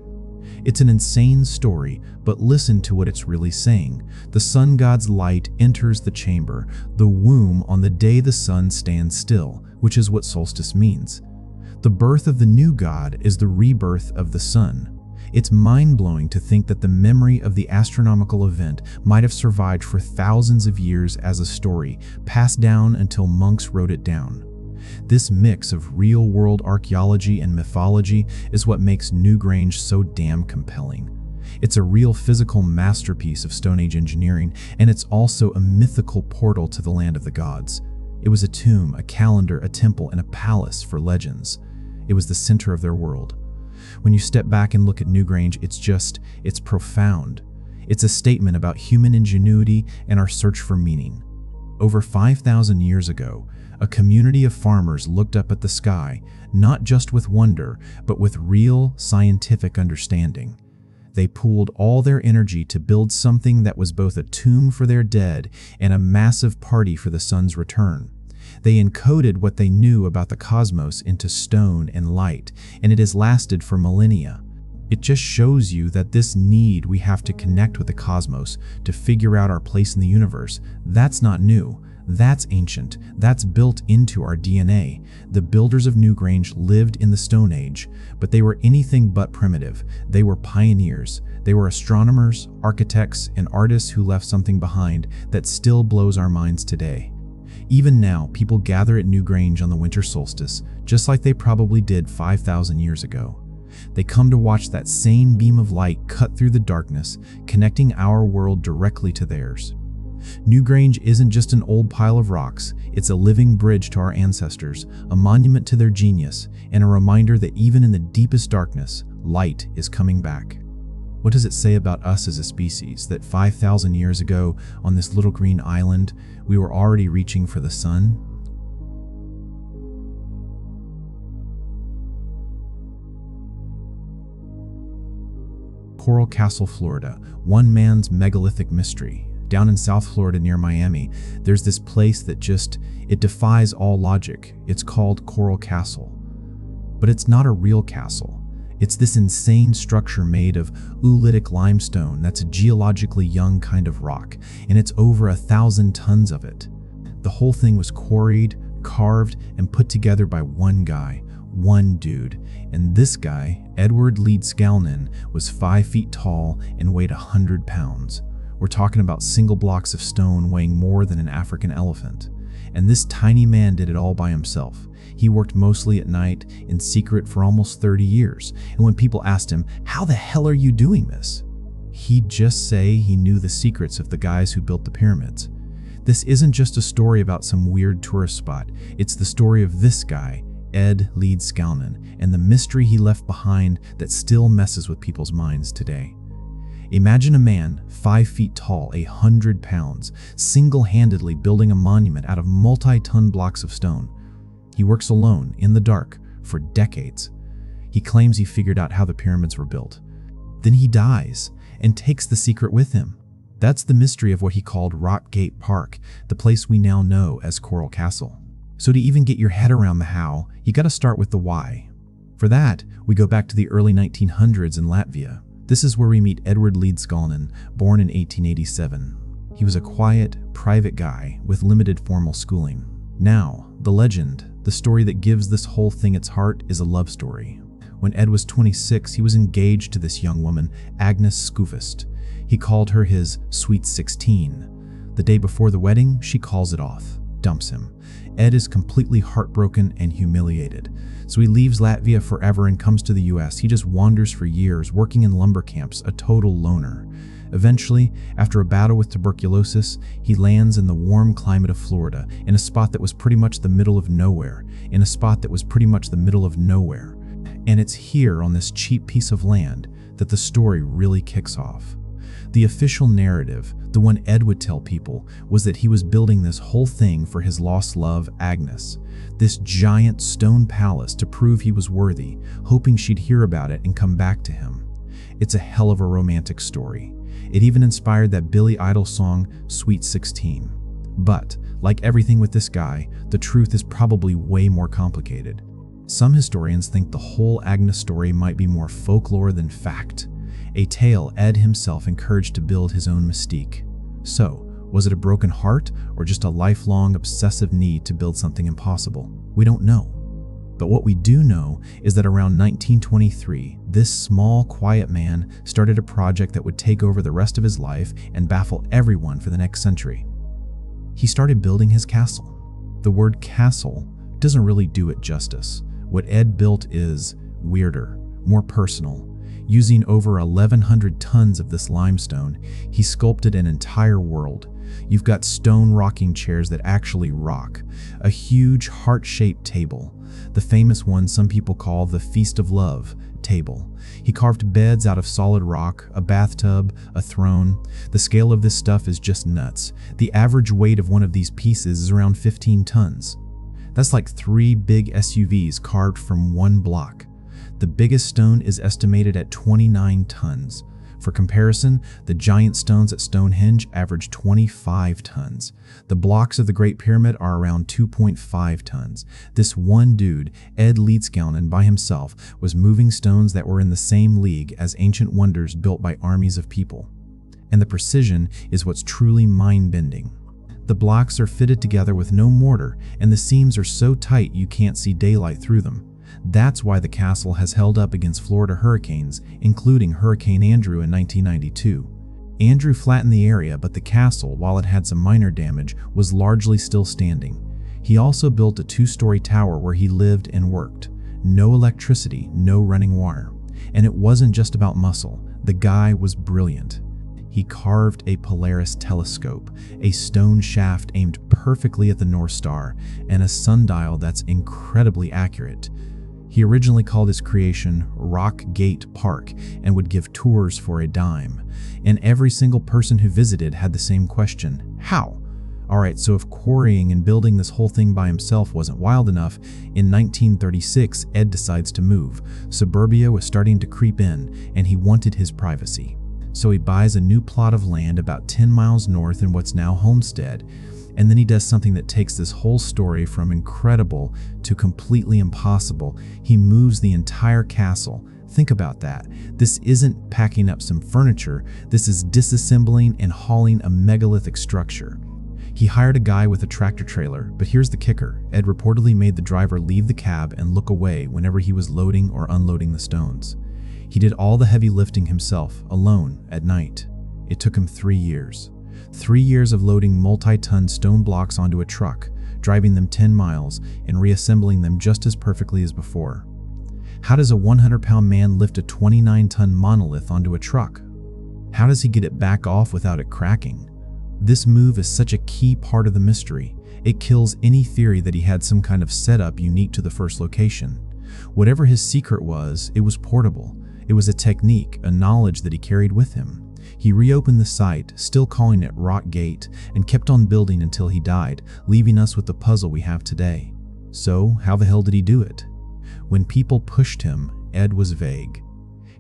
It's an insane story, but listen to what it's really saying. The sun god's light enters the chamber, the womb, on the day the sun stands still, which is what solstice means. The birth of the new god is the rebirth of the sun. It's mind-blowing to think that the memory of the astronomical event might have survived for thousands of years as a story, passed down until monks wrote it down. This mix of real-world archaeology and mythology is what makes Newgrange so damn compelling. It's a real physical masterpiece of Stone Age engineering, and it's also a mythical portal to the land of the gods. It was a tomb, a calendar, a temple, and a palace for legends. It was the center of their world. When you step back and look at Newgrange, it's profound. It's a statement about human ingenuity and our search for meaning. Over 5,000 years ago, a community of farmers looked up at the sky, not just with wonder, but with real scientific understanding. They pooled all their energy to build something that was both a tomb for their dead and a massive party for the sun's return. They encoded what they knew about the cosmos into stone and light, and it has lasted for millennia. It just shows you that this need we have to connect with the cosmos to figure out our place in the universe, that's not new. That's ancient. That's built into our DNA. The builders of Newgrange lived in the Stone Age, but they were anything but primitive. They were pioneers. They were astronomers, architects, and artists who left something behind that still blows our minds today. Even now, people gather at Newgrange on the winter solstice, just like they probably did 5,000 years ago. They come to watch that same beam of light cut through the darkness, connecting our world directly to theirs. Newgrange isn't just an old pile of rocks, it's a living bridge to our ancestors, a monument to their genius, and a reminder that even in the deepest darkness, light is coming back. What does it say about us as a species that 5,000 years ago, on this little green island, we were already reaching for the sun? Coral Castle, Florida, one man's megalithic mystery. Down in South Florida near Miami, there's this place that it defies all logic. It's called Coral Castle. But it's not a real castle. It's this insane structure made of oolitic limestone that's a geologically young kind of rock, and it's over 1,000 tons of it. The whole thing was quarried, carved, and put together by one guy, one dude. And this guy, Edward Leedskalnin, was 5 feet tall and weighed 100 pounds. We're talking about single blocks of stone weighing more than an African elephant. And this tiny man did it all by himself. He worked mostly at night, in secret for almost 30 years. And when people asked him, "How the hell are you doing this?" he'd just say he knew the secrets of the guys who built the pyramids. This isn't just a story about some weird tourist spot. It's the story of this guy, Ed Leedskalnin, and the mystery he left behind that still messes with people's minds today. Imagine a man 5 feet tall, 100 pounds, single-handedly building a monument out of multi-ton blocks of stone. He works alone, in the dark, for decades. He claims he figured out how the pyramids were built. Then he dies and takes the secret with him. That's the mystery of what he called Rock Gate Park, the place we now know as Coral Castle. So to even get your head around the how, you gotta start with the why. For that, we go back to the early 1900s in Latvia. This is where we meet Edward Leedskalnin, born in 1887. He was a quiet, private guy with limited formal schooling. Now, the legend, the story that gives this whole thing its heart, is a love story. When Ed was 26, he was engaged to this young woman, Agnes Skufist. He called her his Sweet 16. The day before the wedding, she calls it off, dumps him. Ed is completely heartbroken and humiliated. So he leaves Latvia forever and comes to the US. He just wanders for years, working in lumber camps, a total loner. Eventually, after a battle with tuberculosis, he lands in the warm climate of Florida, in a spot that was pretty much the middle of nowhere, And it's here on this cheap piece of land that the story really kicks off. The official narrative, the one Ed would tell people, was that he was building this whole thing for his lost love, Agnes. This giant stone palace to prove he was worthy, hoping she'd hear about it and come back to him. It's a hell of a romantic story. It even inspired that Billy Idol song, Sweet 16. But, like everything with this guy, the truth is probably way more complicated. Some historians think the whole Agnes story might be more folklore than fact, a tale Ed himself encouraged to build his own mystique. So, was it a broken heart or just a lifelong obsessive need to build something impossible? We don't know. But what we do know is that around 1923, this small, quiet man started a project that would take over the rest of his life and baffle everyone for the next century. He started building his castle. The word castle doesn't really do it justice. What Ed built is weirder, more personal. Using over 1,100 tons of this limestone, he sculpted an entire world. You've got stone rocking chairs that actually rock, a huge heart-shaped table, the famous one some people call the Feast of Love table. He carved beds out of solid rock, a bathtub, a throne. The scale of this stuff is just nuts. The average weight of one of these pieces is around 15 tons. That's like 3 big SUVs carved from one block. The biggest stone is estimated at 29 tons. For comparison, the giant stones at Stonehenge average 25 tons. The blocks of the Great Pyramid are around 2.5 tons. This one dude, Ed Leedskalnin, by himself, was moving stones that were in the same league as ancient wonders built by armies of people. And the precision is what's truly mind-bending. The blocks are fitted together with no mortar, and the seams are so tight you can't see daylight through them. That's why the castle has held up against Florida hurricanes, including Hurricane Andrew in 1992. Andrew flattened the area, but the castle, while it had some minor damage, was largely still standing. He also built a 2-story tower where he lived and worked. No electricity, no running water. And it wasn't just about muscle. The guy was brilliant. He carved a Polaris telescope, a stone shaft aimed perfectly at the North Star, and a sundial that's incredibly accurate. He originally called his creation Rock Gate Park and would give tours for a dime. And every single person who visited had the same question: how? Alright, so if quarrying and building this whole thing by himself wasn't wild enough, in 1936 Ed decides to move. Suburbia was starting to creep in, and he wanted his privacy. So he buys a new plot of land about 10 miles north in what's now Homestead. And then he does something that takes this whole story from incredible to completely impossible. He moves the entire castle. Think about that. This isn't packing up some furniture. This is disassembling and hauling a megalithic structure. He hired a guy with a tractor trailer, but here's the kicker. Ed reportedly made the driver leave the cab and look away whenever he was loading or unloading the stones. He did all the heavy lifting himself, alone, at night. It took him 3 years. 3 years of loading multi-ton stone blocks onto a truck, driving them 10 miles, and reassembling them just as perfectly as before. How does a 100-pound man lift a 29-ton monolith onto a truck? How does he get it back off without it cracking? This move is such a key part of the mystery. It kills any theory that he had some kind of setup unique to the first location. Whatever his secret was, it was portable. It was a technique, a knowledge that he carried with him. He reopened the site, still calling it Rock Gate, and kept on building until he died, leaving us with the puzzle we have today. So, how the hell did he do it? When people pushed him, Ed was vague.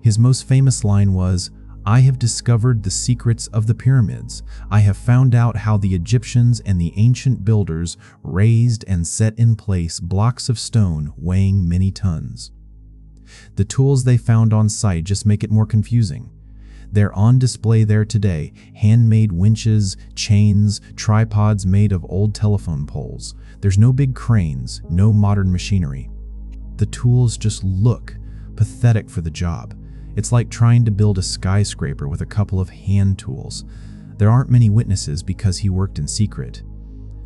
His most famous line was, "I have discovered the secrets of the pyramids. I have found out how the Egyptians and the ancient builders raised and set in place blocks of stone weighing many tons." The tools they found on site just make it more confusing. They're on display there today: handmade winches, chains, tripods made of old telephone poles. There's no big cranes, no modern machinery. The tools just look pathetic for the job. It's like trying to build a skyscraper with a couple of hand tools. There aren't many witnesses because he worked in secret.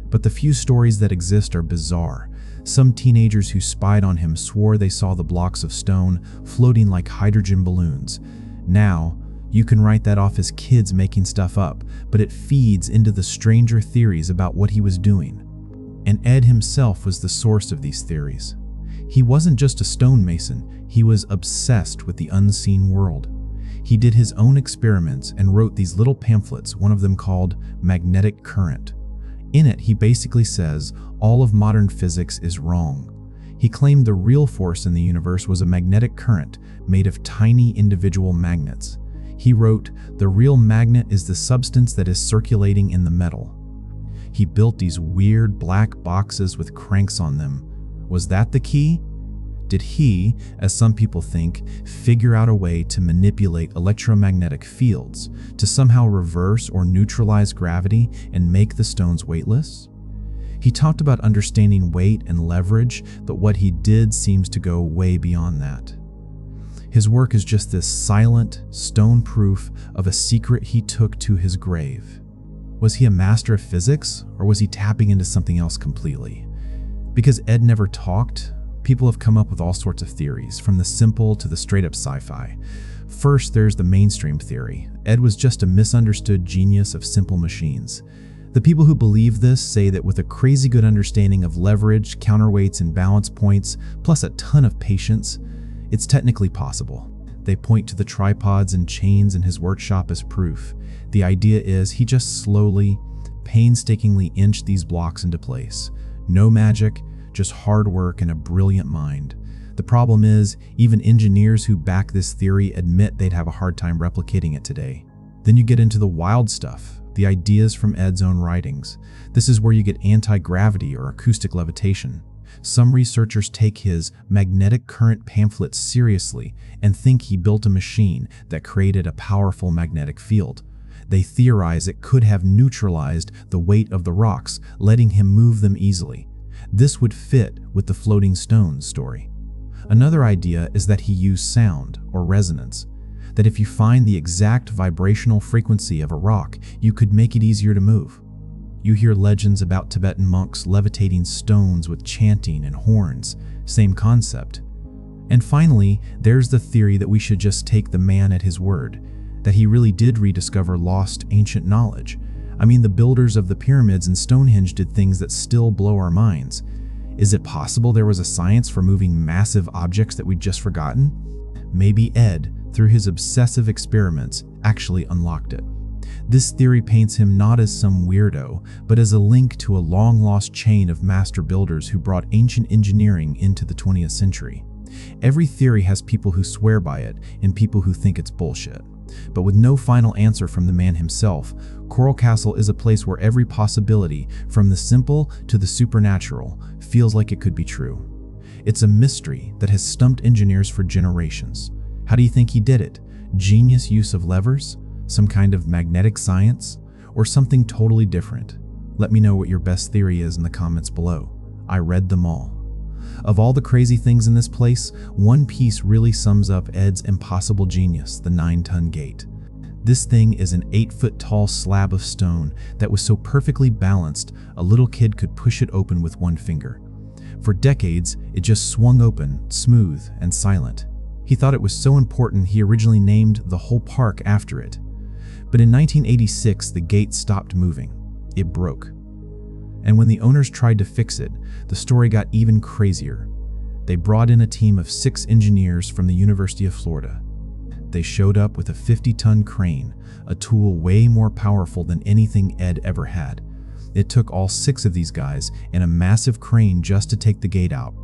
But the few stories that exist are bizarre. Some teenagers who spied on him swore they saw the blocks of stone floating like hydrogen balloons. Now, you can write that off as kids making stuff up, but it feeds into the stranger theories about what he was doing. And Ed himself was the source of these theories. He wasn't just a stonemason, he was obsessed with the unseen world. He did his own experiments and wrote these little pamphlets, one of them called Magnetic Current. In it, he basically says all of modern physics is wrong. He claimed the real force in the universe was a magnetic current made of tiny individual magnets. He wrote, "The real magnet is the substance that is circulating in the metal." He built these weird black boxes with cranks on them. Was that the key? Did he, as some people think, figure out a way to manipulate electromagnetic fields, to somehow reverse or neutralize gravity and make the stones weightless? He talked about understanding weight and leverage, but what he did seems to go way beyond that. His work is just this silent, stone proof of a secret he took to his grave. Was he a master of physics, or was he tapping into something else completely? Because Ed never talked, people have come up with all sorts of theories, from the simple to the straight-up sci-fi. First, there's the mainstream theory. Ed was just a misunderstood genius of simple machines. The people who believe this say that with a crazy good understanding of leverage, counterweights, and balance points, plus a ton of patience, it's technically possible. They point to the tripods and chains in his workshop as proof. The idea is he just slowly, painstakingly inched these blocks into place. No magic, just hard work and a brilliant mind. The problem is, even engineers who back this theory admit they'd have a hard time replicating it today. Then you get into the wild stuff, the ideas from Ed's own writings. This is where you get anti-gravity or acoustic levitation. Some researchers take his magnetic current pamphlets seriously and think he built a machine that created a powerful magnetic field. They theorize it could have neutralized the weight of the rocks, letting him move them easily. This would fit with the floating stones story. Another idea is that he used sound or resonance, that if you find the exact vibrational frequency of a rock, you could make it easier to move. You hear legends about Tibetan monks levitating stones with chanting and horns, same concept. And finally, there's the theory that we should just take the man at his word, that he really did rediscover lost ancient knowledge. I mean, the builders of the pyramids and Stonehenge did things that still blow our minds. Is it possible there was a science for moving massive objects that we'd just forgotten? Maybe Ed, through his obsessive experiments, actually unlocked it. This theory paints him not as some weirdo, but as a link to a long-lost chain of master builders who brought ancient engineering into the 20th century. Every theory has people who swear by it and people who think it's bullshit. But with no final answer from the man himself, Coral Castle is a place where every possibility, from the simple to the supernatural, feels like it could be true. It's a mystery that has stumped engineers for generations. How do you think he did it? Genius use of levers? Some kind of magnetic science? Or something totally different? Let me know what your best theory is in the comments below. I read them all. Of all the crazy things in this place, one piece really sums up Ed's impossible genius, the 9-ton gate. This thing is an 8-foot-tall slab of stone that was so perfectly balanced, a little kid could push it open with one finger. For decades, it just swung open, smooth and silent. He thought it was so important he originally named the whole park after it. But in 1986, the gate stopped moving. It broke. And when the owners tried to fix it, the story got even crazier. They brought in a team of 6 engineers from the University of Florida. They showed up with a 50-ton crane, a tool way more powerful than anything Ed ever had. It took all 6 of these guys and a massive crane just to take the gate out.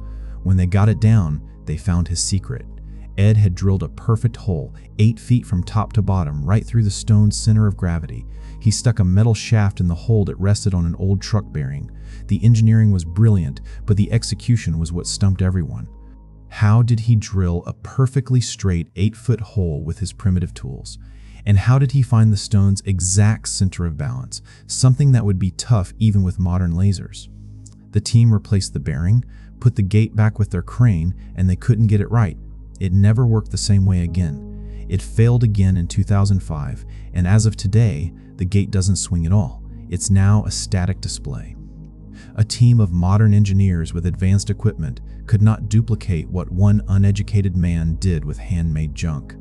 When they got it down, they found his secret. Ed had drilled a perfect hole, 8 feet from top to bottom, right through the stone's center of gravity. He stuck a metal shaft in the hole that rested on an old truck bearing. The engineering was brilliant, but the execution was what stumped everyone. How did he drill a perfectly straight 8-foot hole with his primitive tools? And how did he find the stone's exact center of balance, something that would be tough even with modern lasers? The team replaced the bearing, put the gate back with their crane, and they couldn't get it right. It never worked the same way again. It failed again in 2005, and as of today, the gate doesn't swing at all. It's now a static display. A team of modern engineers with advanced equipment could not duplicate what one uneducated man did with handmade junk.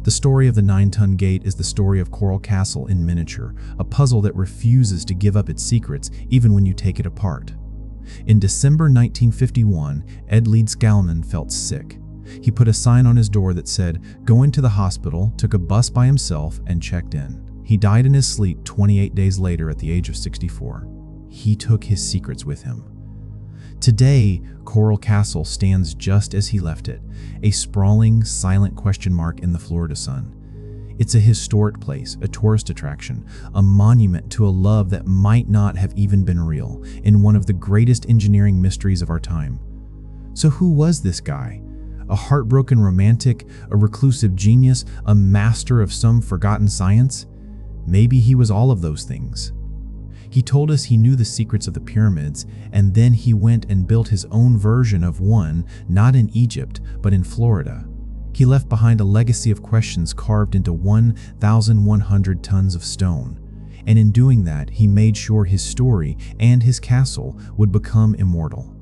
The story of the 9-ton gate is the story of Coral Castle in miniature, a puzzle that refuses to give up its secrets even when you take it apart. In December 1951, Ed Leedskalman felt sick. He put a sign on his door that said, "Go into the hospital," took a bus by himself, and checked in. He died in his sleep 28 days later at the age of 64. He took his secrets with him. Today, Coral Castle stands just as he left it, a sprawling, silent question mark in the Florida sun. It's a historic place, a tourist attraction, a monument to a love that might not have even been real, in one of the greatest engineering mysteries of our time. So who was this guy? A heartbroken romantic, a reclusive genius, a master of some forgotten science? Maybe he was all of those things. He told us he knew the secrets of the pyramids, and then he went and built his own version of one, not in Egypt, but in Florida. He left behind a legacy of questions carved into 1,100 tons of stone. And in doing that, he made sure his story and his castle would become immortal.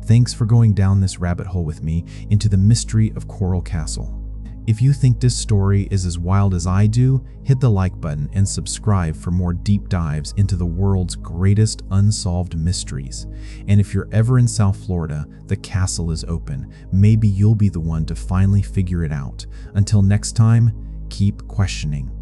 Thanks for going down this rabbit hole with me into the mystery of Coral Castle. If you think this story is as wild as I do, hit the like button and subscribe for more deep dives into the world's greatest unsolved mysteries. And if you're ever in South Florida, the castle is open. Maybe you'll be the one to finally figure it out. Until next time, keep questioning.